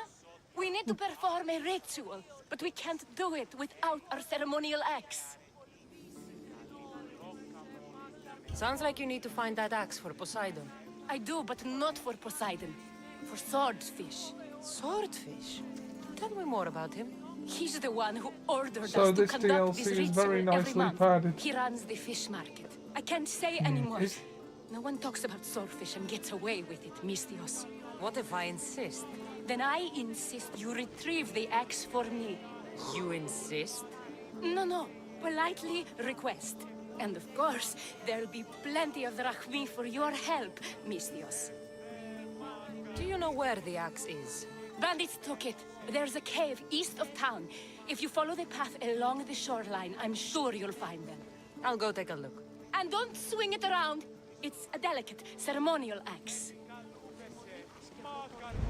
We need to perform a ritual, but we can't do it without our ceremonial axe. Sounds like you need to find that axe for Poseidon. I do, but not for Poseidon. For Swordfish. Swordfish? Tell me more about him. He's the one who ordered So us to this conduct DLC this is very ritual every nicely month. padded. He runs the fish market. I can't say anymore. No one talks about swordfish and gets away with it, Mystios. What if I insist? Then I insist you retrieve the axe for me. You insist? No. Politely request. And of course, there'll be plenty of drachmi for your help, Mystios. Do you know where the axe is? Bandits took it. There's a cave east of town. If you follow the path along the shoreline, I'm sure you'll find them. I'll go take a look. And don't swing it around. It's a delicate, ceremonial axe.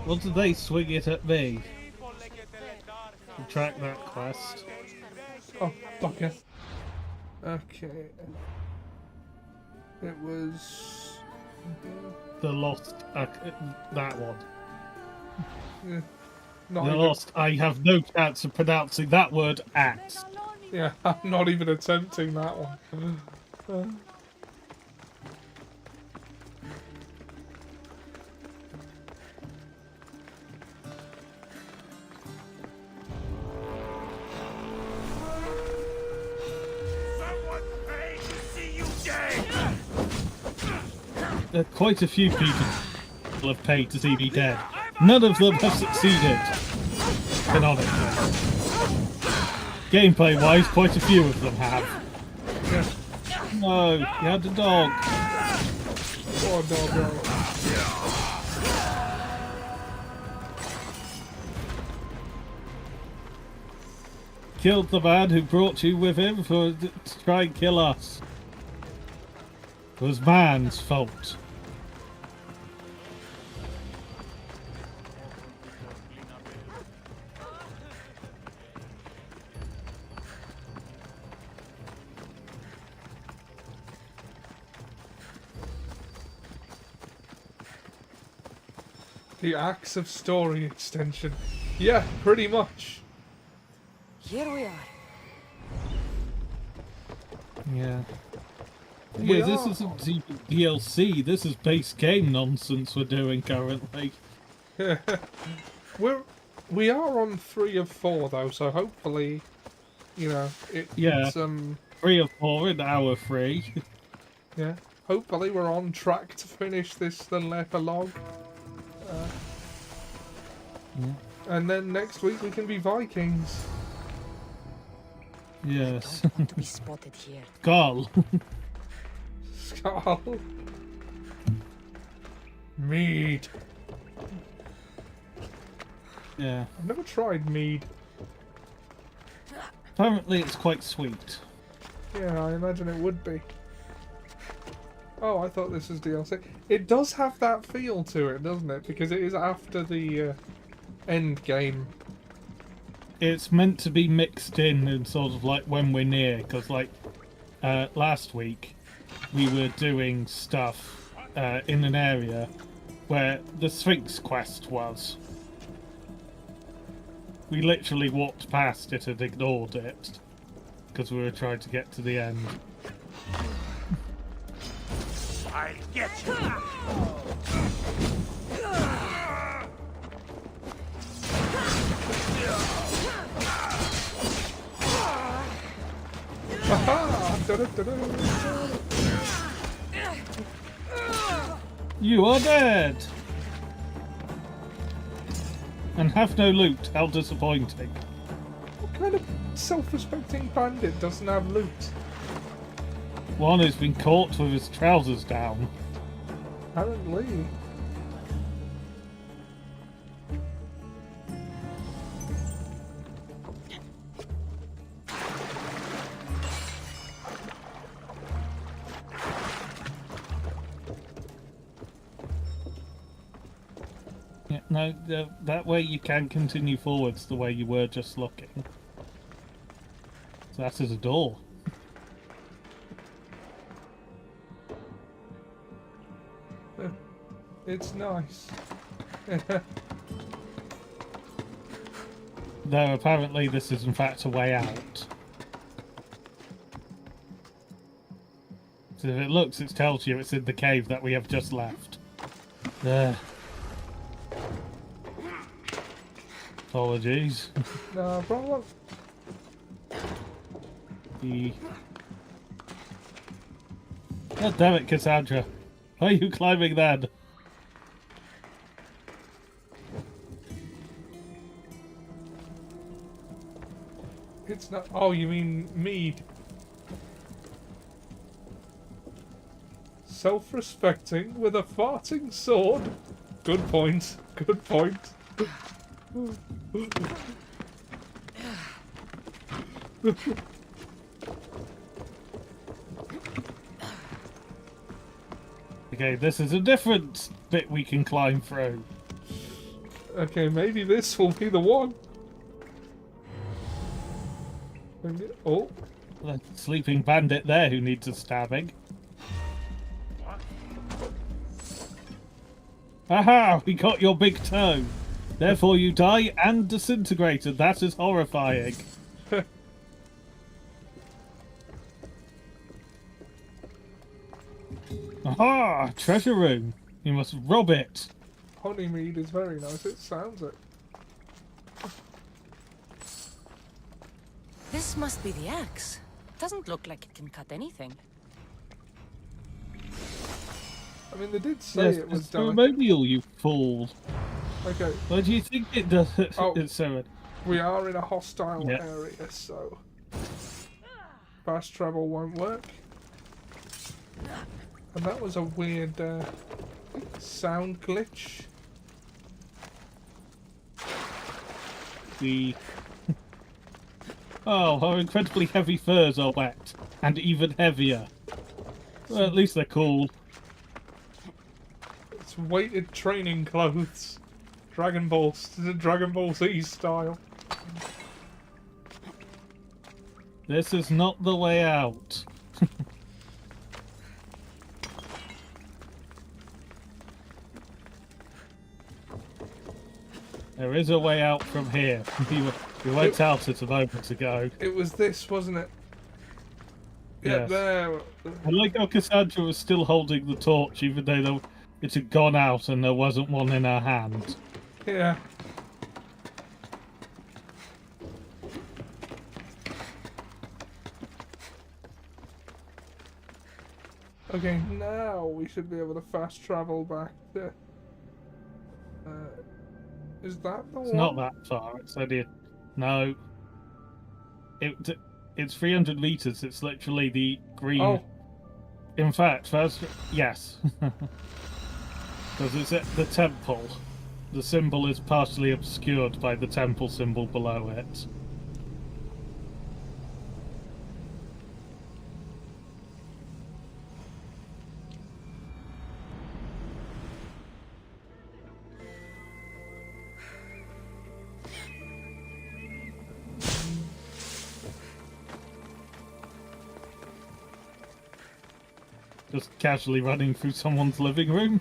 What did they swing it at me? Track that quest. Oh, fucker. Okay. It was... The Lost... that one. Yeah. Not The even... Lost... I have no chance of pronouncing that word axe. Yeah, I'm not even attempting that one. Quite a few people have paid to see me dead. None of them have succeeded. Canonically. Gameplay-wise, quite a few of them have. No, you had a dog. Poor dog. Killed the man who brought you with him to try and kill us. It was man's fault. The Axe of Story extension. Yeah, pretty much. Here we are. Yeah. We Yeah, this are. isn't even DLC. This is base game nonsense we're doing currently. We are on 3 of 4 though, so hopefully, you know, it's 3 of 4 in hour 3. Yeah, hopefully we're on track to finish this little epilogue. And then next week we can be Vikings. Yes. Don't want to be spotted here. Skull. Skull. Mead. Yeah. I've never tried mead. Apparently it's quite sweet. Yeah, I imagine it would be. Oh, I thought this was DLC. It does have that feel to it, doesn't it? Because it is after the end game. It's meant to be mixed in and sort of like when we're near, because like last week we were doing stuff in an area where the Sphinx quest was. We literally walked past it and ignored it because we were trying to get to the end. I'll get you! You are dead! And have no loot. How disappointing. What kind of self-respecting bandit doesn't have loot? One who's been caught with his trousers down. Apparently. Yeah, no, that way you can continue forwards the way you were just looking. So that is a door. It's nice. Though apparently this is in fact a way out. So if it looks, it tells you it's in the cave that we have just left. There. Apologies. No problem. God damn it, Cassandra. Why are you climbing that? It's not. Oh, you mean mead? Self-respecting with a farting sword. Good point. Good point. Okay, this is a different bit we can climb through. Okay, maybe this will be the one. Maybe, oh. The sleeping bandit there who needs a stabbing. Aha! We got your big toe. Therefore you die and disintegrated. That is horrifying. Aha! Treasure room. You must rob it. Honeymead is very nice. It sounds it. This must be the axe. Doesn't look like it can cut anything. I mean, they did say Yes, it was it's done. ceremonial, you fool. Okay. What do you think it does? Oh, It's so. we are in a hostile Yeah. area, so fast travel won't work. And that was a weird sound glitch. The oh, our incredibly heavy furs are wet, and even heavier. Well, at least they're cool. It's weighted training clothes. Dragon Ball Z style. This is not the way out. There is a way out from here. We went out it a moment ago. It was this, wasn't it? Yeah, Yes. there. I like how Cassandra was still holding the torch, even though it had gone out and there wasn't one in her hand. Yeah. Okay, now we should be able to fast travel back there. Is that the It's one? not that far. It's only no. It's 300 meters. It's literally the green. Oh. In fact, first yes, because it's at the temple. The symbol is partially obscured by the temple symbol below it. Just casually running through someone's living room.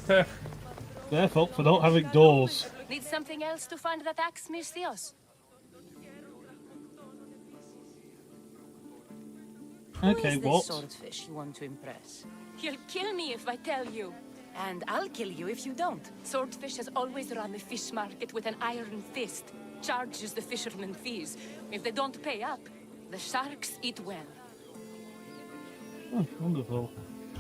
Their fault for not having doors. Need something else to find that axe, Misthios? Okay, Who is what? this swordfish you want to impress? He'll kill me if I tell you. And I'll kill you if you don't. Swordfish has always run the fish market with an iron fist. Charges the fishermen fees. If they don't pay up, the sharks eat well. Oh, wonderful.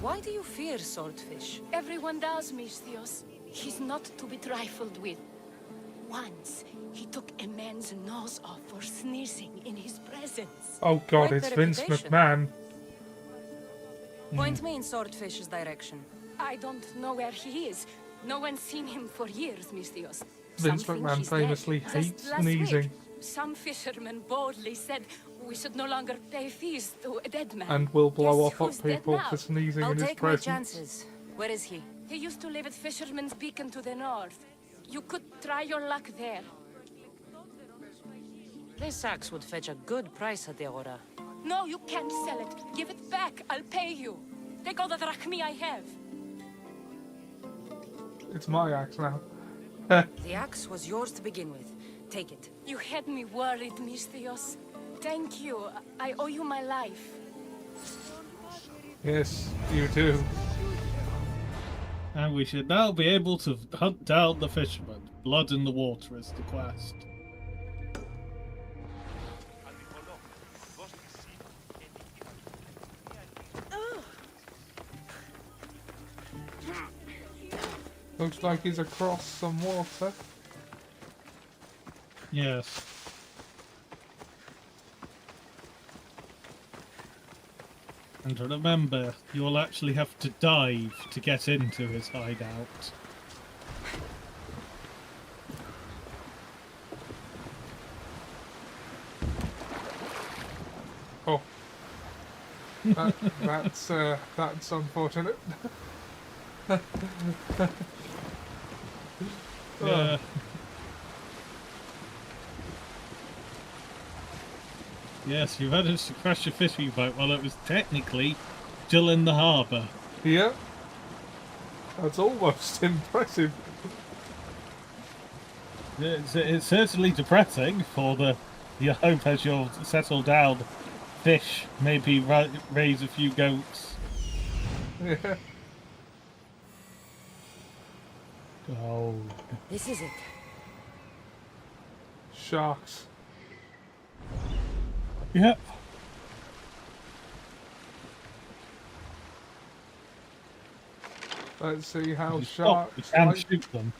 Why do you fear swordfish? Everyone does, Misthios. He's not to be trifled with. Once, he took a man's nose off for sneezing in his presence. Oh god, Quite it's the Vince reputation. McMahon. Point me in swordfish's direction. I don't know where he is. No one's seen him for years, Misthios. Vince Some think McMahon he's famously dead. hates Just last sneezing. week, some fishermen boldly said we should no longer pay fees to a dead man. And will blow Guess off who's at dead people now? for sneezing I'll in his take my presence. chances. Where is he? He used to live at Fisherman's Beacon to the north. You could try your luck there. This axe would fetch a good price at the Aura. No, you can't sell it. Give it back. I'll pay you. Take all the drachmi I have. It's my axe now. The axe was yours to begin with. Take it. You had me worried, Misthios. Thank you. I owe you my life. Yes, you do. And we should now be able to hunt down the fisherman. Blood in the water is the quest. Looks like he's across some water. Yes. And remember, you'll actually have to dive to get into his hideout. Oh. That's unfortunate. Yeah. Yes, you managed to crash a fishing boat while it was technically still in the harbour. Yeah. That's almost impressive. It's certainly depressing for you hope as you'll settle down, fish, maybe raise a few goats. Yeah. Oh. This is it. Sharks. Yep. Let's see how You sharks can like. shoot them.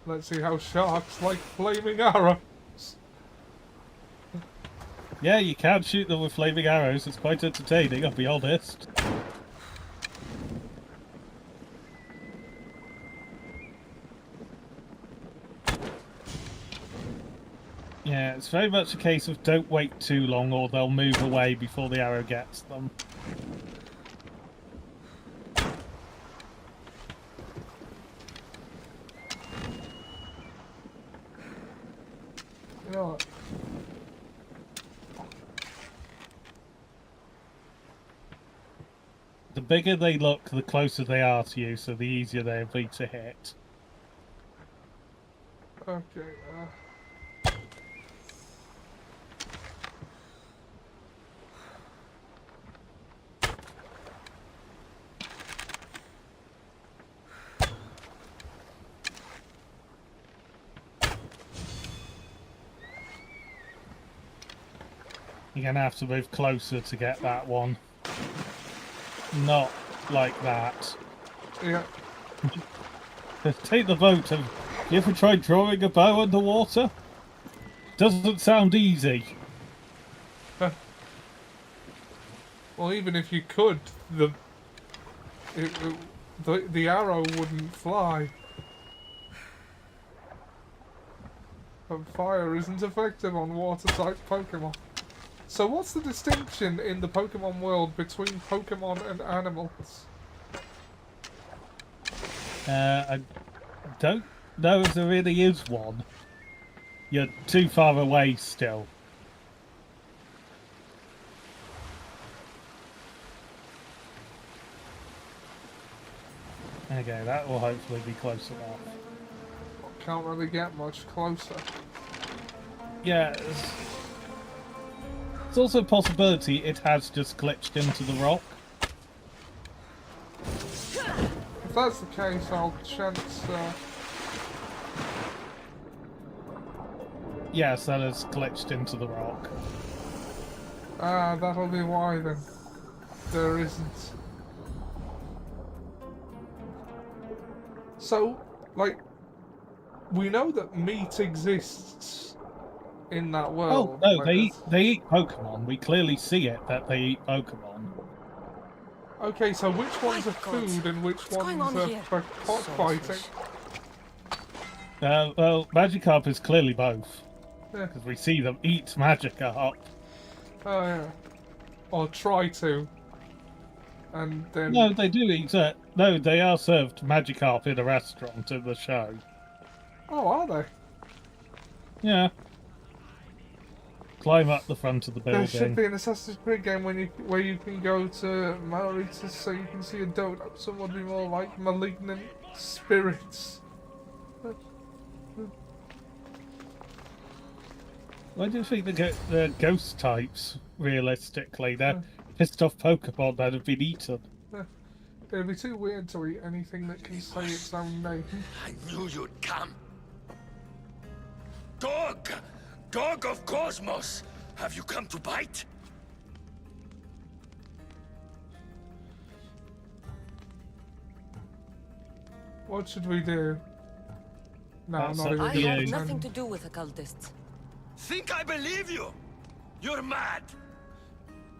Let's see how sharks like flaming arrows. Yeah, you can shoot them with flaming arrows. It's quite entertaining, I'll be honest. Yeah, it's very much a case of don't wait too long or they'll move away before the arrow gets them. You know what? The bigger they look, the closer they are to you, so the easier they'll be to hit. Okay, You're gonna have to move closer to get that one. Not like that. yeah. Take the boat. Have you ever tried drawing a bow underwater? Doesn't sound easy. Well, even if you could, the arrow wouldn't fly. But fire isn't effective on water-type Pokemon. So what's the distinction in the Pokemon world between Pokemon and animals? I don't know if there really is one. You're too far away still. Okay, that will hopefully be close enough. Can't really get much closer. Yeah, it's also a possibility it has just glitched into the rock. If that's the case, I'll chance... Yes, that has glitched into the rock. Ah, that'll be why then. There isn't. So, like, we know that meat exists in that world. Oh, no, like they eat Pokemon. We clearly see it, that they eat Pokemon. Okay, so which ones are food and which ones are for cockfighting? Well, Magikarp is clearly both. Yeah. Because we see them eat Magikarp. Oh, yeah. Or try to. And then... No, they do eat it. No, they are served Magikarp in a restaurant in the show. Oh, are they? Yeah. Climb up the front of the building. There should be an Assassin's Creed game where you can go to Mauritius so you can see a donut. Some would be more like malignant spirits. Why do you think the ghost types, realistically? They're pissed off Pokemon that have been eaten. It'd be too weird to eat anything that can say its own name. I knew you'd come. Dog! Dog of Cosmos! Have you come to bite? What should we do? No, I'm not even I gonna have pretend. nothing to do with occultists. Think I believe you? You're mad!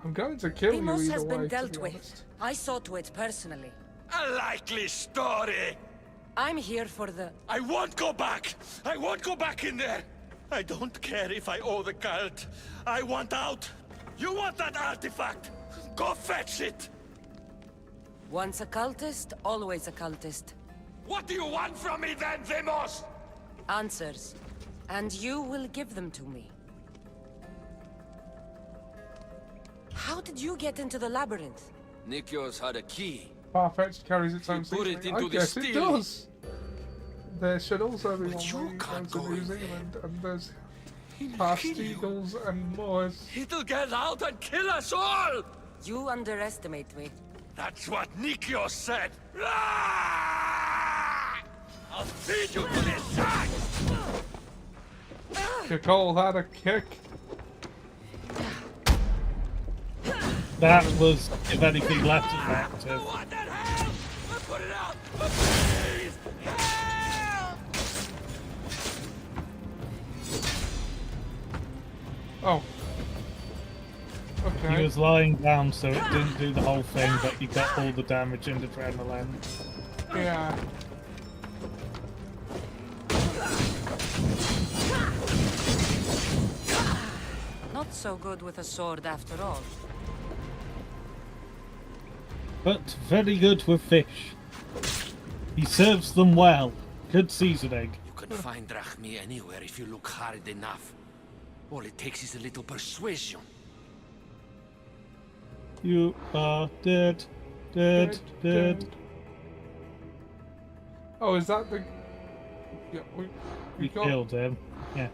I'm going to kill you Deimos either has been way, dealt to be with. honest. I saw to it personally. A likely story! I'm here for the... I won't go back! I won't go back in there! I don't care if I owe the cult. I want out! You want that artifact? Go fetch it! Once a cultist, always a cultist. What do you want from me then, Deimos? Answers. And you will give them to me. How did you get into the labyrinth? Nikios had a key. Farfetch'd carries its own put it secret. into I the guess it steel. does. There should also be But one you where you can't go to go New in there. Zealand and there's past eagles and moors. It'll get out and kill us all! You underestimate me. That's what Nikios said! Ah! I'll feed you to this sack! You call that a kick? That was, if anything, less effective. What the hell? Put it out! Please! Help! Oh. Okay. He was lying down, so it didn't do the whole thing, but you got all the damage and adrenaline. Yeah. Not so good with a sword after all. But very good with fish. He serves them well. Good seasoning. You can find Drachmi anywhere if you look hard enough. All it takes is a little persuasion. You are dead. Dead. Dead. Oh, is that the... Yeah, we got... killed him. Yeah.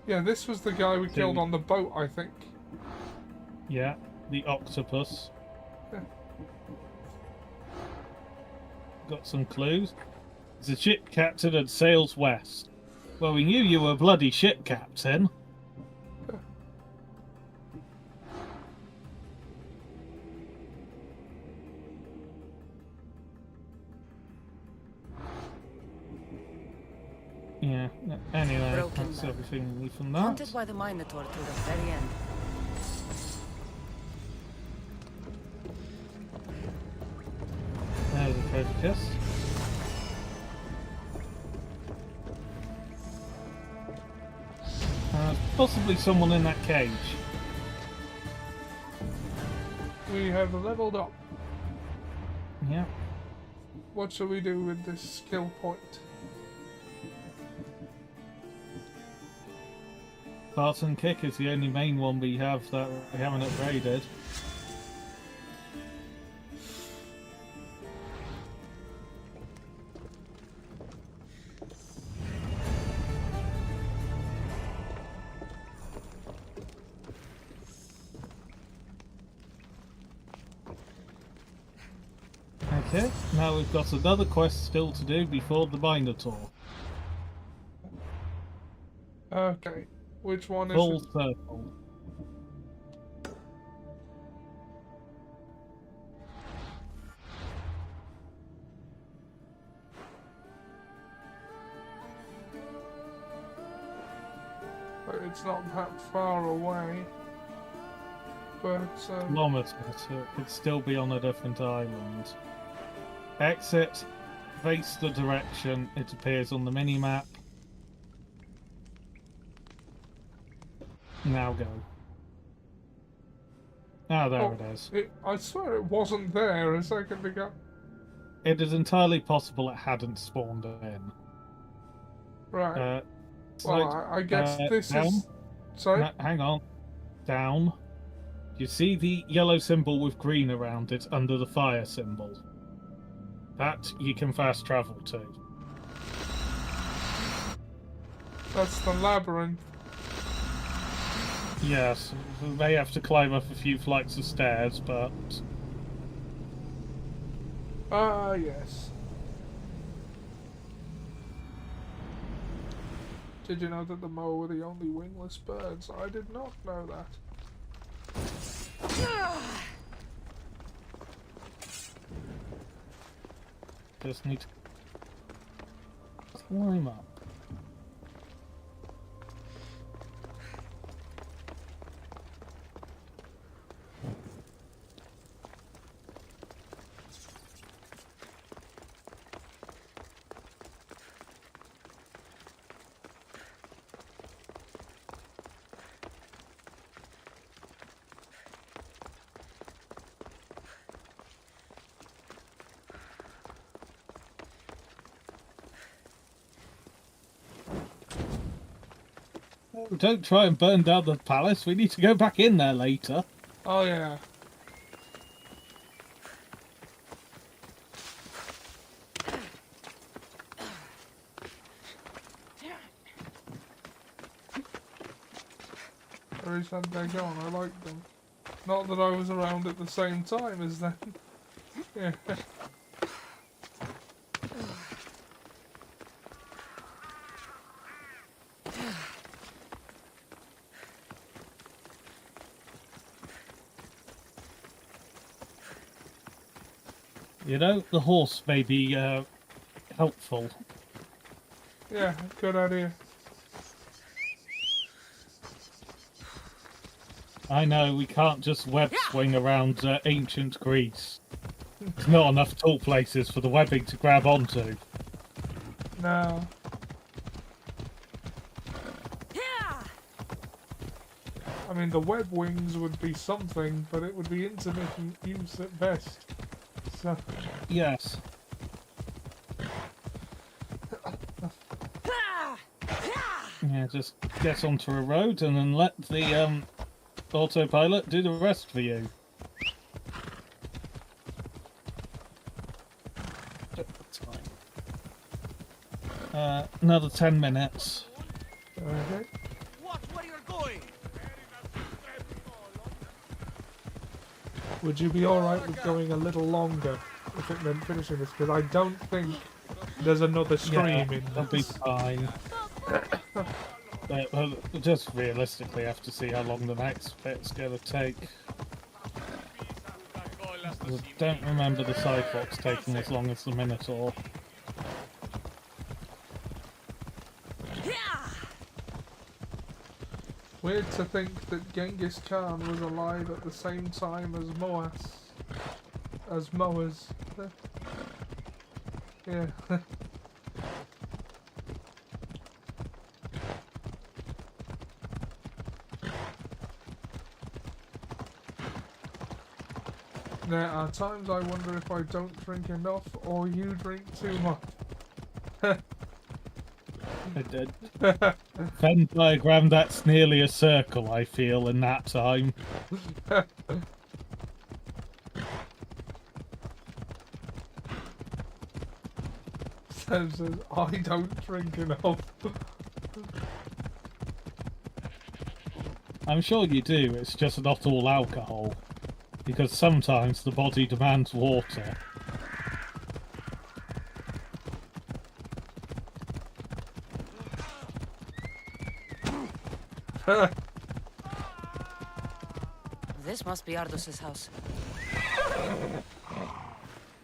Yeah, this was the guy we killed Dude. on the boat, I think. Yeah. The octopus. Yeah. Got some clues. He's a ship captain and sails west. Well, we knew you were a bloody ship captain. Yeah, anyway, Broken that's man. everything we need from that. Haunted by the Minotaur till the very end. There's a treasure chest. Possibly someone in that cage. We have leveled up. Yeah. What shall we do with this skill point? Spartan Kick is the only main one we have that we haven't upgraded. Okay, now we've got another quest still to do before the Minotaur. Okay, which one is Full it? circle. It's not that far away. But, Kilometers, so it could still be on a different island. Exit, face the direction it appears on the mini-map. Now go. Ah, there it is. I swear it wasn't there a second ago. It is entirely possible it hadn't spawned in. Right. Well, I guess this down. is... Sorry? No, hang on. Down. You see the yellow symbol with green around it under the fire symbol? That you can fast travel to. That's the labyrinth. Yes, we may have to climb up a few flights of stairs, but... Ah, yes. Did you know that the Moa were the only wingless birds? I did not know that. Just need to climb up. Don't try and burn down the palace. We need to go back in there later. Oh, yeah. Very sad they're gone. I like them. Not that I was around at the same time as them. Yeah. You know, the horse may be helpful. Yeah, good idea. I know, we can't just web swing around ancient Greece. There's not enough tall places for the webbing to grab onto. No. I mean, the web wings would be something, but it would be intermittent use at best. So. Yes. Yeah, just get onto a road and then let the autopilot do the rest for you. Another 10 minutes. Okay. Watch where you're going. Would you be alright with going a little longer if it meant finishing this? Because I don't think there's another stream in that'll be fine. But just realistically have to see how long the next bit's going to take. I don't remember the Cyclops taking as long as the Minotaur. Weird to think that Genghis Khan was alive at the same time as Moas. Yeah. There are times I wonder if I don't drink enough or you drink too much. I did. Venn diagram, that's nearly a circle, I feel, in that time. Says, I don't drink enough. I'm sure you do, it's just not all alcohol. Because sometimes the body demands water. This must be Ardos's house.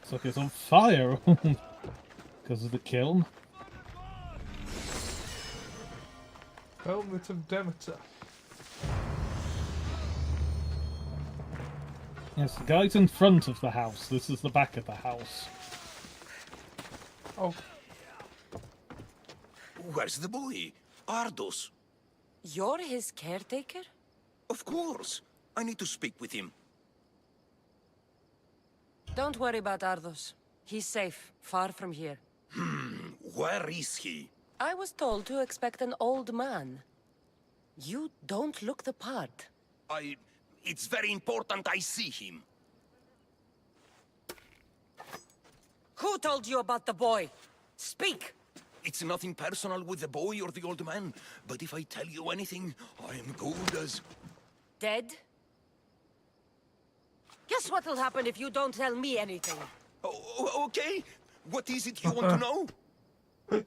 It's like it's on fire because of the kiln. Helmet of Demeter. Yes, the guy's in front of the house. This is the back of the house. Oh. Where's the boy? Ardos. You're his caretaker? Of course. I need to speak with him. Don't worry about Ardos. He's safe, far from here. Where is he? I was told to expect an old man. You don't look the part. It's very important I see him. Who told you about the boy? Speak! It's nothing personal with the boy or the old man, but if I tell you anything, I am good as... Dead? Guess what'll happen if you don't tell me anything? Okay. What is it you want to know?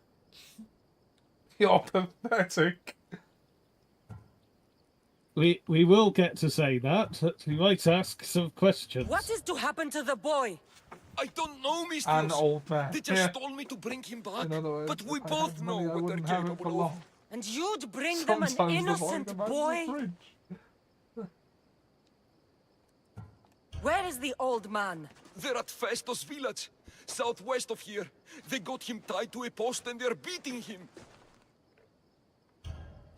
You're pathetic. We will get to say that. We might ask some questions. What is to happen to the boy? I don't know, Mr. An old man. They just told me to bring him back. In other words, but we if I both had know money, I what they're wouldn't have it for capable of. long. And you'd bring them an Sometimes the innocent boy boy? comes out of the fridge. Where is the old man? They're at Festos village, southwest of here. They got him tied to a post and they're beating him.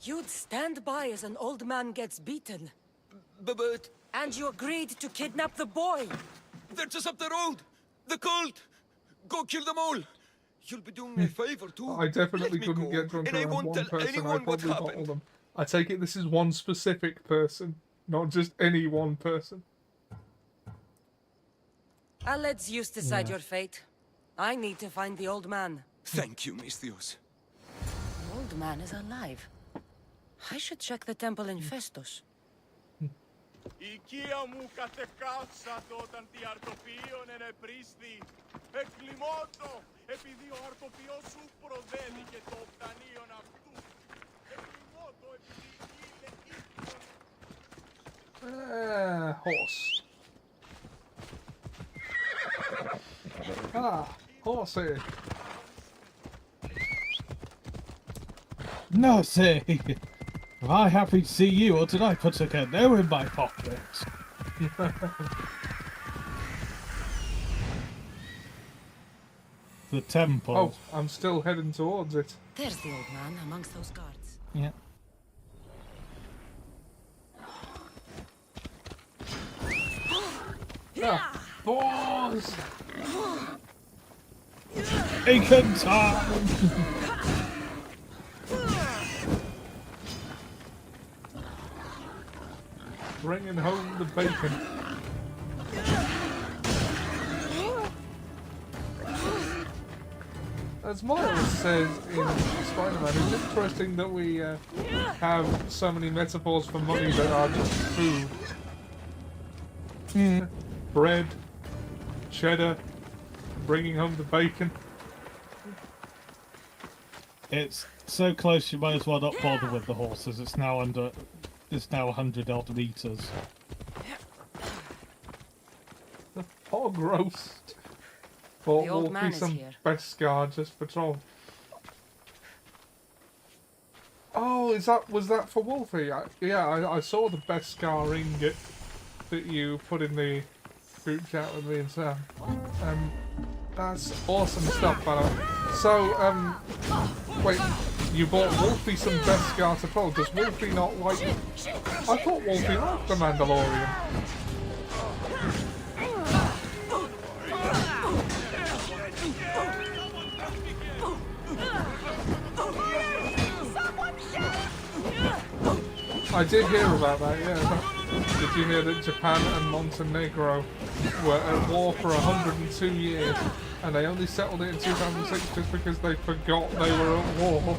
You'd stand by as an old man gets beaten. But... And you agreed to kidnap the boy. They're just up the road. The cult. Go kill them all. You'll be doing me a favor too. I definitely couldn't get drunk and I around won't one tell person. I anyone what probably bottled happened. them. I take it this is one specific person, not just any one person. I'll let Zeus decide your fate. I need to find the old man. Thank you, Misthios. The old man is alive. I should check the temple in Festos. Οικία μου κατεκάψατο όταν τι αρτοποιίον ενεπρίστη. Εκκλιμώτο, επειδή ο αρτοποιός σου προδέθηκε το οπτανίον αυτού. Εκκλιμώτο, επειδή είναι Horse. Ah, horsey. No, say. Am I happy to see you, or did I put a canoe in my pocket? The temple. Oh, I'm still heading towards it. There's the old man amongst those guards. Yeah. Ah, balls! Bacon time! Bringing home the bacon. As Miles says in Spider-Man, it's interesting that we have so many metaphors for money that are just food. Bread, cheddar, bringing home the bacon. It's so close you might as well not bother with the horses. It's now 100 odd meters. The hog roast. Or The old will man be is some here. Beskar just for troll. Oh, was that for Wolfie? I saw the Beskar ingot that you put in the group chat with me and Sam. That's awesome stuff, by the way. So, wait, you bought Wolfie some Beskar to troll. Does Wolfie not like... I thought Wolfie liked the Mandalorian. I did hear about that, yeah. Did you hear that Japan and Montenegro were at war for 102 years and they only settled it in 2006 just because they forgot they were at war?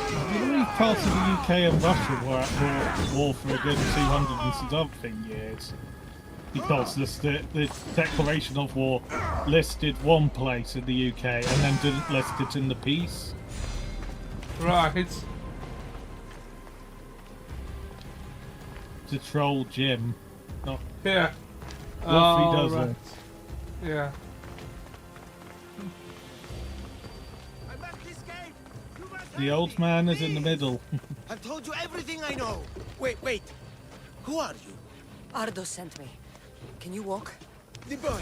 I believe parts of the UK and Russia were at war for a good 200 and something years. because the declaration of war listed one place in the UK and then didn't list it in the peace. Right. To troll Jim. Not Yeah. what he does. Right. Yeah. The old man is in the middle. I've told you everything I know. Wait. Who are you? Ardos sent me. Can you walk? The boy.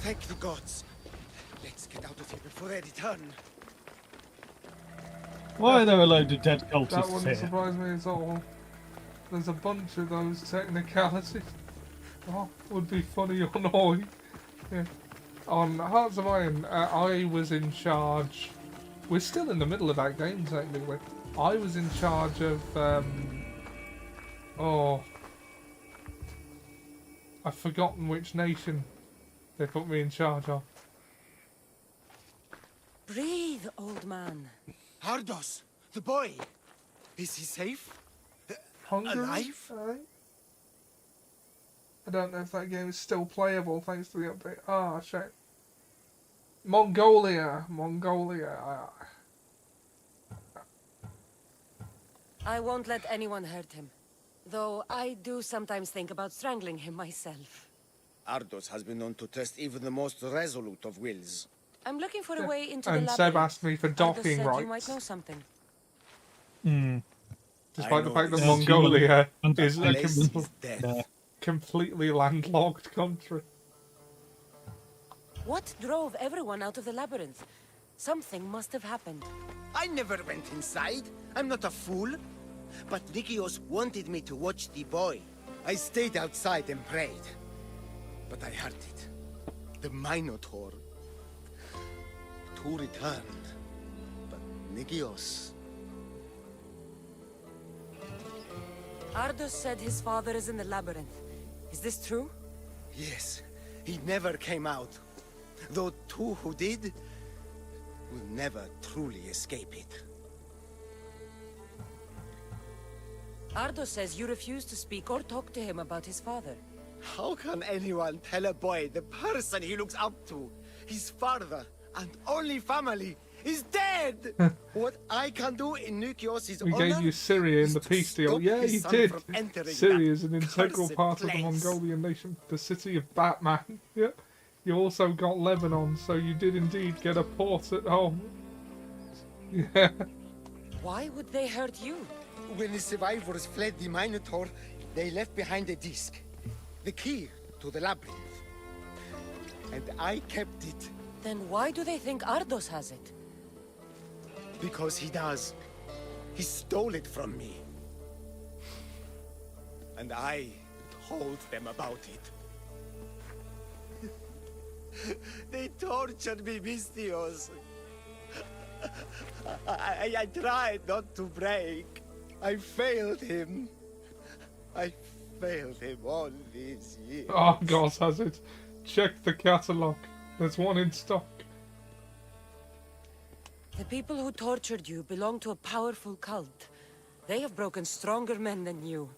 Thank the gods. Let's get out of here before they return. Why are there a load of dead That cultists wouldn't here? surprise me at all. There's a bunch of those technicalities. Oh, would be funny or annoying. Yeah. On Hearts of Iron, I was in charge. We're still in the middle of that game, technically. I was in charge of. I've forgotten which nation they put me in charge of. Breathe, old man. Ardos, the boy. Is he safe? Hungary? Alive? I don't know if that game is still playable thanks to the update. Ah, shit. Mongolia. I won't let anyone hurt him. Though I do sometimes think about strangling him myself. Ardos has been known to test even the most resolute of wills. I'm looking for a way into And the Seb labyrinth. asked me for Ardos docking said rights. you might know something. Despite the fact that this. Mongolia is a Place is completely landlocked country. What drove everyone out of the labyrinth? Something must have happened. I never went inside. I'm not a fool. But Nikios wanted me to watch the boy. I stayed outside and prayed. But I heard it. The Minotaur. Two returned. But Nikios... Ardos said his father is in the labyrinth. Is this true? Yes. He never came out. Though two who did... will never truly escape it. Ardos says you refuse to speak or talk to him about his father. How can anyone tell a boy the person he looks up to, his father and only family, is dead? What I can do in Nikios' We honor gave you Syria in the peace deal. stop Yeah, his you son did. from entering Syria is that an integral cursed part of the place. Mongolian nation, the city of Batman. Yeah. You also got Lebanon, so you did indeed get a port at home. Yeah. Why would they hurt you? When the survivors fled the Minotaur, they left behind a disc. The key to the labyrinth. And I kept it. Then why do they think Ardos has it? Because he does. He stole it from me. And I told them about it. They tortured me, Mistios. I tried not to break. I failed him. I failed him all these years. Oh, God has it. Check the catalogue. There's one in stock. The people who tortured you belong to a powerful cult. They have broken stronger men than you.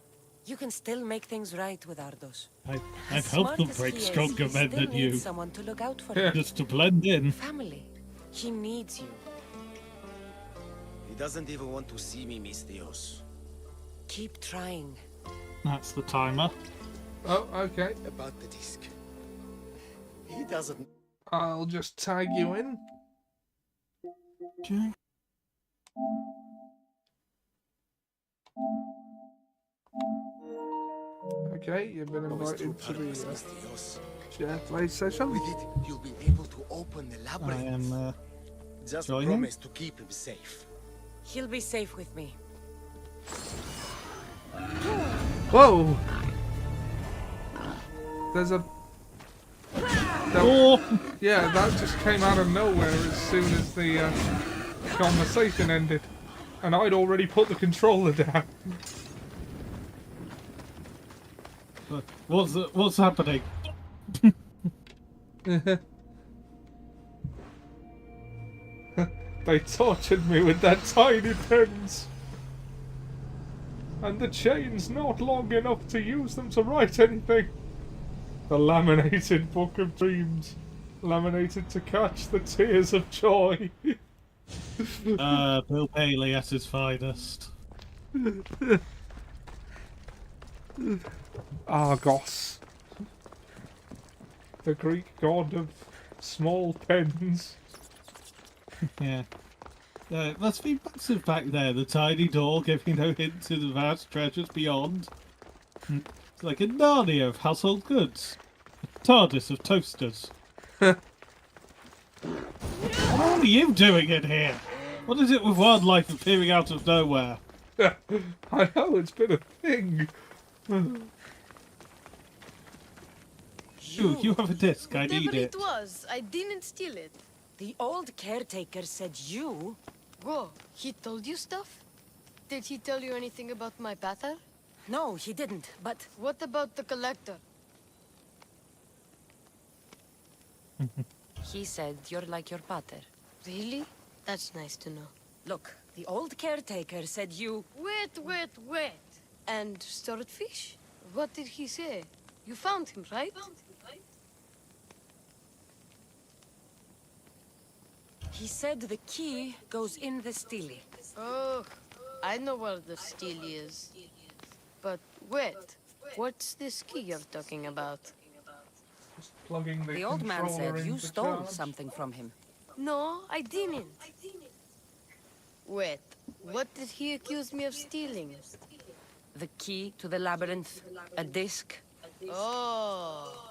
You can still make things right with Ardos. I've helped them break stronger men than you. Someone to look out for him. Just to blend in. Family. He needs you. He doesn't even want to see me, Mistios. Keep trying. That's the timer. Oh, okay. About the disc. He doesn't... I'll just tag you in. Okay. Okay, you've been invited to the share play session. With it, you'll be able to open the I labyrinth. am Just joining. promise to keep him safe. He'll be safe with me. Whoa! There's a... Yeah, that just came out of nowhere as soon as the conversation ended. And I'd already put the controller down. What's happening? They tortured me with their tiny pens. And the chain's not long enough to use them to write anything. The laminated Book of Dreams. Laminated to catch the tears of joy. Bill Paley at his finest. Argos. The Greek god of small pens. Yeah. Must be massive back there, the tiny door giving no hint to the vast treasures beyond. It's like a Narnia of household goods. A TARDIS of toasters. What are you doing in here? What is it with wildlife appearing out of nowhere? I know, it's been a thing. Ooh, you have a disc, I need Whatever it. it was, I didn't steal it. The old caretaker said you... Whoa, he told you stuff? Did he tell you anything about my pater? No, he didn't, but... What about the collector? He said you're like your pater. Really? That's nice to know. Look, the old caretaker said you... Wait. And swordfish? What did he say? You found him, right? He said the key goes in the stele. Oh, I know where the stele is. But wait, what's this key you're talking about? Just plugging The old man controller said you into stole charge. something from him. No, I didn't. Wait, what did he accuse me of stealing? The key to the labyrinth, a disc. Oh.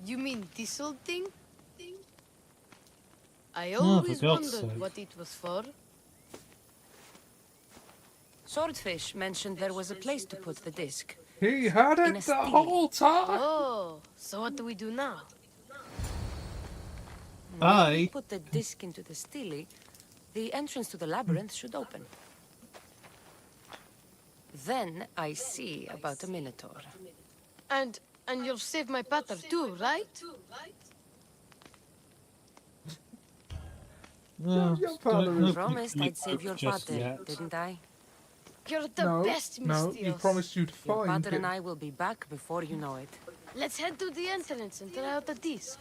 You mean this old thing? I always for God's wondered sake. what it was for. Swordfish mentioned there was a place to put the disc. He had In it a the stele. whole time. Oh, so what do we do now? When we put the disc into the stele, the entrance to the labyrinth should open. Then I see about a minotaur. And you'll save my pater too, right? No, Your father is- Promised I'd save your just pater, yet. didn't I? You're the No, best, no, he Mistios. promised you to Your find pater him. and I will be back before you know it. Let's head to the entrance and try out the disc.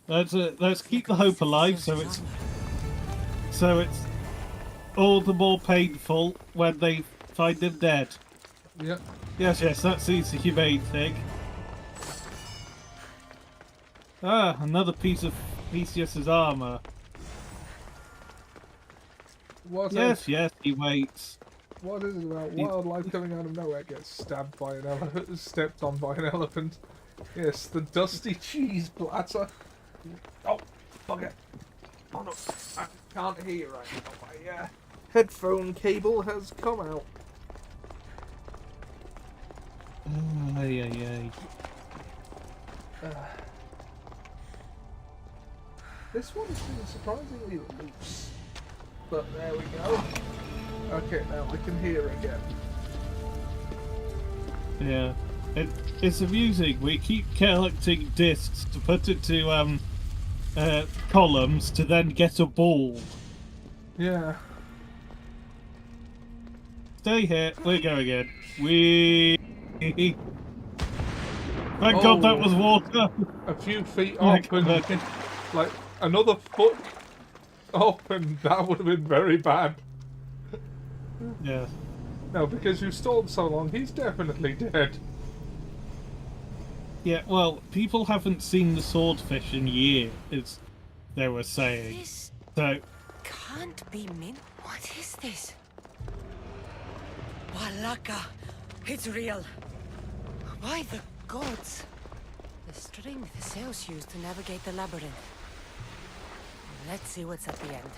Let's keep the hope alive, so it's all the more painful when they find him dead. Yep. Yes, that's the humane thing. Ah, another piece of Theseus's armor. What Yes, he waits. What is it about wildlife coming out of nowhere gets stabbed by an elephant, stepped on by an elephant? Yes, the dusty cheese platter. Oh, bugger. Oh no, I can't hear you right now. My headphone cable has come out. Ay. This one's been surprisingly loose. But there we go. Okay, now I can hear again. Yeah. It's amusing. We keep collecting discs to put into columns to then get a ball. Yeah. Stay here. We're going in. Thank God that was water. A few feet My up and God. like another foot up and that would have been very bad. Yeah. No, because you stalled so long, he's definitely dead. Yeah, well, people haven't seen the swordfish in years, they were saying. This So, can't be Min. What is this? Walaka! It's real. By the gods! The string the Zeus used to navigate the labyrinth. Let's see what's at the end.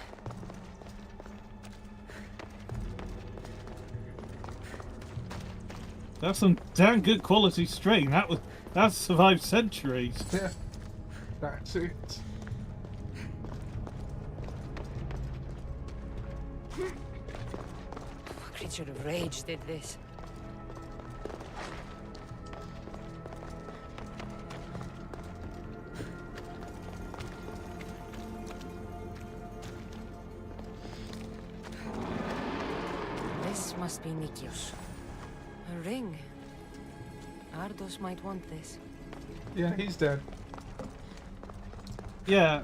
that's some damn good quality string. That's survived centuries. Yeah, that's it. What creature of rage did this? must be Nikios. A ring. Ardos might want this. Yeah, he's dead. Yeah.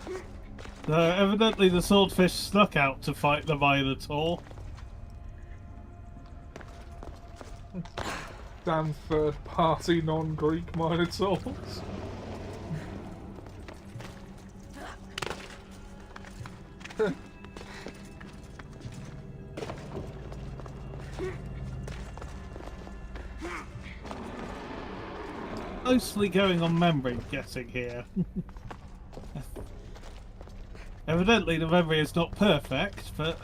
Evidently the swordfish snuck out to fight the Minotaur. Damn third-party non-Greek Minotaurs. Mostly going on memory guessing here. Evidently the memory is not perfect, but...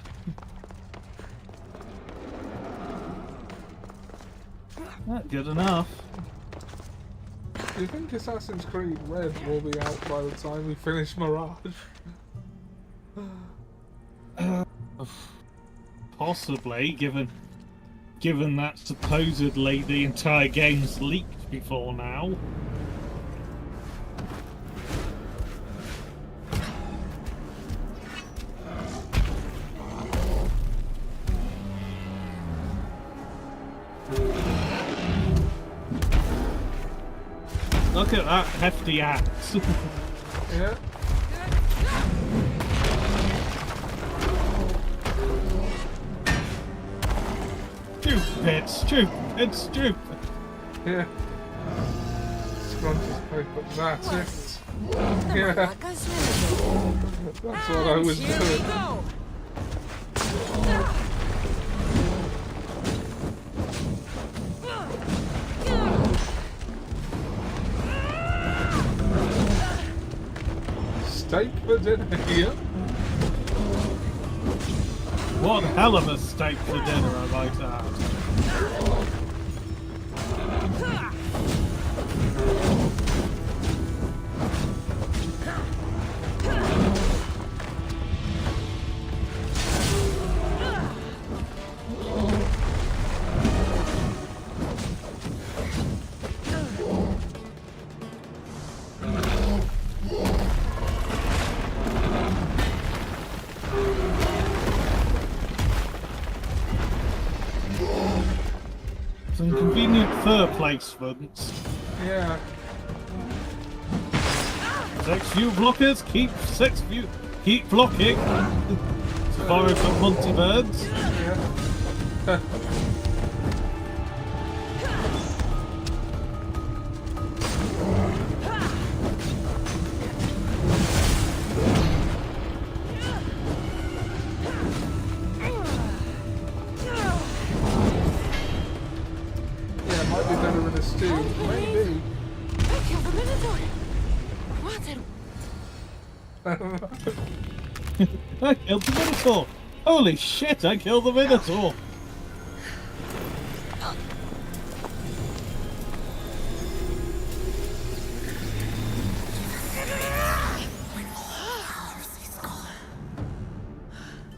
not good enough. Do you think Assassin's Creed Red will be out by the time we finish Mirage? Possibly, given that supposedly the entire game's leaked before now. Look at that hefty axe. Yeah. Stupid. Yeah. Scrunches paper, that's it. Yeah. That's what I was doing. Steak for dinner here. One hell of a steak for dinner, I might add. Some convenient fur placements. Yeah. 6 view blockers, keep blocking. To borrow from Monty Birds. Yeah. Maybe. I killed the Minotaur! What I killed the Minotaur! Holy shit, I killed the Minotaur!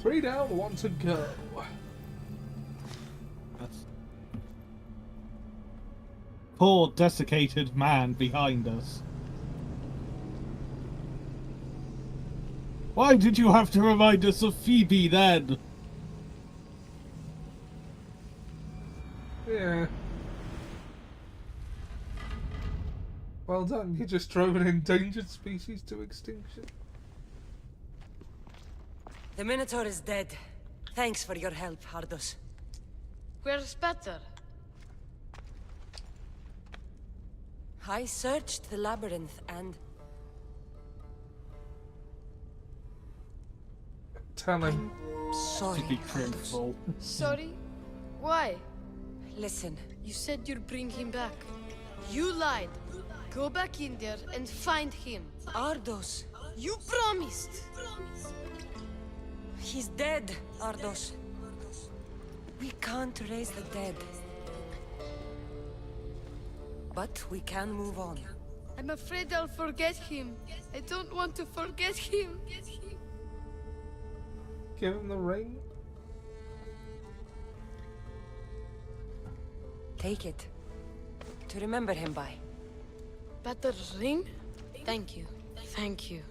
Three down, one to go. Poor desiccated man behind us. Why did you have to remind us of Phoebe then? Yeah. Well done, you just drove an endangered species to extinction. The Minotaur is dead. Thanks for your help, Ardos. Where's better? I searched the labyrinth and... Tell him. Sorry. To be truthful. Sorry? Why? Listen. You said you'd bring him back. You lied. Go back in there and find him. Ardos. You promised. He's dead, Ardos. We can't raise the dead. But we can move on. I'm afraid I'll forget him. I don't want to forget him. Give him the ring. Take it. To remember him by. Better ring? Thank you. Thank you.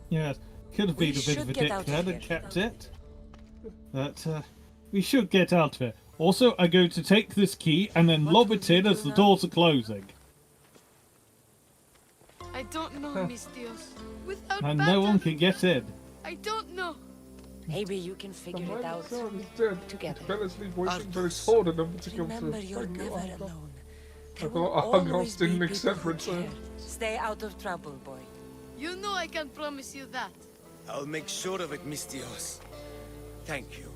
Yeah, could have been a bit of a should get out of dickhead here. and kept it. But, We should get out of here. Also, I'm going to take this key and then lob it in as the doors are closing. I don't know, Mistios. Without And battle, no one can get in. I don't know. Maybe you can figure it out together. Carelessly waiting for his sword and number to come Remember, through. you're Thank you, never Argos. alone. I There will thought always Argos be didn't people accept who return. care. Stay out of trouble, boy. You know I can promise you that. I'll make sure of it, Mistios. Thank you.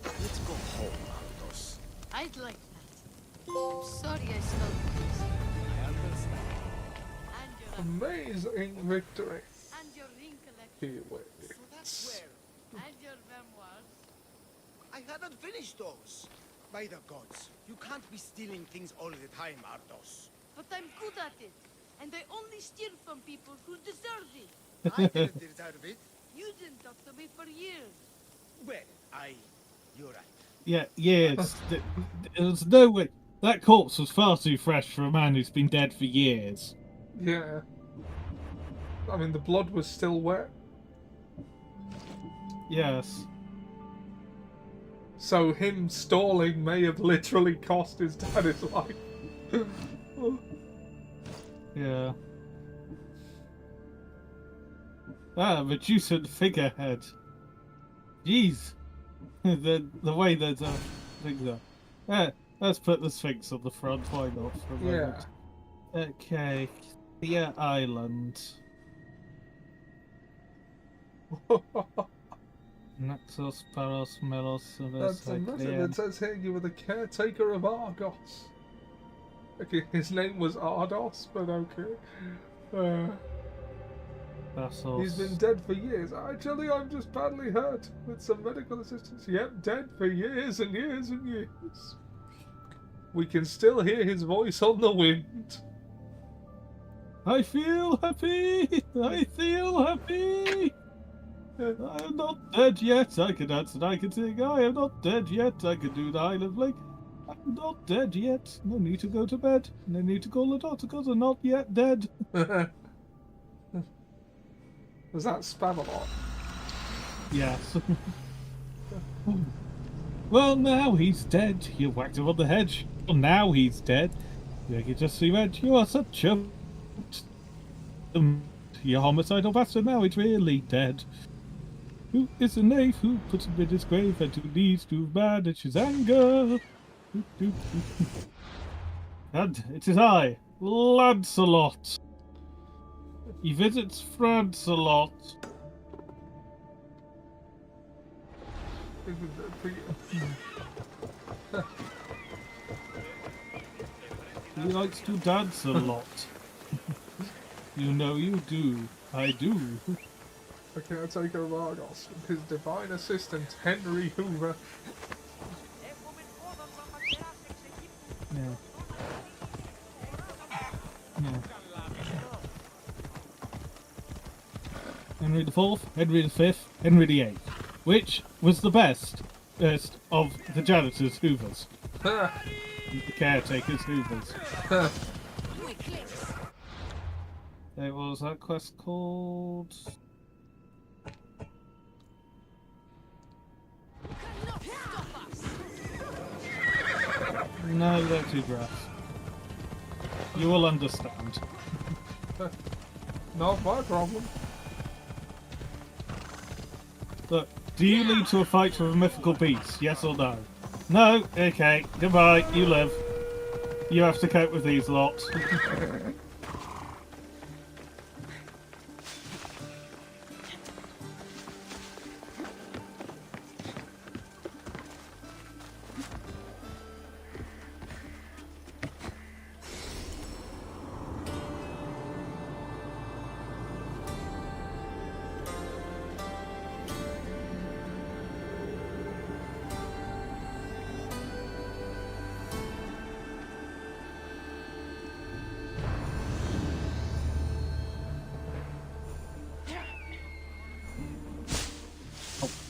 Let's go home, Argos. I'd like that. I'm sorry I stole this. I understand. Amazing victory. And your ring collection. Here we So that's where... And your memoirs. I hadn't finished those. By the gods, you can't be stealing things all the time, Ardos. But I'm good at it. And I only steal from people who deserve it. I didn't deserve it. You didn't talk to me for years. Well, you're right. Yeah, yes. There's no way. That corpse was far too fresh for a man who's been dead for years. Yeah. I mean, the blood was still wet. Yes. So him stalling may have literally cost his dad his life. Yeah. Ah, reduced figurehead. Jeez. the way that things are. Yeah, let's put the Sphinx on the front. Why not? For a moment. Okay. The island. Naxos, Paros, Melos, That's a message that says here you were the caretaker of Argos. Okay, his name was Ardos, but okay. He's been dead for years. Actually, I'm just badly hurt with some medical assistance. Yep, dead for years and years and years. We can still hear his voice on the wind. I feel happy! I feel happy! I am not dead yet. I can dance and I can sing. I am not dead yet. I can do the Island Lake. I'm not dead yet. No need to go to bed. No need to call the doctor because I'm not yet dead. Was that Spamalot? Yes. Well, now he's dead. You whacked him on the head. Well, now he's dead. You can just see red. You are such a... You're homicidal bastard. Now he's really dead. Who is the knave who puts him in his grave and who needs to manage his anger? And it is I, Lancelot. He visits France a lot. He likes to dance a lot. You know you do. I do. The caretaker of Argos with his divine assistant, Henry Hoover. Yeah. Yeah. Henry IV, Henry V, Henry VIII. Which was the best of the janitors' Hoovers? The caretakers' Hoovers. What was that quest called? No, they're too grass. You will understand. Not my problem. Look, do you lead to a fight with a mythical beast? Yes or no? No? Okay, goodbye, you live. You have to cope with these lot.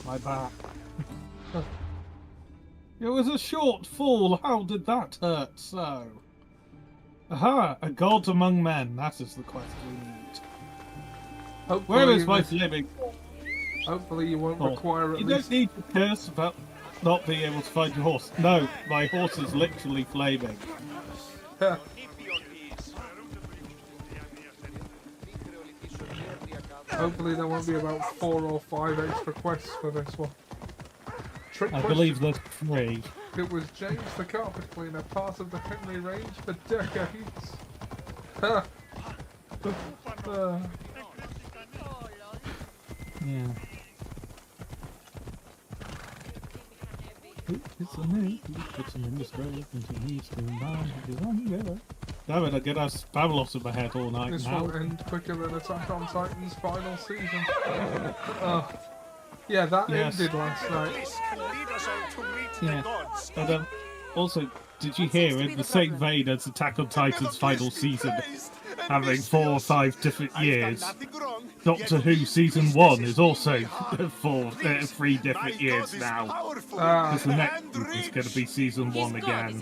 My back. It was a short fall. How did that hurt so? Aha! A god among men. That is the quest we need. Hopefully Where is my flaming? Hopefully you won't require at You least... don't need to curse about not being able to find your horse. No, my horse is literally flaming. Hopefully there won't be about 4 or 5 extra quests for this one. Trick I question. believe there's 3. It was James the carpet cleaner, part of the Henry range for decades. Yeah. It's a new. Puts him in the grave until he's going down. Damn it, I get our spam loss in my head all night This now. will end quicker than Attack on Titan's final season. Yeah, that ended last night. Yeah. But also, did you hear in the same vein as Attack on Titan's final season, having 4 or 5 different years, Doctor Who season 1 is also 3 different years now. Because the next one is going to be season 1 again.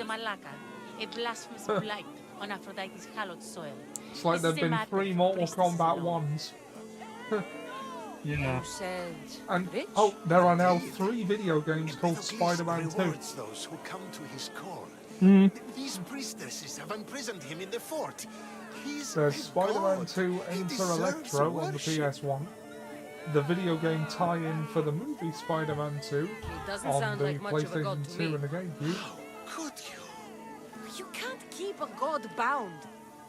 A blasphemous blight on Aphrodite's hallowed soil. It's like there've been 3 Mortal Kombat 1s. Yeah. And there are now 3 video games called Spider-Man 2. Those who come to his call. Mm. These priestesses have imprisoned him in the fort. There's Spider-Man 2 Enter Electro on the PS1. The video game tie-in for the movie Spider-Man 2 on the PlayStation 2 and the GameCube. Could you? You can't keep a god bound.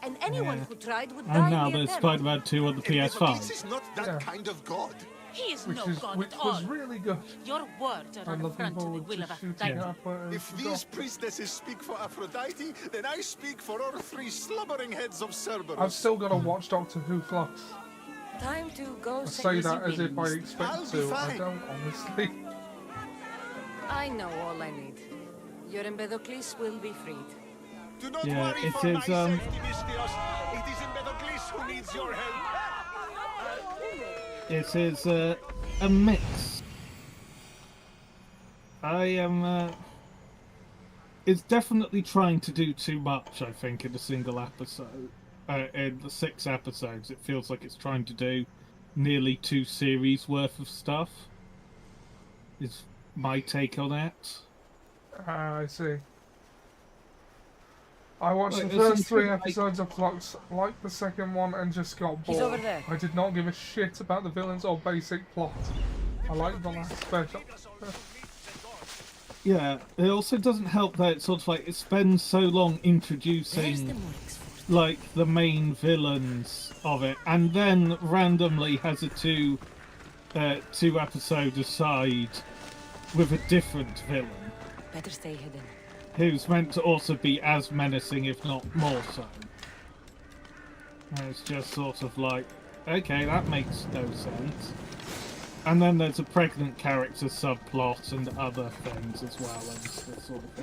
And anyone who tried would die And now near there's them. Spider-Man 2 on the PS5. This is not that kind of god. He is Which no god which at all. was really good. Your words are I'm an looking affront to the forward will to of shooting Aphrodite. If these priestesses speak for Aphrodite, then I speak for all 3 slumbering heads of Cerberus. I've still got to watch Doctor Who Flux. Time to go I say say his that as if I wings. expect to. I don't, honestly. I know all I need. Your Empedocles will be freed. Do not Yeah, worry it for my is, safety, Mystios. It is Empedocles who needs your help. It is a mix. I am. It's definitely trying to do too much, I think, in a single episode. In the 6 episodes, it feels like it's trying to do nearly 2 series worth of stuff. Is my take on it. I see. I watched Like, the there's first some 3 like- episodes of Flux, liked the second one, and just got He's bored. over there. I did not give a shit about the villains or basic plot. I liked the last special. Yeah, it also doesn't help that it's sort of like it spends so long introducing like the main villains of it, and then randomly has a 2 episode aside with a different villain Better stay hidden. who's meant to also be as menacing, if not more so. And it's just sort of like, okay, that makes no sense. And then there's a pregnant character subplot and other things as well, and it's sort of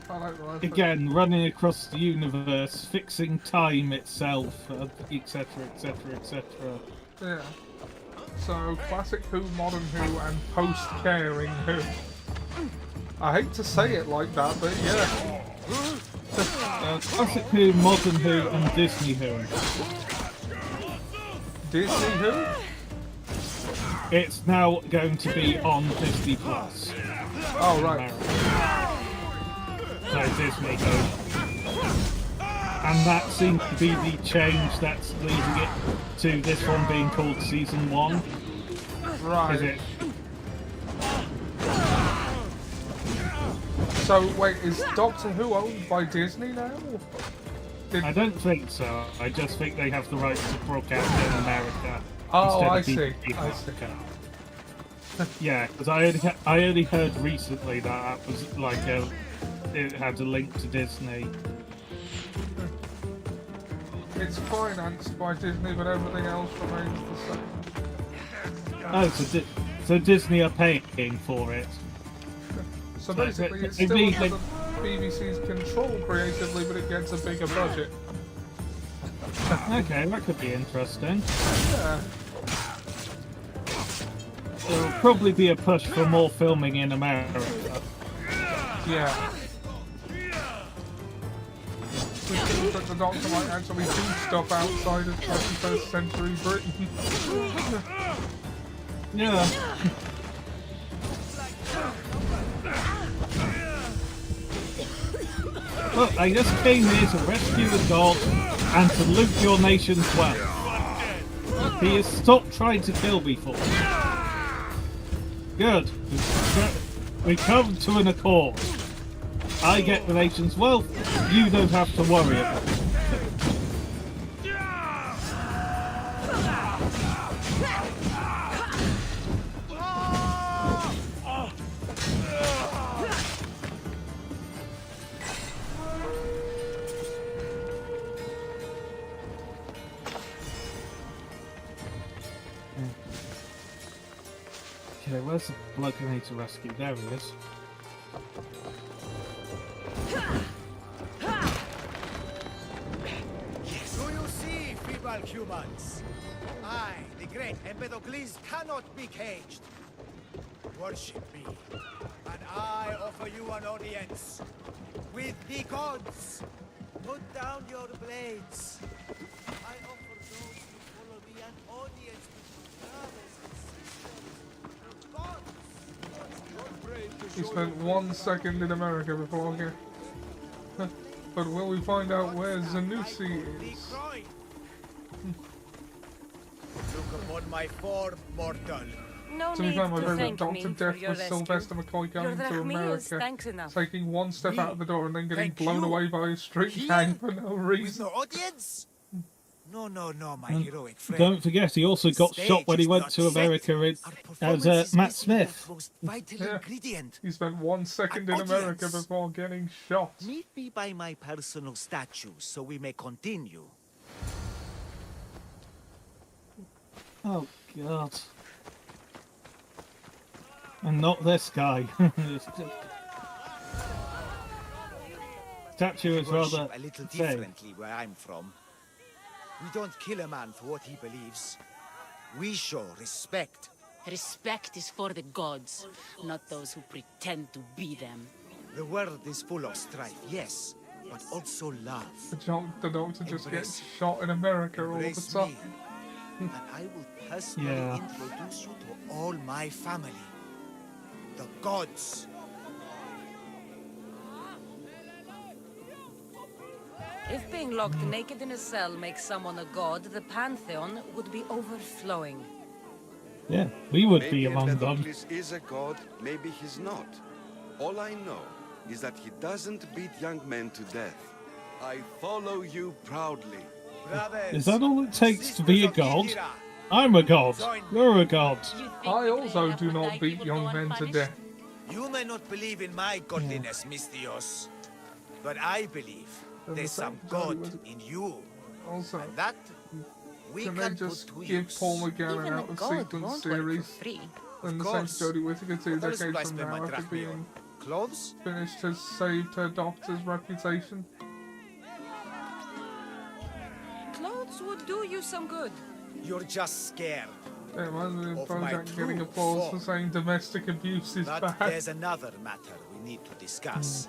like, again, running across the universe, fixing time itself, etc., etc., etc. Yeah. So, classic Who, modern Who, and post-caring Who. I hate to say it like that, but yeah. Classic Who, modern Who, and Disney Who. Disney Who? It's now going to be on Disney Plus. Oh, right. So Disney Who. And that seems to be the change that's leading it to this one being called Season 1. Right. Is it? So, wait, is Doctor Who owned by Disney now? I don't think so. I just think they have the rights to broadcast it in America. Oh, I instead see. of BBC I see. Africa. Yeah, because I only heard recently that was like it had a link to Disney. It's financed by Disney, but everything else remains the same. Oh, so Disney are paying for it. So basically, it still under the BBC's control creatively, but it gets a bigger budget. Okay, that could be interesting. Yeah. There'll probably be a push for more filming in America. Yeah. Which means that the Doctor might actually do stuff outside of 21st century Britain. Yeah. Look, I just came here to rescue the god and to loot your nation's wealth. He has stopped trying to kill me for it. Good. We come to an accord. I get the nation's wealth, you don't have to worry about it. Okay, where's the bloke I need to rescue? There he is. Do you see, feeble humans? I, the great Empedocles, cannot be caged. Worship me, and I offer you an audience with the gods. Put down your blades. I offer those who follow me an audience with brothers and sisters. He spent 1 second in America before getting... But will we find out where Zanussi is? Look upon my form, mortal. No To be need fair, my to favourite thank Dr. me for Death your was rescue. Sylvester McCoy Your going to drachmi is America, thanks enough. taking one step out of the door and then getting Thank blown you. away by a street Here? gang for no With reason. no audience? No, my And heroic friend. don't forget, he also got Stage shot when he is went not to set. America Our as performance is Matt missing that Smith. most vital ingredient. He spent 1 second in An America audience. before getting shot. Meet me by my personal statue so we may continue. Oh, God. And not this guy. Statue is Worship rather a little vague. differently where I'm from. We don't kill a man for what he believes. We show respect. Respect is for the gods, not those who pretend to be them. The world is full of strife, yes, but also love. The doctor just Embrace- gets shot in America all the Embrace time. me, and I will personally Yeah. introduce you to all my family. The gods. If being locked naked in a cell makes someone a god, the pantheon would be overflowing. Yeah, we would Maybe be among them. Empedocles is a god, maybe he's not. All I know is that he doesn't beat young men to death. I follow you proudly. Brothers, Is that all it takes to be a sisters of god? Gira, I'm a god. You're a god. I also do not beat young men to death. you may not believe in my godliness, Mystios, but I believe And there's the some same god Jody in you. Also, And that we can they can just put to give use. Paul McGann Even a out of god sequence won't work for series? free. And the course. same Jodie Whittaker 2 What else would I decades from spend now my after drachmi being on? Clothes? finished has saved her doctor's reputation. Clothes would do you some good. You're just scared. Yeah, reminds me of Of my Bojack getting true applause for form. saying domestic abuse is But bad. there's another matter we need to discuss.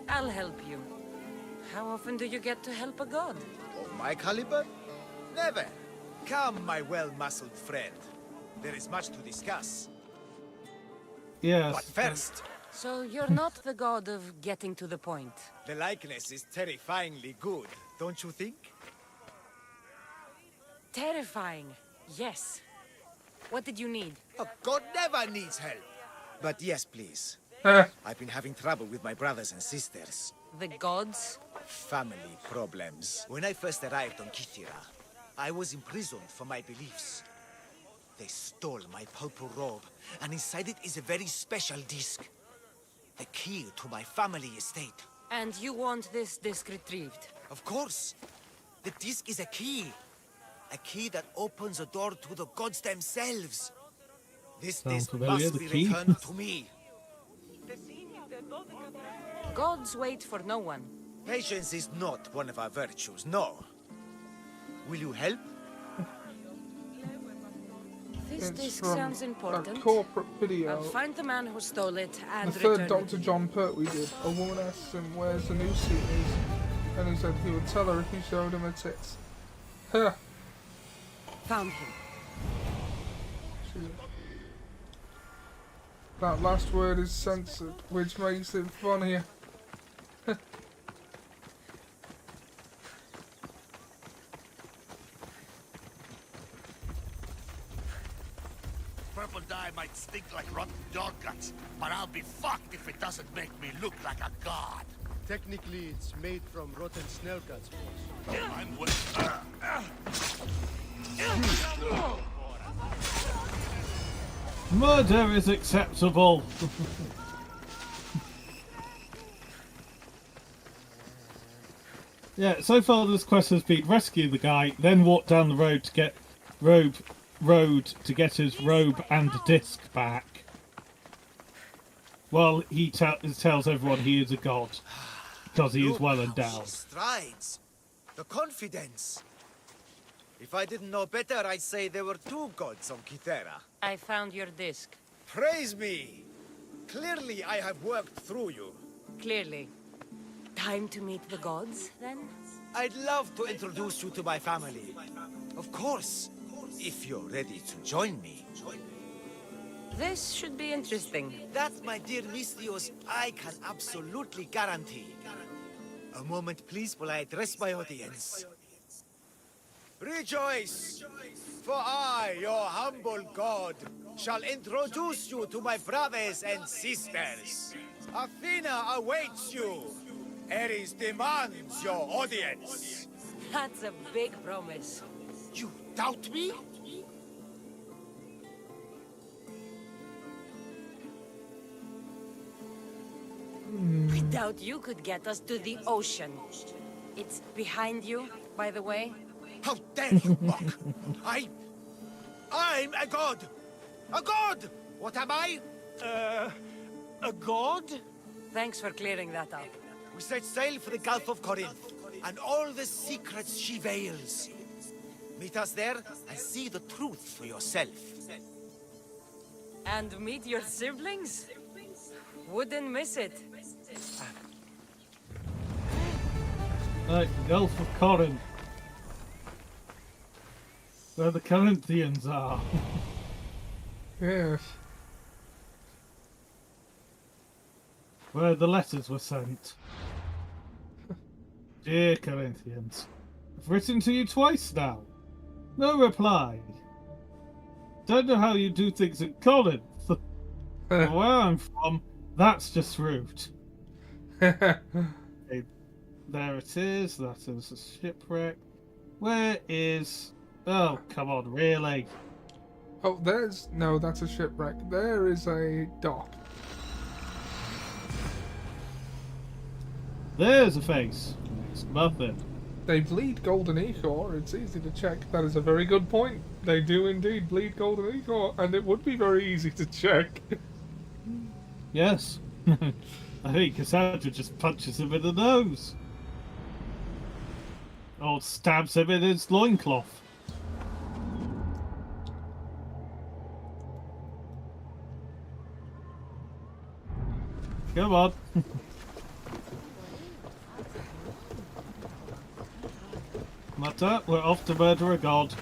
I'll help you. How often do you get to help a god? Of my caliber? Never. Come, my well-muscled friend. There is much to discuss. Yes. But first, So you're not the god of getting to the point. the likeness is terrifyingly good, don't you think? Terrifying. Yes. What did you need? A god never needs help. But yes, please. Eh, I've been having trouble with my brothers and sisters. The gods? Family problems. When I first arrived on Kithira, I was imprisoned for my beliefs. They stole my purple robe, and inside it is a very special disc. The key to my family estate. And you want this disc retrieved? Of course. The disc is a key. A key that opens a door to the gods themselves. This Sounds disc familiar, must the be key. returned to me. Gods wait for no one. Patience is not one of our virtues, no. Will you help? This it's disc from sounds a important. corporate video. I'll find the man who stole it The and third return Dr. it. John Pertwee did. A woman asked him where Zanussi is, and he said he would tell her if he showed him her tits. Huh. Found him. That last word is censored, which makes it funnier. Purple dye might stink like rotten dog guts, but I'll be fucked if it doesn't make me look like a god. Technically, it's made from rotten snail guts, boss. I'm Murder is acceptable. Yeah, so far this quest has been rescue the guy, then walk down the road to get road to get his robe and disc back. Well, he tells everyone he is a god because he is well endowed. Strides, the confidence. If I didn't know better, I'd say there were two gods on Kythera. I found your disc. Praise me! Clearly I have worked through you. Clearly. Time to meet the gods, then? I'd love to introduce you to my family. Of course, if you're ready to join me. This should be interesting. That, my dear Misthios, I can absolutely guarantee. A moment, please, while I address my audience. Rejoice! For I, your humble god, shall introduce you to my brothers and sisters. Athena awaits you. Ares demands your audience. That's a big promise. You doubt me? I doubt you could get us to the ocean. It's behind you, by the way. How dare you mock! I'm a god! A god! What am I? A god? Thanks for clearing that up. We set sail for the Gulf of Corinth, and all the secrets she veils. Meet us there, and see the truth for yourself. And meet your siblings? Wouldn't miss it. Gulf of Corinth. Where the Corinthians are. Yes. Where the letters were sent. Dear Corinthians, I've written to you twice now. No reply. Don't know how you do things in Corinth. Where I'm from, that's just rude. Okay, there it is. That is a shipwreck. Where is... Oh, come on, really? Oh, there's... No, that's a shipwreck. There is a dock. There's a face. It's nothing. They bleed golden ichor. It's easy to check. That is a very good point. They do indeed bleed golden ichor, and it would be very easy to check. Yes. I think Cassandra just punches him in the nose. Or stabs him in his loincloth. Come on. Matter, we're off to murder a god.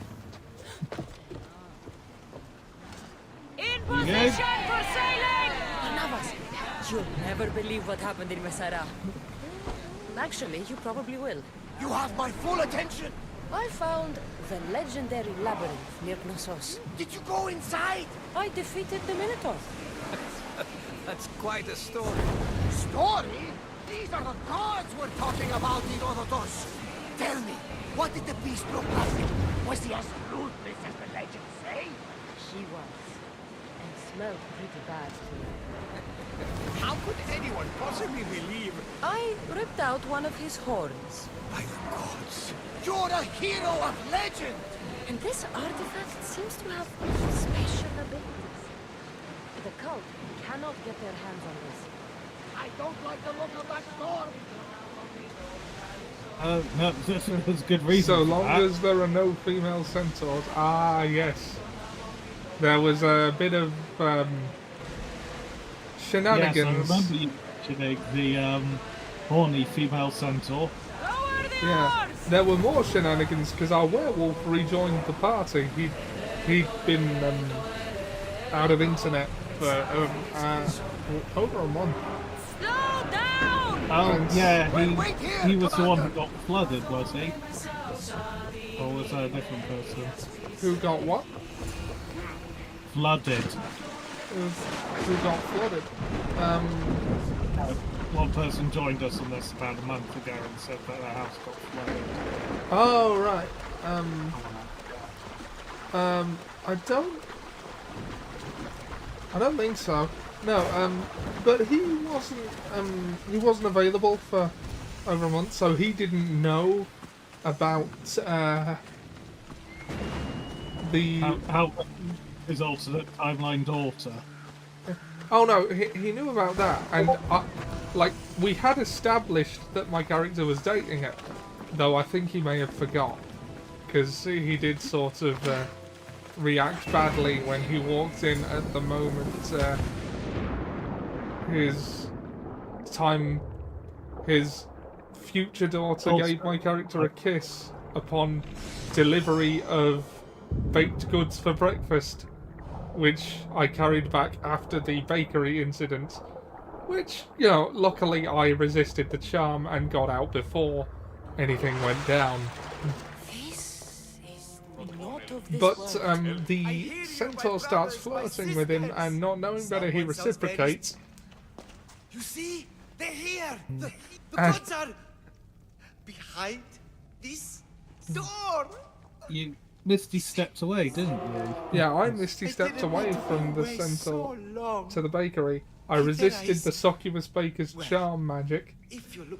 In position for sailing! Navas, you'll never believe what happened in Messara. Actually, you probably will. You have my full attention! I found the legendary labyrinth near Knossos. Did you go inside? I defeated the Minotaur. That's quite a story. Story? These are the gods we're talking about, Herodotus! Tell me, what did the beast look like? Was he as ruthless as the legends say? He was. And smelled pretty bad, too. How could anyone possibly believe? I ripped out one of his horns. By the gods! You're a hero of legend! And this artifact seems to have special abilities. The cult cannot get their hands on this. I don't like the look of that storm! No, there's good reason. So for long that. as there are no female centaurs. Ah, yes. There was a bit of shenanigans. Yes, I remember you mentioning the horny female centaur. Yeah, there were more shenanigans because our werewolf rejoined the party. He'd been out of internet for over a month. Slow down! Oh, yeah, he was the one who got flooded, was he? Or was that a different person? Who got what? Flooded. Who got flooded? One person joined us on this about a month ago and said that their house got flooded. Oh, right. I don't think so. No, but he wasn't available for over a month, so he didn't know about how his alternate timeline daughter. Oh no, he knew about that, and we had established that my character was dating it, though I think he may have forgot, because he did sort of react badly when he walked in at the moment his future daughter gave my character a kiss upon delivery of baked goods for breakfast, which I carried back after the bakery incident, which, you know, luckily I resisted the charm and got out before anything went down. But the centaur starts flirting with him, and not knowing better, he reciprocates. You see? They're here! The gods are behind this door! You Misty stepped away, didn't you? Yeah, I Misty stepped away from the centaur to the bakery. I resisted the succubus baker's charm magic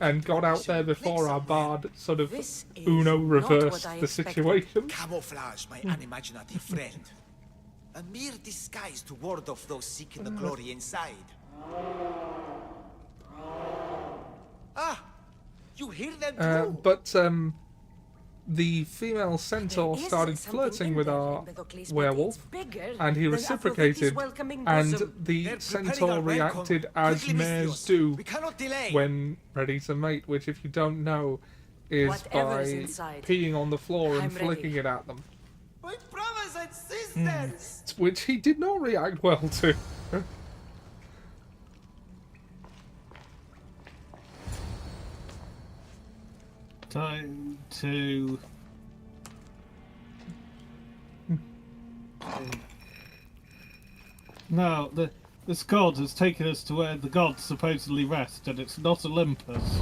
and got out there before our bard sort of Uno reversed the situation. Camouflage, my unimaginative friend. A mere disguise to ward off those seeking the glory inside. Ah! You hear them too? But the female centaur started flirting with our werewolf, and he reciprocated, and the centaur reacted as mares do when ready to mate, which, if you don't know, is by peeing on the floor and flicking it at them. My brothers and sisters! Which he did not react well to. Time to... Now, this god has taken us to where the gods supposedly rest, and it's not Olympus.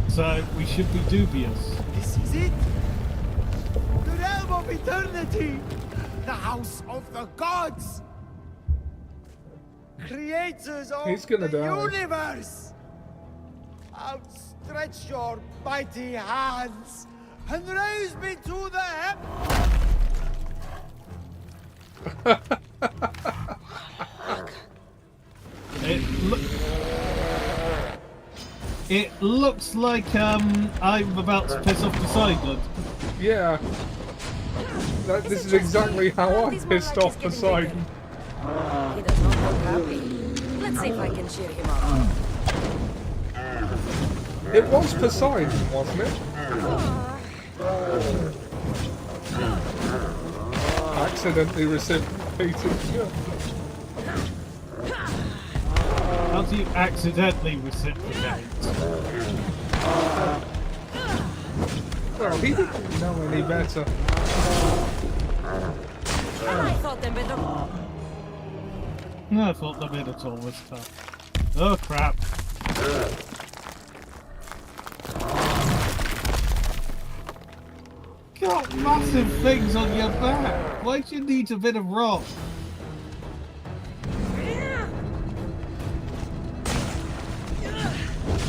So, we should be dubious. This is it! The realm of eternity! The house of the gods! Creators of the universe! Outstretch your mighty hands and raise me to the heavens! It looks like I'm about to piss off Poseidon. Yeah. This is exactly how I pissed off Poseidon. He does not look happy. Let's see if I can cheer him up. It was Poseidon, wasn't it? Accidentally reciprocated. How do you accidentally reciprocate? Well, he didn't know any better. I thought them better. No, I thought the Minotaur was tough. Oh crap. Got massive things on your back. Why do you need a bit of rock?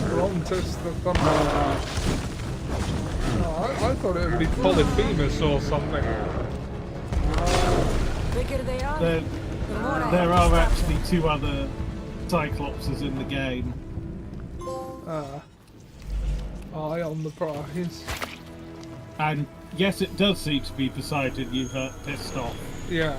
Brontus the Thunder. Oh, I thought it would be Polyphemus or something. Bigger they are, There are actually two other Cyclopses in the game. Eye on the prize. And yes, it does seem to be Poseidon you pissed off. Yeah.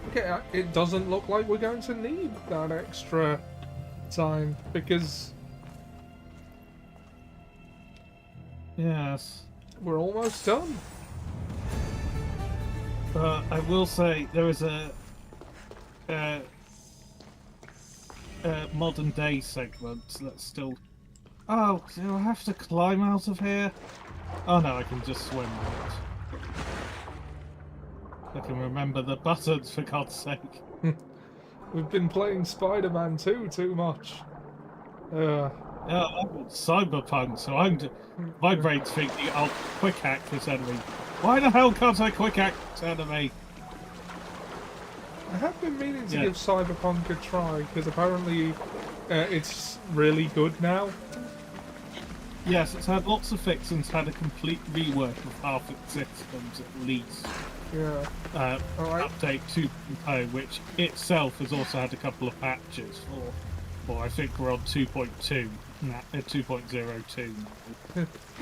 Okay, it doesn't look like we're going to need that extra time, because... Yes. We're almost done. I will say there is a modern day segment that's still. Oh, do I have to climb out of here? Oh no, I can just swim out. I can remember the buttons, for God's sake. We've been playing Spider-Man 2 too much. Yeah, I'm Cyberpunk, so my brain's thinking, I'll quick hack this enemy. Why the hell can't I quick hack this enemy? I have been meaning to give Cyberpunk a try, because apparently it's really good now. Yes, it's had lots of fixings, had a complete rework of half its systems at least. Yeah. Update 2.0, which itself has also had a couple of patches for I think we're on 2.2, 2.02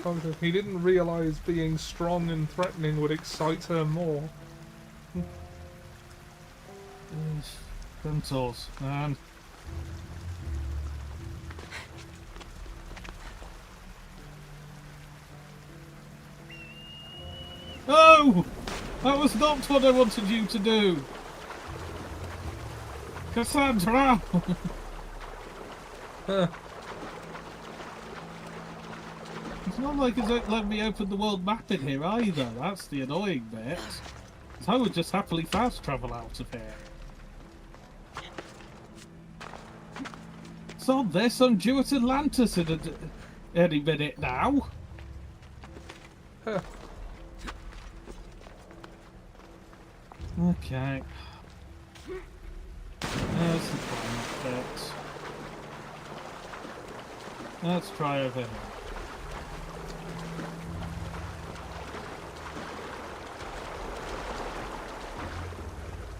now. He didn't realise being strong and threatening would excite her more. Centaurs, man. No! That was not what I wanted you to do! Cassandra! It's not like it's not letting me open the world map in here either. That's the annoying bit. So I would just happily fast travel out of here. So this, I'm due at Atlantis in any minute now. Okay. There's the climate bit. Let's try over here.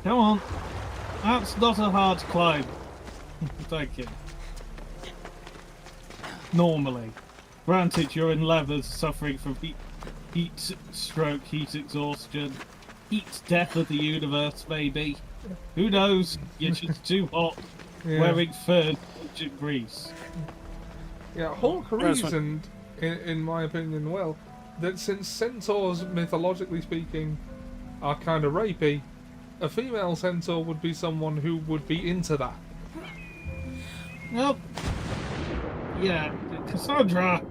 Come on. That's not a hard climb. Thank you. Normally. Granted, you're in levers suffering from heat stroke, heat exhaustion, heat death of the universe, maybe. Who knows? You're just too hot, wearing furs in grease. Yeah, Hawk reasoned, in my opinion, well, that since centaurs, mythologically speaking, are kind of rapey, a female centaur would be someone who would be into that. Well, yeah, Cassandra.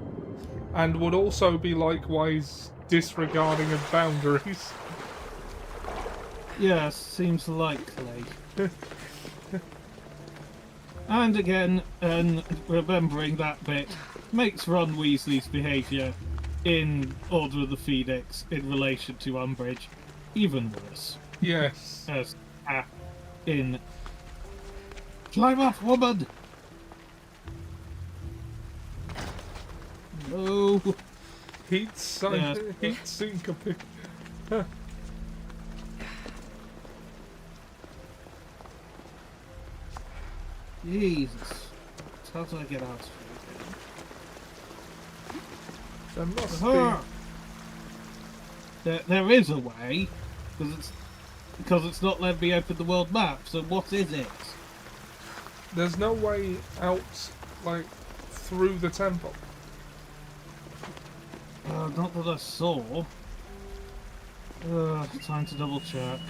And would also be likewise disregarding of boundaries. Yes, seems likely. And again, remembering that bit makes Ron Weasley's behaviour in Order of the Phoenix in relation to Umbridge even worse. Yes. As in Climb up, woman! No. Heat syncope. Jesus. How do I get out of here? There must be. There is a way, because it's not letting me open the world map, so what is it? There's no way out, like, through the temple. Not that I saw. Time to double check.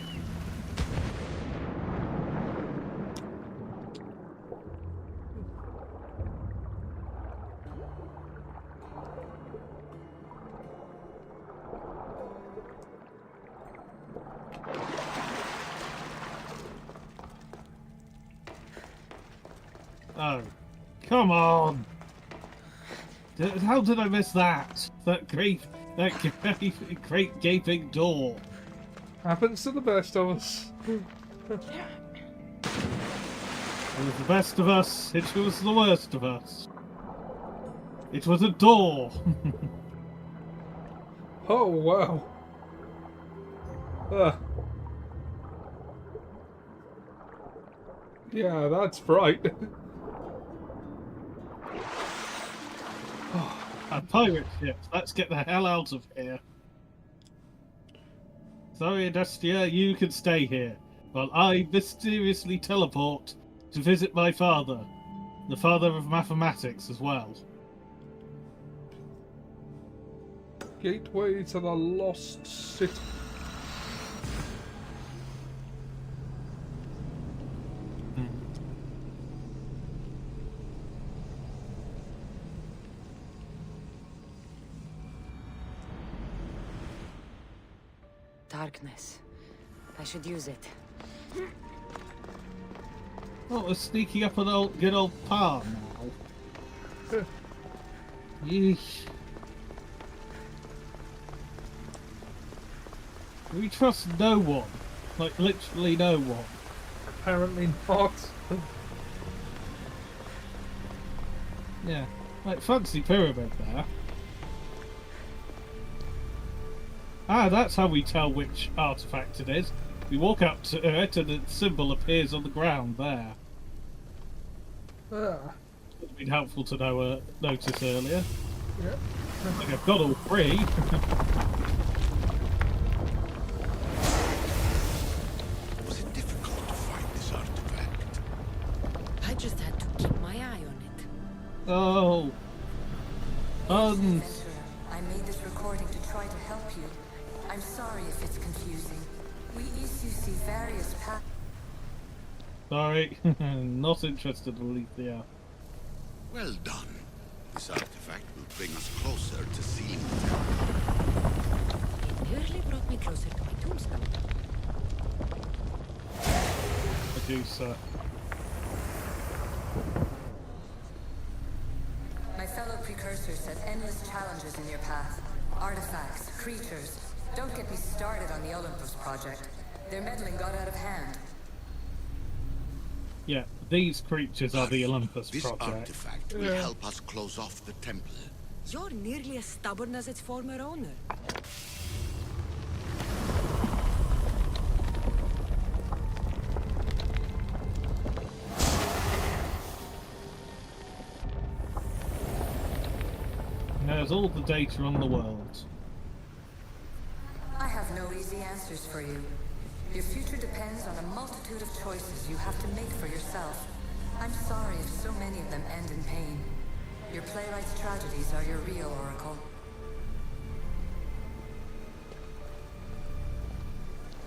Oh, come on! How did I miss that? That great gaping door. Happens to the best of us. It was the best of us. It was the worst of us. It was a door. Oh wow. Yeah, that's bright. A pirate ship. Let's get the hell out of here. Sorry, Adestia, you can stay here, while I mysteriously teleport to visit my father, the father of mathematics as well. Gateway to the Lost City. Darkness. I should use it. Oh, we're sneaking up an good old path now. Yeesh. We trust no one. Like, literally no one. Apparently not. Yeah. Like, fancy pyramid there. Ah, that's how we tell which artifact it is. We walk up to it and its symbol appears on the ground there. Would have been helpful to know, notice earlier. Yeah. Like I've got all three. Was it difficult to find this artifact? I just had to keep my eye on it. Oh. I made this recording to try to help you. I'm sorry if it's confusing. We issue see various paths. Sorry, not interested, Alethea. Well done. This artifact will bring us closer to seeing the It nearly brought me closer to my tombstone. Medusa. My fellow precursors set endless challenges in your path. Artifacts, creatures. Don't get me started on the Olympus project. Their meddling got out of hand. Yeah, these creatures are the Olympus This project. artifact will help us close off the temple. You're nearly as stubborn as its former owner. There's all the data on the world. I have no easy answers for you. Your future depends on a multitude of choices you have to make for yourself. I'm sorry if so many of them end in pain. Your playwright's tragedies are your real oracle.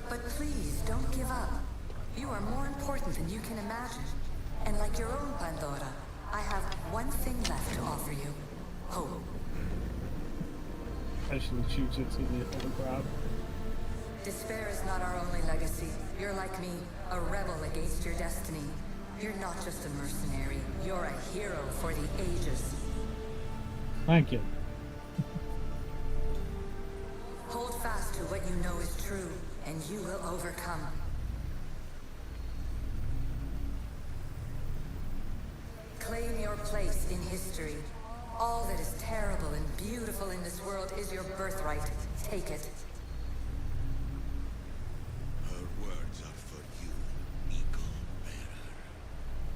But please, don't give up. You are more important than you can imagine. And like your own Pandora, I have one thing left to offer you. Hope. Actually shoot it to the other crowd. Despair is not our only legacy. You're like me, a rebel against your destiny. You're not just a mercenary, you're a hero for the ages. Thank you. Hold fast to what you know is true, and you will overcome. Claim your place in history. All that is terrible and beautiful in this world is your birthright. Take it. Her words are for you, Eagle Bearer.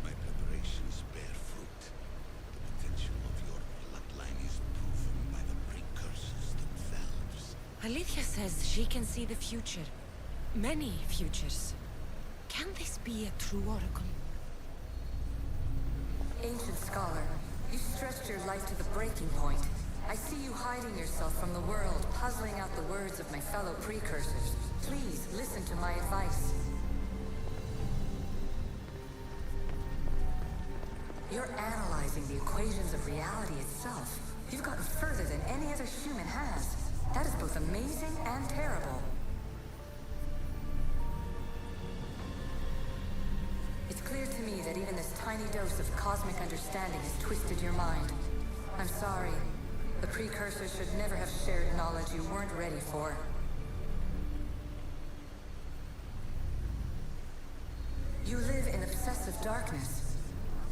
My preparations bear fruit. The potential of your bloodline is proven by the precursors themselves. Alethea says she can see the future. Many futures. Can this be a true oracle? Ancient scholar, you stretched your life to the breaking point. I see you hiding yourself from the world, puzzling out the words of my fellow precursors. Please, listen to my advice. You're analyzing the equations of reality itself. You've gotten further than any other human has. That is both amazing and terrible. It's clear to me that even this tiny dose of cosmic understanding has twisted your mind. I'm sorry. The precursors should never have shared knowledge you weren't ready for. You live in obsessive darkness.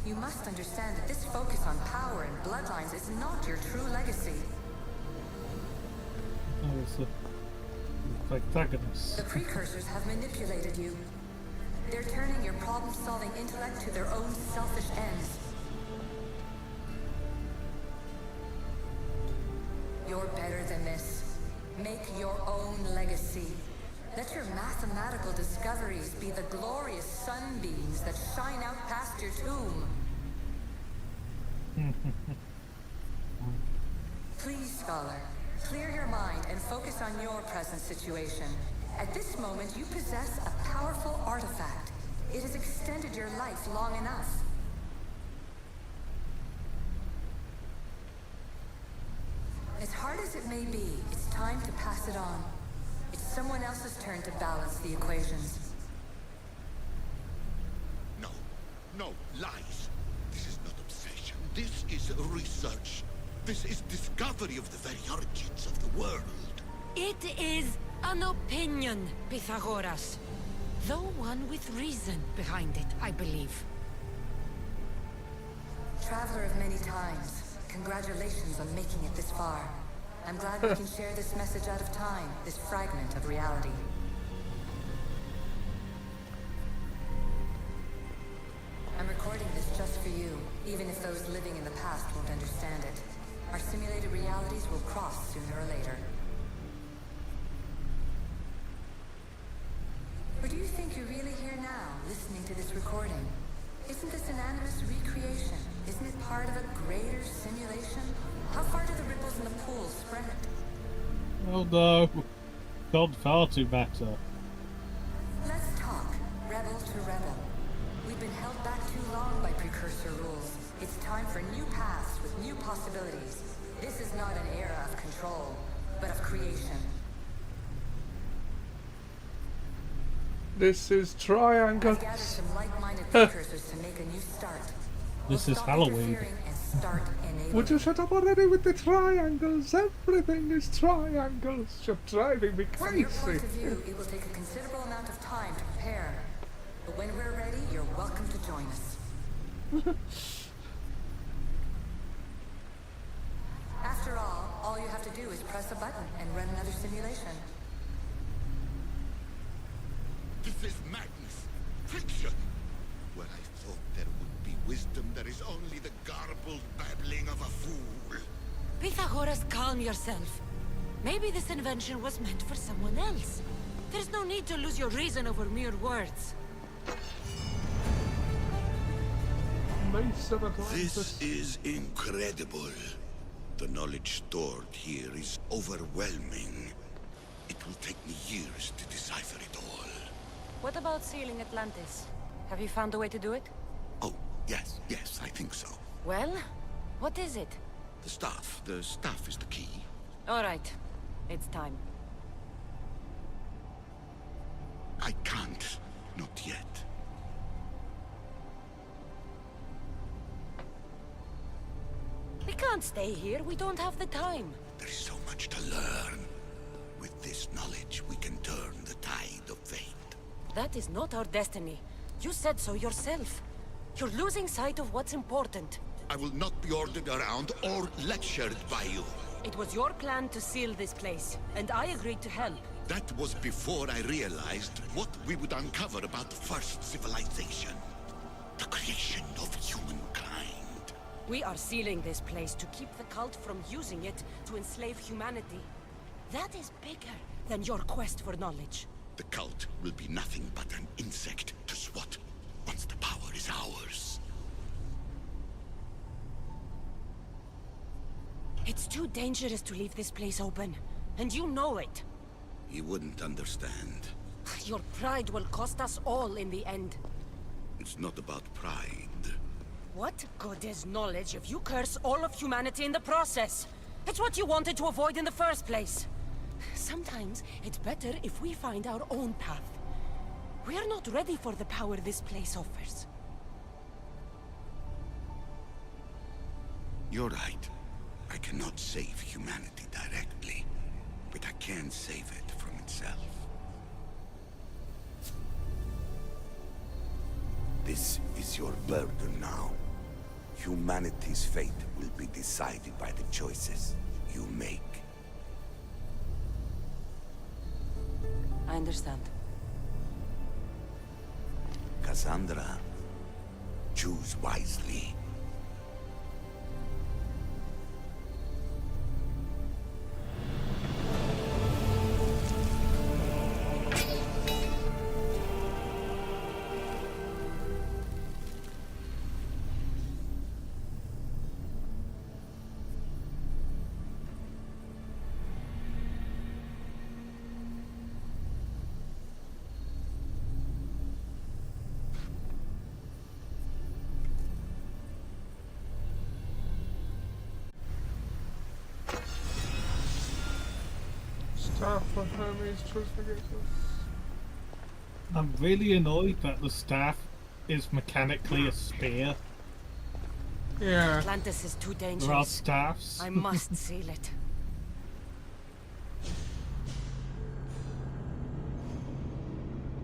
You must understand that this focus on power and bloodlines is not your true legacy. Oh, it's the protagonist. The precursors have manipulated you. They're turning your problem-solving intellect to their own selfish ends. You're better than this. Make your own legacy. Let your mathematical discoveries be the glorious sunbeams that shine out past your tomb. Please, scholar, Clear your mind and focus on your present situation. At this moment, you possess a powerful artifact. It has extended your life long enough. As hard as it may be, it's time to pass it on. It's someone else's turn to balance the equations. No, lies. This is not obsession. This is research. This is discovery of the very origins of the world. It is an opinion, Pythagoras. Though one with reason behind it, I believe. Traveler of many times, congratulations on making it this far. I'm glad we can share this message out of time, this fragment of reality. I'm recording this just for you, even if those living in the past won't understand it. Our simulated realities will cross sooner or later. Or do you think you're really here now, listening to this recording? Isn't this an animus recreation? Isn't it part of a greater simulation? How far do the ripples in the pool spread? Oh no. Gone far too better. Let's talk, rebel to rebel. We've been held back too long by precursor rules. It's time for new paths with new possibilities. This is not an era of control, but of creation. This is Triangle. I've gathered some like-minded precursors to make a new start. This is Halloween. Would you shut up already with the triangles? Everything is triangles. You're driving me From your crazy. point of view, it will take a considerable amount of time to prepare. But when we're ready, you're welcome to join us. After all you have to do is press a button and run another simulation. This is madness. Fiction. Where I thought there would be wisdom, there is only the garbled babbling of a fool. Pythagoras, calm yourself. Maybe this invention was meant for someone else. There's no need to lose your reason over mere words. Mace of Atlantis. This is incredible. The knowledge stored here is overwhelming. It will take me years to decipher it all. What about sealing Atlantis? Have you found a way to do it? Oh, yes, I think so. Well, what is it? The staff is the key. All right, it's time. I can't, not yet. We can't stay here, we don't have the time. There is so much to learn. With this knowledge, we can turn the tide of fate. That is not our destiny. You said so yourself. You're losing sight of what's important. I will not be ordered around or lectured by you. It was your plan to seal this place, and I agreed to help. That was before I realized what we would uncover about the first civilization. The creation of humankind. We are sealing this place to keep the cult from using it to enslave humanity. That is bigger than your quest for knowledge. The cult will be nothing but an insect to swat once the power is ours. It's too dangerous to leave this place open, and you know it. You wouldn't understand. Your pride will cost us all in the end. It's not about pride. What good is knowledge if you curse all of humanity in the process? It's what you wanted to avoid in the first place. Sometimes it's better if we find our own path. We are not ready for the power this place offers. You're right. I cannot save humanity directly, but I can save it from itself. This is your burden now. Humanity's fate will be decided by the choices you make. I understand. Cassandra, choose wisely. Staff for Hermes Trismegistus. I'm really annoyed that the staff is mechanically a spear. Yeah. Atlantis is too dangerous. There are staffs. I must seal it.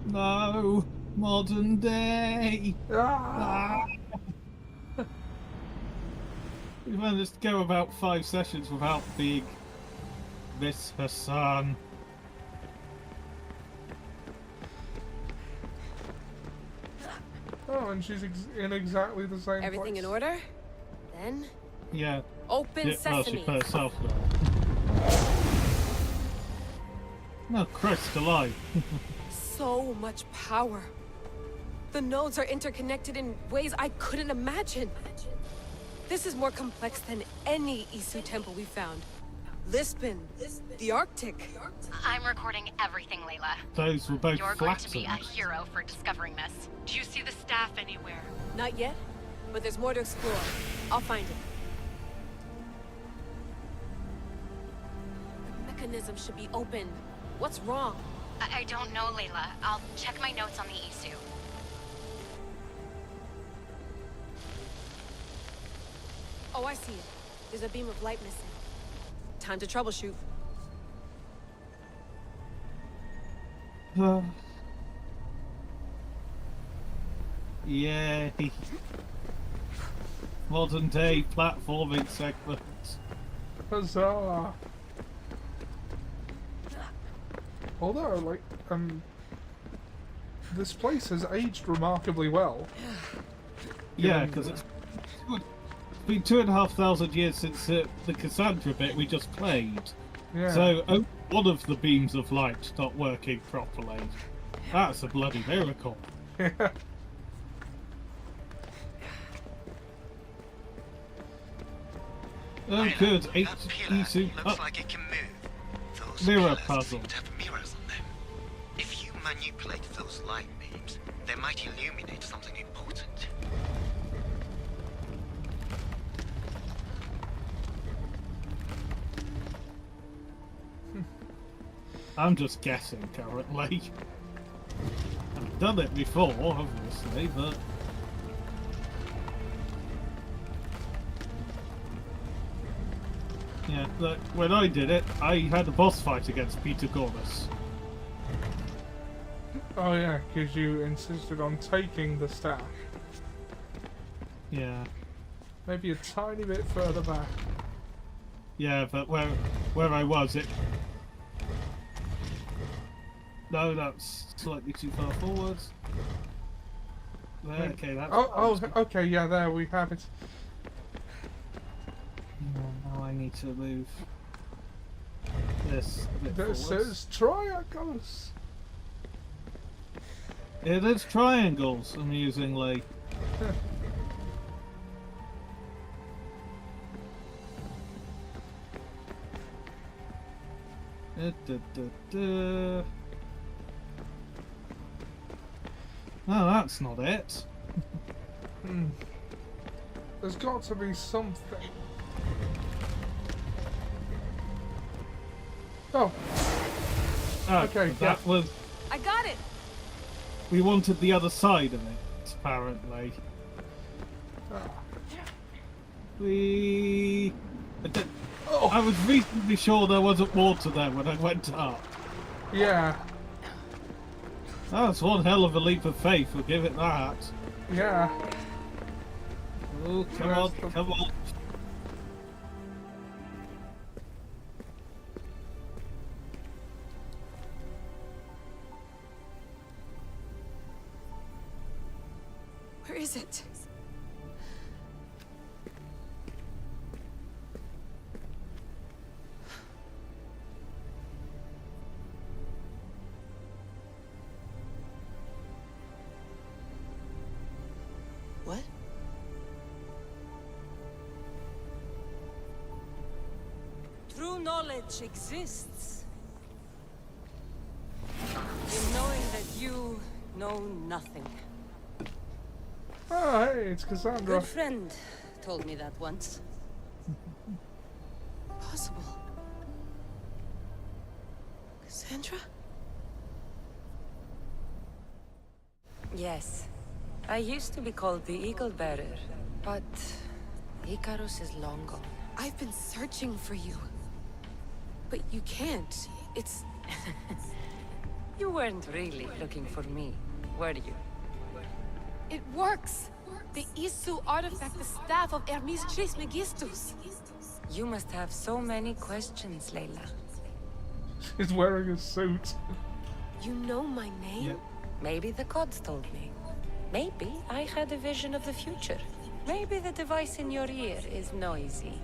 No, modern day. We managed to go about 5 sessions without being this her son. Oh, and she's in exactly the same Everything place. in order? Then Yeah. open Well, she sesame. put herself there. No, Christ alive. So much power. The nodes are interconnected in ways I couldn't imagine. This is more complex than any Isu temple we found. Lisbon, the Arctic. I'm recording everything, Layla. Those were both You're going to be a flattened. hero for discovering this. Do you see the staff anywhere? Not yet, but there's more to explore. I'll find it. The mechanism should be open. What's wrong? I don't know, Layla. I'll check my notes on the Isu. Oh, I see it. There's a beam of light missing. Time to troubleshoot. Yay. Modern day platforming segment. Huzzah! Although, like, this place has aged remarkably well. Yeah, because it's been 2,500 years since the Cassandra bit we just played. Yeah. So only one of the beams of light stopped working properly. That's a bloody miracle. Yeah. Oh, good. Isu. Looks like it can move. Those Mirror pillars puzzle. seem to have mirrors on them. If you manipulate those light beams, they might illuminate something important. I'm just guessing currently. I've done it before, obviously, but... Yeah, look, when I did it, I had a boss fight against Peter Gordas. Oh yeah, because you insisted on taking the staff. Yeah. Maybe a tiny bit further back. Yeah, but where I was, it... No, that's slightly too far forwards. There, okay, that's... Okay, yeah, there we have it. Now I need to move this a bit This forwards. is triangles. It is triangles, amusingly. No, that's not it. There's got to be something. Oh. Okay, that was... I got it! We wanted the other side of it, apparently. I was reasonably sure there wasn't water there when I went up. Yeah. That's one hell of a leap of faith, we'll give it that. Yeah. Oh, come on, come on. Where is it? What? True knowledge exists. In knowing that you know nothing. Oh, hey, it's Cassandra. Good friend told me that once. Possible. Cassandra? Yes. I used to be called the Eagle Bearer, but Icarus is long gone. I've been searching for you. But you can't. It's... You weren't really looking for me, were you? It works! The Isu artifact, the staff of Hermes Trismegistus. You must have so many questions, Layla. He's wearing a suit. You know my name? Yep. Maybe the gods told me. Maybe I had a vision of the future. Maybe the device in your ear is noisy.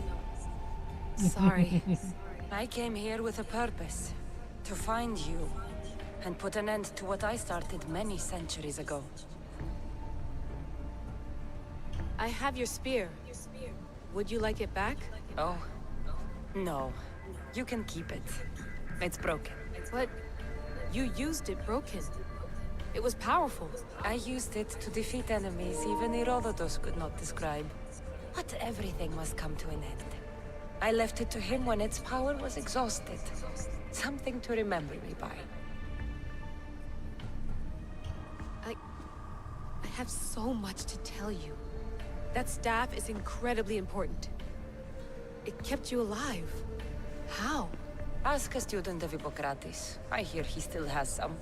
Sorry. I came here with a purpose. To find you. And put an end to what I started many centuries ago. I have your spear. Would you like it back? Oh. No. You can keep it. It's broken. But you used it broken. It was powerful. I used it to defeat enemies even Herodotus could not describe. But everything must come to an end. I left it to him when its power was exhausted. Something to remember me by. I have so much to tell you. That staff is incredibly important. It kept you alive. How? Ask a student of Hippocrates. I hear he still has some.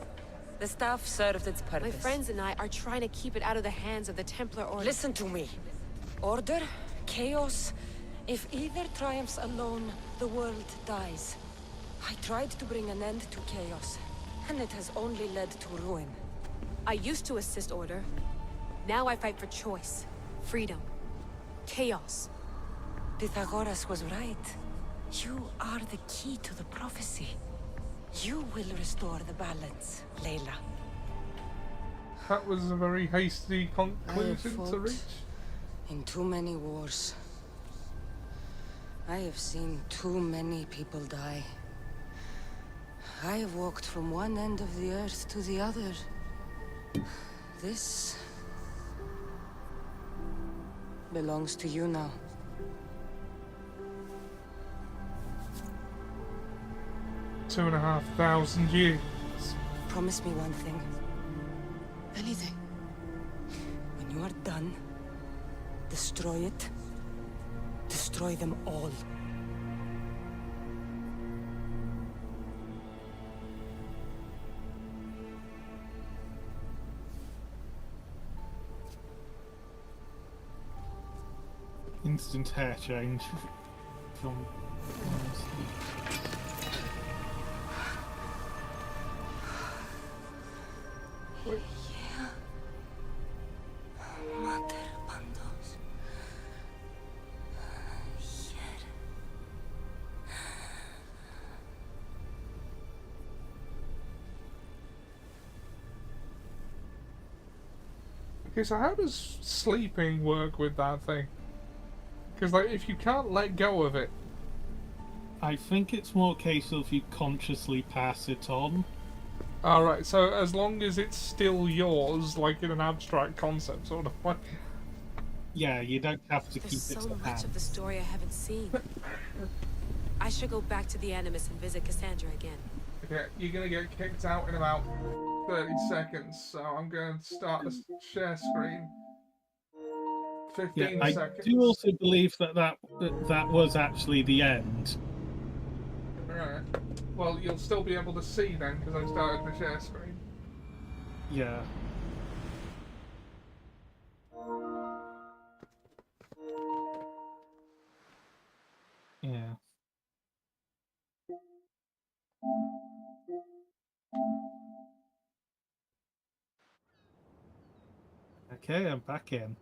The staff served its purpose. My friends and I are trying to keep it out of the hands of the Templar Order. Listen to me. Order, chaos. If either triumphs alone, the world dies. I tried to bring an end to chaos, and it has only led to ruin. I used to assist Order. Now I fight for choice, freedom, chaos. Pythagoras was right. You are the key to the prophecy. You will restore the balance, Layla. That was a very hasty conclusion to reach. In too many wars. I have seen too many people die. I have walked from one end of the earth to the other. This belongs to you now. 2,500 years. Promise me one thing. Anything. When you are done, destroy it. Destroy them all. Instant hair change from. Okay, so how does sleeping work with that thing? Because, like, if you can't let go of it... I think it's more a case of you consciously pass it on. Alright, so as long as it's still yours, like in an abstract concept sort of way. Yeah, you don't have to There's keep it so to much hand. of the story I haven't seen. I should go back to the Animus and visit Cassandra again. Okay, you're gonna get kicked out in about 30 seconds, so I'm going to start a share screen. 15 I seconds. do also believe that was actually the end. Alright. Well, you'll still be able to see then, because I started the share screen. Yeah. Yeah. Okay, I'm back in.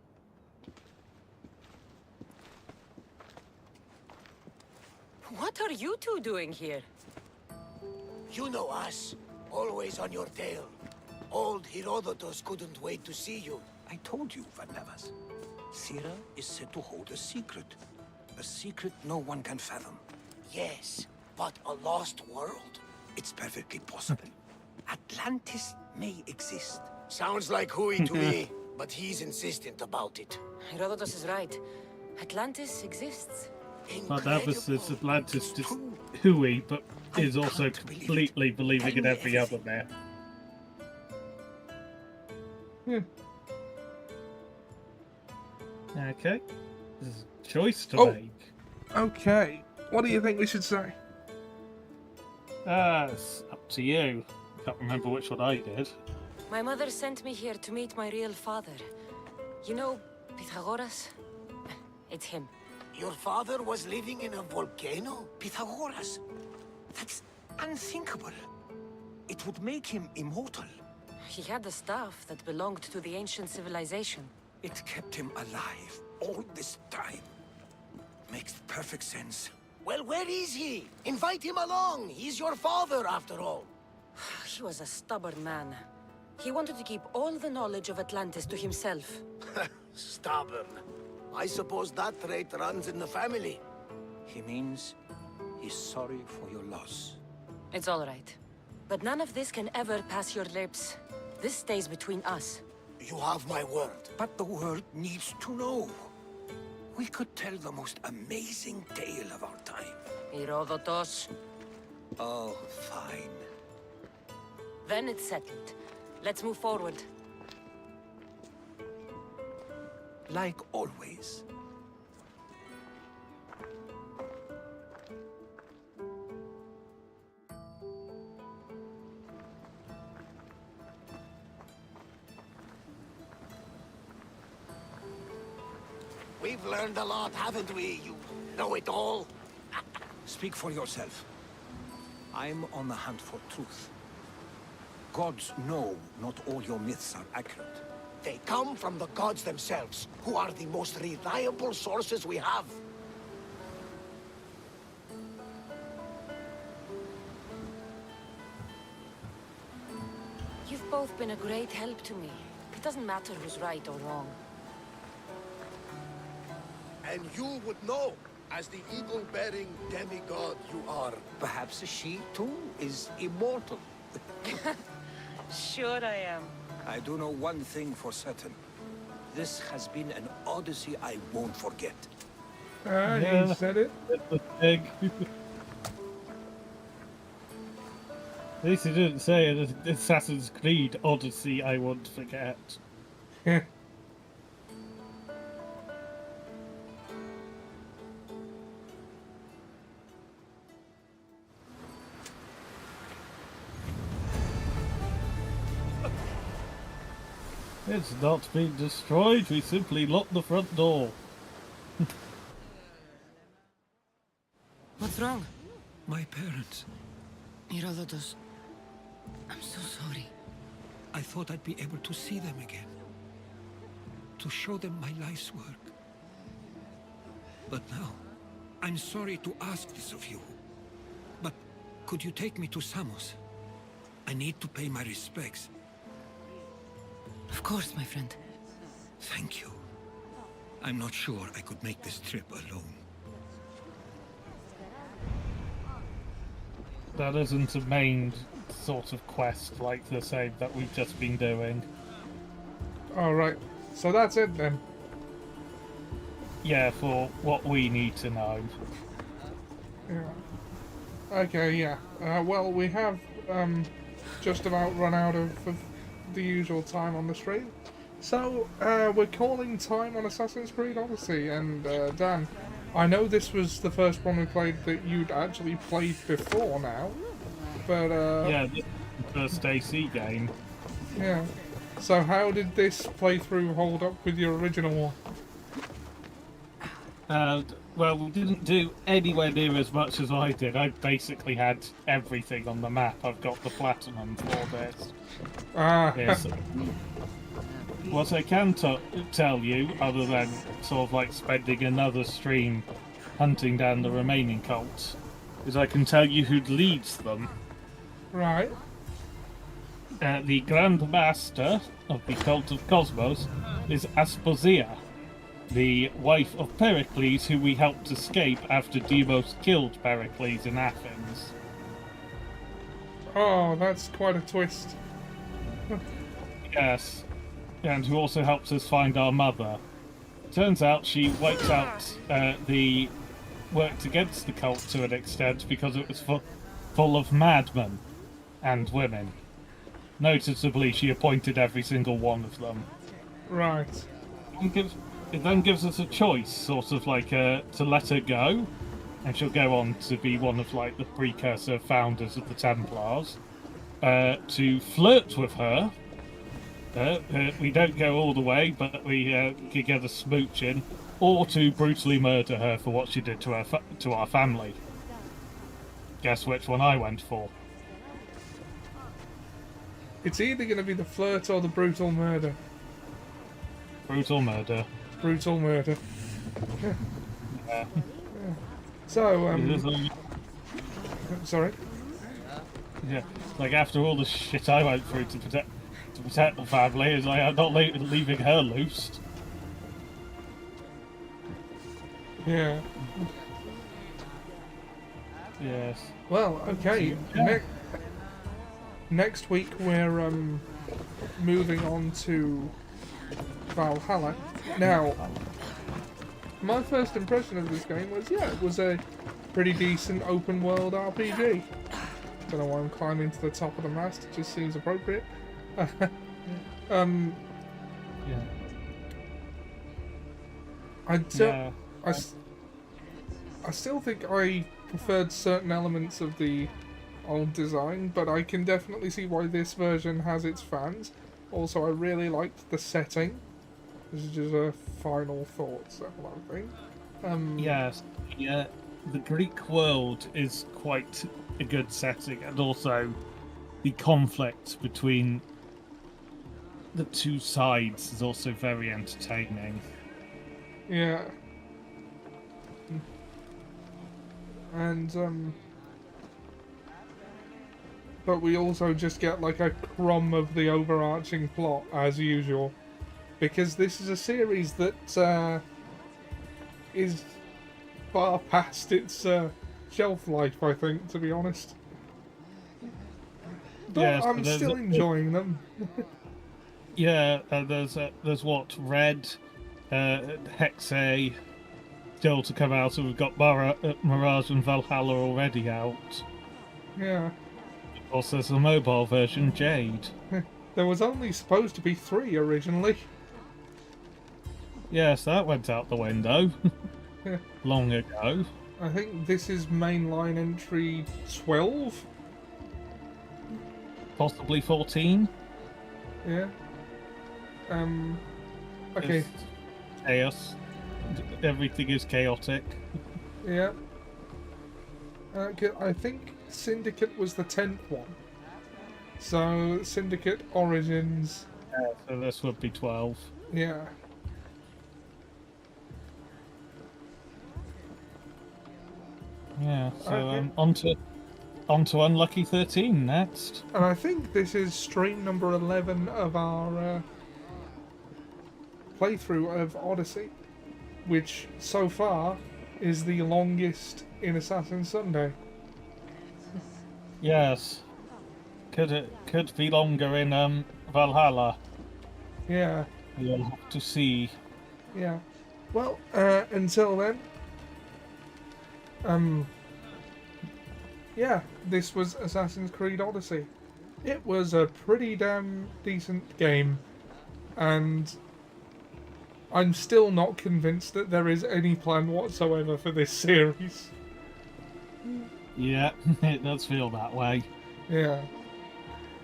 What are you two doing here? You know us. Always on your tail. Old Herodotus couldn't wait to see you. I told you, Varnavas. Sira is said to hold a secret. A secret no one can fathom. Yes, but a lost world? It's perfectly possible. Atlantis may exist. Sounds like Hui to me, but he's insistent about it. Herodotus is right. Atlantis exists. But Abbas is Atlantis just hooey, but is also completely believing in every other myth. Yeah. Okay. This is a choice to make. Okay. What do you think we should say? It's up to you. Can't remember which one I did. My mother sent me here to meet my real father. You know, Pythagoras? It's him. Your father was living in a volcano? Pythagoras? That's unthinkable. It would make him immortal. He had the staff that belonged to the ancient civilization. It kept him alive all this time. Makes perfect sense. Well, where is he? Invite him along. He's your father, after all. He was a stubborn man. He wanted to keep all the knowledge of Atlantis to himself. Stubborn. I suppose that trait runs in the family. He means he's sorry for your loss. It's all right. But none of this can ever pass your lips. This stays between us. You have my word. But the world needs to know. We could tell the most amazing tale of our time. Herodotus. Oh, fine. Then it's settled. Let's move forward. Like always. We've learned a lot, haven't we? You know it all. Speak for yourself. I'm on the hunt for truth. Gods know not all your myths are accurate. They come from the gods themselves, who are the most reliable sources we have. You've both been a great help to me. It doesn't matter who's right or wrong. And you would know, as the eagle-bearing demigod you are. Perhaps she, too, is immortal. Sure I am. I do know one thing for certain. This has been an Odyssey I won't forget. He said it. At least he didn't say an Assassin's Creed Odyssey I won't forget. It's not been destroyed, we simply locked the front door. What's wrong? My parents. Herodotus, I'm so sorry. I thought I'd be able to see them again. To show them my life's work. But now, I'm sorry to ask this of you. But could you take me to Samos? I need to pay my respects. Of course, my friend. Thank you. I'm not sure I could make this trip alone. That isn't a main sort of quest like the same that we've just been doing. Alright, so that's it then. Yeah, for what we need to know. Yeah. Okay, yeah. Well, we have just about run out of the usual time on the stream. So, we're calling time on Assassin's Creed Odyssey, and Dan, I know this was the first one we played that you'd actually played before now, but yeah, this is the first AC game. Yeah. So how did this playthrough hold up with your original one? Well, we didn't do anywhere near as much as I did. I basically had everything on the map. I've got the platinum for this. Yes. What I can tell you, other than sort of like spending another stream hunting down the remaining cults, is I can tell you who leads them. Right. The Grand Master of the Cult of Cosmos is Asposia, the wife of Pericles, who we helped escape after Deimos killed Pericles in Athens. Oh, that's quite a twist. Yes, and who also helps us find our mother. Turns out she wiped out the worked against the cult to an extent because it was full of madmen and women. Noticeably, she appointed every single one of them. Right. It then gives us a choice, sort of like to let her go, and she'll go on to be one of like the precursor founders of the Templars. To flirt with her. We don't go all the way, but we can get a smooch in, or to brutally murder her for what she did to our family. Guess which one I went for? It's either going to be the flirt or the brutal murder. Brutal murder. Brutal murder. Yeah. So, sorry? Yeah, like after all the shit I went through to protect the family, is like I'm not leaving her loose. Yeah. Yes. Well, okay. Yeah. Next week we're moving on to Valhalla. Now, my first impression of this game was, yeah, it was a pretty decent open world RPG. Don't know why I'm climbing to the top of the mast, it just seems appropriate. Yeah. I still think I preferred certain elements of the old design, but I can definitely see why this version has its fans. Also, I really liked the setting. This is just a final thoughts, I think. Yes. Yeah. The Greek world is quite a good setting, and also the conflict between the two sides is also very entertaining. Yeah. And but we also just get like a crumb of the overarching plot as usual, because this is a series that is far past its shelf life, I think, to be honest. But yes, I'm still enjoying them. Yeah, there's what, Red, Hexe, still to come out, and we've got Mirage and Valhalla already out. Yeah. Also, there's a mobile version, Jade. There was only supposed to be 3 originally. Yes, that went out the window. Long ago. I think this is mainline entry 12? Possibly 14? Yeah. Okay. It's chaos. Everything is chaotic. Yeah. I think Syndicate was the 10th one. So, Syndicate Origins... Yeah, so this would be 12. Yeah. Yeah, so on to Unlucky 13 next. And I think this is stream number 11 of our playthrough of Odyssey, which so far is the longest in Assassin's Sunday. Yes. Could be longer in Valhalla. Yeah. We'll have to see. Yeah. Well, until then, yeah, this was Assassin's Creed Odyssey. It was a pretty damn decent game, and I'm still not convinced that there is any plan whatsoever for this series. Yeah, it does feel that way. Yeah.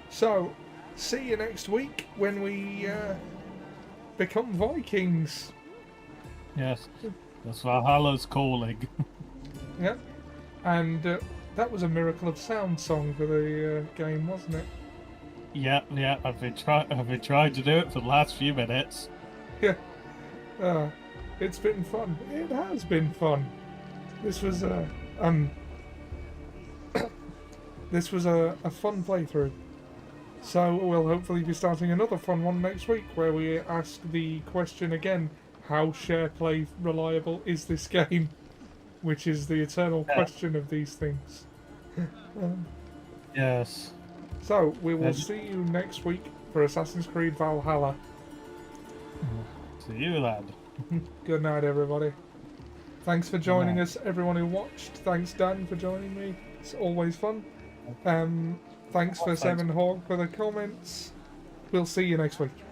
So, see you next week when we become Vikings. Yes, that's Valhalla's calling. Yeah, and that was a Miracle of Sound song for the game, wasn't it? Yeah, I've been trying to do it for the last few minutes. Yeah, it's been fun. It has been fun. This was a this was a fun playthrough. So we'll hopefully be starting another fun one next week, where we ask the question again: how SharePlay reliable is this game? Which is the eternal question of these things. Yes. So, we will see you next week for Assassin's Creed Valhalla. See you, lad. Good night, everybody. Thanks for joining us, everyone who watched. Thanks, Dan, for joining me. It's always fun. Thanks for Seven Hawk for the comments. We'll see you next week.